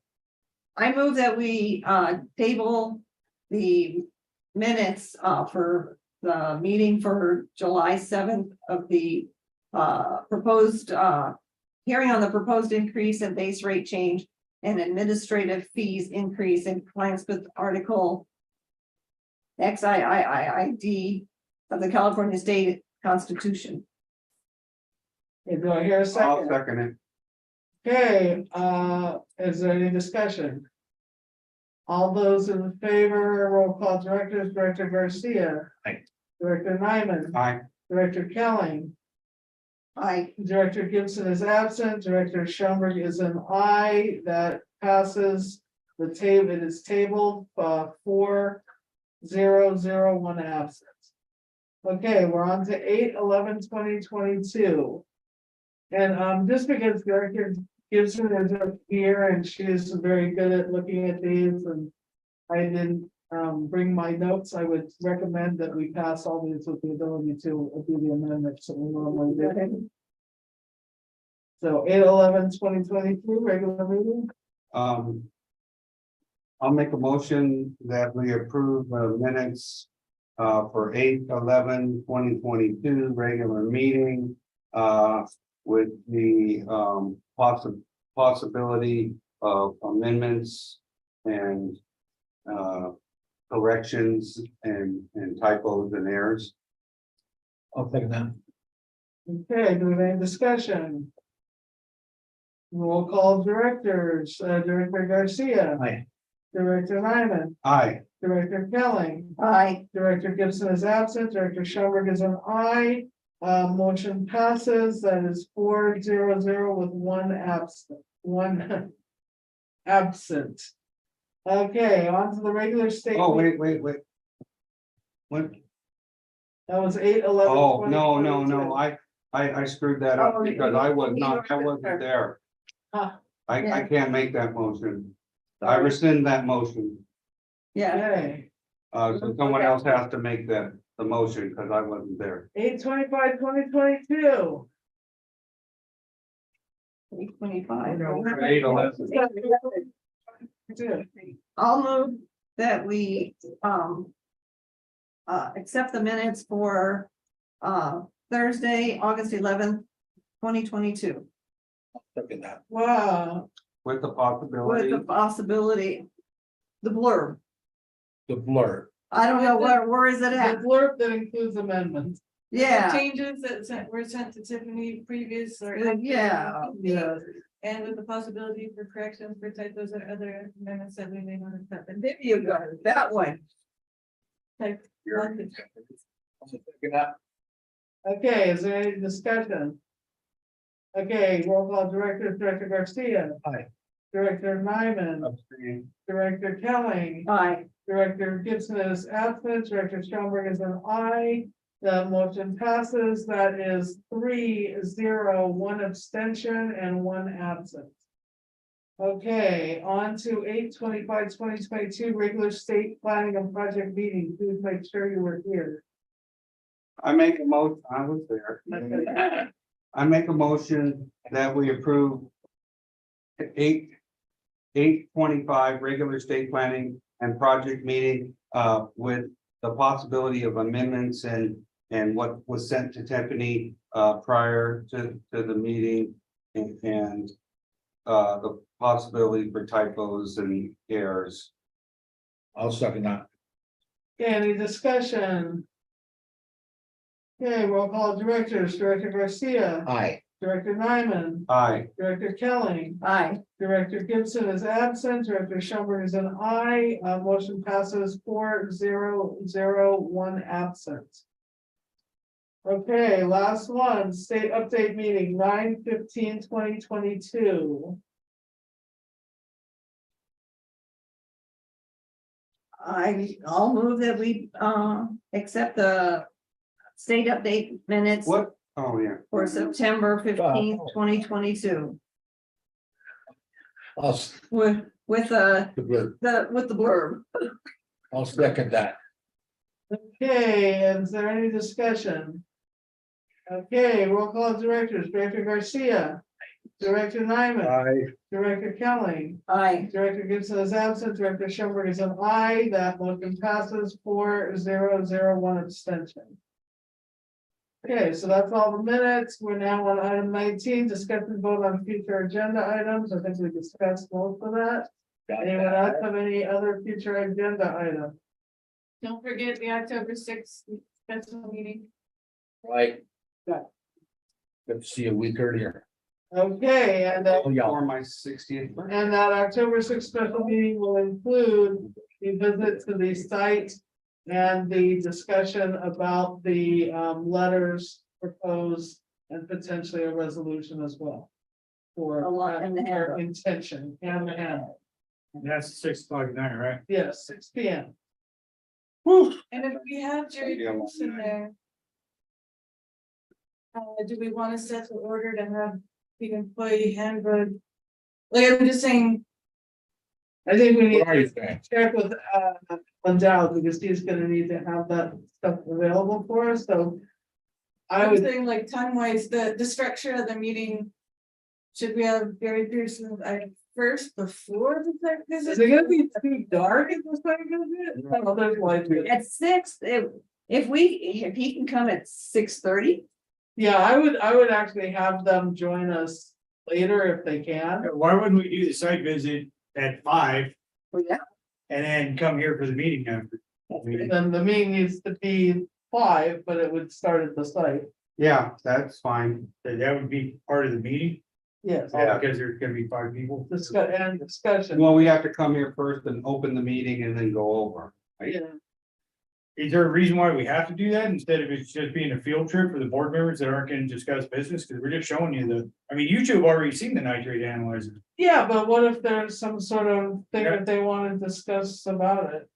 I move that we table the minutes for the meeting for July 7th of the proposed hearing on the proposed increase in base rate change and administrative fees increase in compliance with Article XIIID of the California State Constitution. Okay, do I hear a I'll second? second it. Okay, is there any discussion? All those in favor, roll call directors, Director Garcia. Aye. Director Nyman. Aye. Director Kelly. Aye. Director Gibson is absent, Director Schoenberg is an aye, that passes the table, it is tabled, 4-0-0-1 absent. Okay, we're on to 8/11/2022. And just because Director Gibson is up here and she is very good at looking at these and I didn't bring my notes. I would recommend that we pass all these with the ability to do the amendments that we normally do. So 8/11/2022 regular meeting. I'll make a motion that we approve the minutes for 8/11/2022 regular meeting with the possibility of amendments and corrections and typos and errors. I'll take that. Okay, do we have any discussion? Roll call directors, Director Garcia. Aye. Director Nyman, Aye. Director Kelly, Aye. Director Gibson is absent, Director Schoenberg is an aye. Motion passes, that is 4-0-0 with one absent. Absent. Okay, on to the regular state. Oh, wait. What? That was 8/11. Oh, no, I screwed that up Oh, because I wasn't there. Huh. I can't make that motion. I rescind that motion. Yeah, Okay, So someone else has to make the motion because I wasn't there. 8/25/2022. 8:25. 8/11. I'll move that we, accept the minutes for, Thursday, August 11th, 2022, Look at that. Wow, With the with possibility. the possibility, the blurb. The blur. I don't know where is it the at? blurb that includes amendments. Yeah, Changes that were sent to Tiffany previous or. yeah, Yes. And with the possibility for corrections for typos or other amendments that we may not have happened. there you go, that one. Type. Okay, is there any discussion? Okay, roll call director, Director Garcia. Aye. Director Nyman, Abstain. Director Kelly, Aye. Director Gibson is absent, Director Schoenberg is an aye. The motion passes, that is 3-0, one abstention and one absent. Okay, on to 8/25/2022 regular state planning and project meeting, please make sure you were here. I make a motion, I was there. I make a motion that we approve 8/25 regular state planning and project meeting with the possibility of amendments and what was sent to Tiffany prior to the meeting and the possibility for typos and errors. I'll second that. Okay, any discussion? Okay, roll call directors, Director Garcia, Aye. Director Nyman, Aye. Director Kelly, Aye. Director Gibson is absent, Director Schoenberg is an aye, motion passes 4-0-0, one absent. Okay, last one, state update meeting, 9/15/2022. I'll move that we, accept the state update minutes What? Oh, yeah. for September 15th, 2022. With the blurb. I'll second that. Okay, is there any discussion? Okay, roll call directors, Director Garcia, Director Nyman, Aye. Director Kelly, Aye. Director Gibson is absent, Director Schoenberg is an aye, that motion passes 4-0-0, one abstention. Okay, so that's all the minutes. We're now on item 19, discuss and vote on future agenda items. I think we discussed most of that. Anyone else have any other future agenda items? Don't forget the October 6th special meeting. Right. Yeah. Good to see you a week earlier. Okay, and For my 60th birthday. and that October 6th special meeting will include the visit to the site and the discussion about the letters proposed and potentially a resolution as well. For A lot in the hand. for intention and the hand. That's 6 o'clock night, right? Yes, 6 P.M. And if we have Jerry Yeah. in there. Do we want to set the order to have the employee handbook Like, I'm just saying, I think we need What are you to saying? check with, Lindell, because he's gonna need to have that stuff available for us, so. I I'm would, saying like time wise, the structure of the meeting. Should we have Gary Pearson first before the site visit? is it gonna be too dark at this time, is it? Oh, there's light. At 6, if he can come at 6:30, Yeah, I would actually have them join us later if they can. Why wouldn't we do the site visit at 5 well, yeah. and then come here for the meeting after? And then the meeting needs to be 5, but it would start at the site. Yeah, that's fine. That would be part of the meeting, Yes, because there's gonna be 5 people. discussion. Well, we have to come here first and open the meeting and then go over. Yeah. Is there a reason why we have to do that instead of it's just being a field trip for the board members that aren't gonna discuss business? Cause we're just showing you I mean, you two have already seen the nitrate analyzer. Yeah, but what if there's some sort of thing that they want to discuss about it?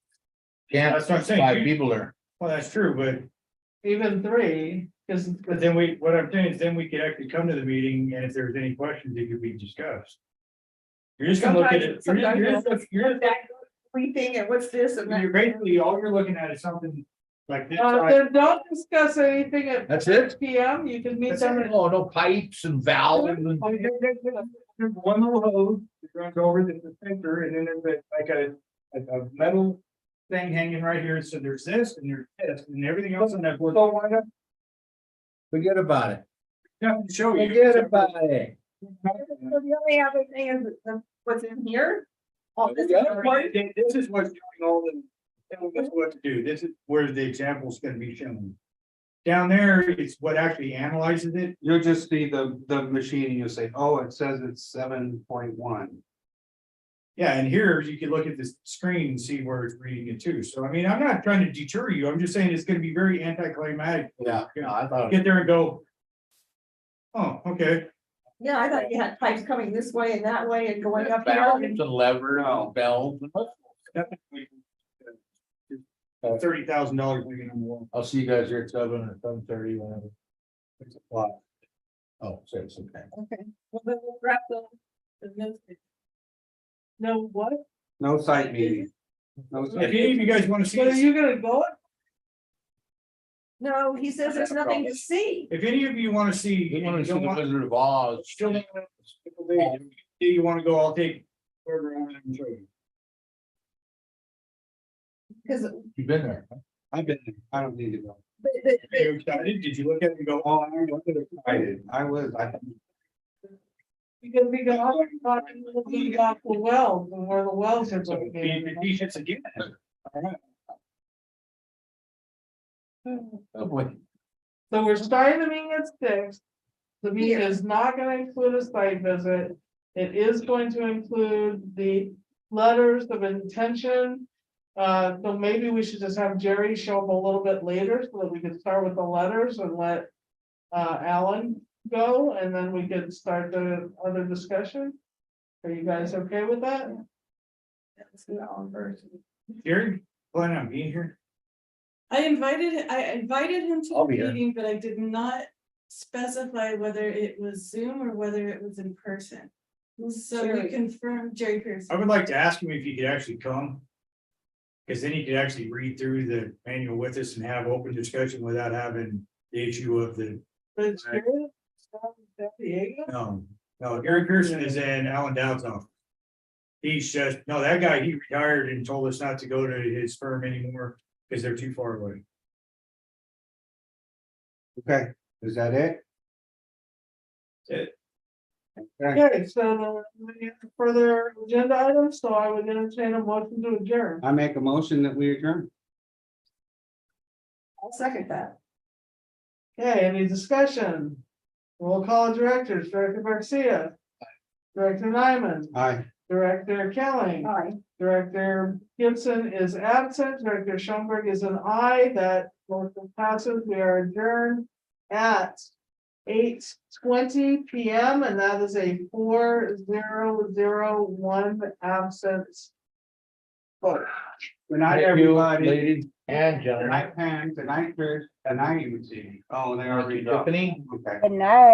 Can't, That's what I'm saying. 5 people there. Well, that's true, but Even 3, because. But then what I'm saying is then we could actually come to the meeting and if there's any questions, it could be discussed. You're just gonna look at it, Briefing and what's this and you're basically, all you're looking at is something like this. Then don't discuss anything at. That's it? 6 PM, you can meet them. Oh, no pipes and valves and. There's one little hose that runs over the filter and then there's like a metal thing hanging right here. So there's this and there's this and everything else in that. board. So why not? Forget about it. Nothing to show you. Forget about it. So the only other thing is what's in here. Oh, this is This is what's doing all the, telling us what to do. This is where the example's gonna be shown. Down there, it's what actually analyzes it. You'll just see the machine and you'll say, oh, it says it's 7.1. Yeah, and here you can look at this screen and see where it's reading it too. So I mean, I'm not trying to deter you. I'm just saying it's gonna be very anticlimactic. Yeah, no, I thought. Get there and go. Oh, okay. Yeah, I thought you had pipes coming this way and that way and going up Valves here. and levers and bells. $30,000 maybe no more. I'll see you guys here at 7:30, whenever. 6 o'clock. Oh, 6, okay. Okay, well, then we'll wrap the. No, what? No site meeting. No If site. any of you guys wanna see So are this, you gonna go? No, he says there's nothing to see. if any of you wanna see. We want to you see don't the want- Wizard of Oz. Still, you wanna go, I'll take wherever around and show you. Because You've been there. huh? I've been, I don't need to go. Are you excited? Did you look at it and go, Oh, I was excited. I Because we got looking off the wells and where the wells are so located. the t-shirts again? All right. Oh, boy. So we're starting the meeting at 6. The meeting is not gonna include a site visit. It is going to include the letters of intention. So maybe we should just have Jerry show up a little bit later so that we can start with the letters and let Alan go, and then we could start the other discussion. Are you guys okay with that? Let's do that one first. Gary, plan on being here? I invited him to I'll the be here. meeting, but I did not specify whether it was Zoom or whether it was in person. So Jerry. we confirmed Jerry I Pearson. would like to ask him if he could actually come. Cause then he could actually read through the manual with us and have open discussion without having the issue of the, But it's Right. good. San Diego? no, Gary Pearson is in Alan Dowd's office. He's just, no, that guy, he retired and told us not to go to his firm anymore, cause they're too far away. Okay, is that it? That's it. Okay, Okay, so any further agenda items, so I would entertain a motion to adjourn. I make a motion that we adjourn. I'll second that. Okay, any discussion? We'll call directors, Director Garcia. Director Nyman, Aye. Director Kelly, Aye. Director Gibson is absent, Director Schoenberg is an aye, that motion passes, we are adjourned at 8:20 PM, and that is a 4001 absence. vote. Good night, Thank you, everybody. ladies and Good gentlemen. night, Pam. Good night, Chris. Good night, you see. Oh, they already. Tiffany? Okay. Good night.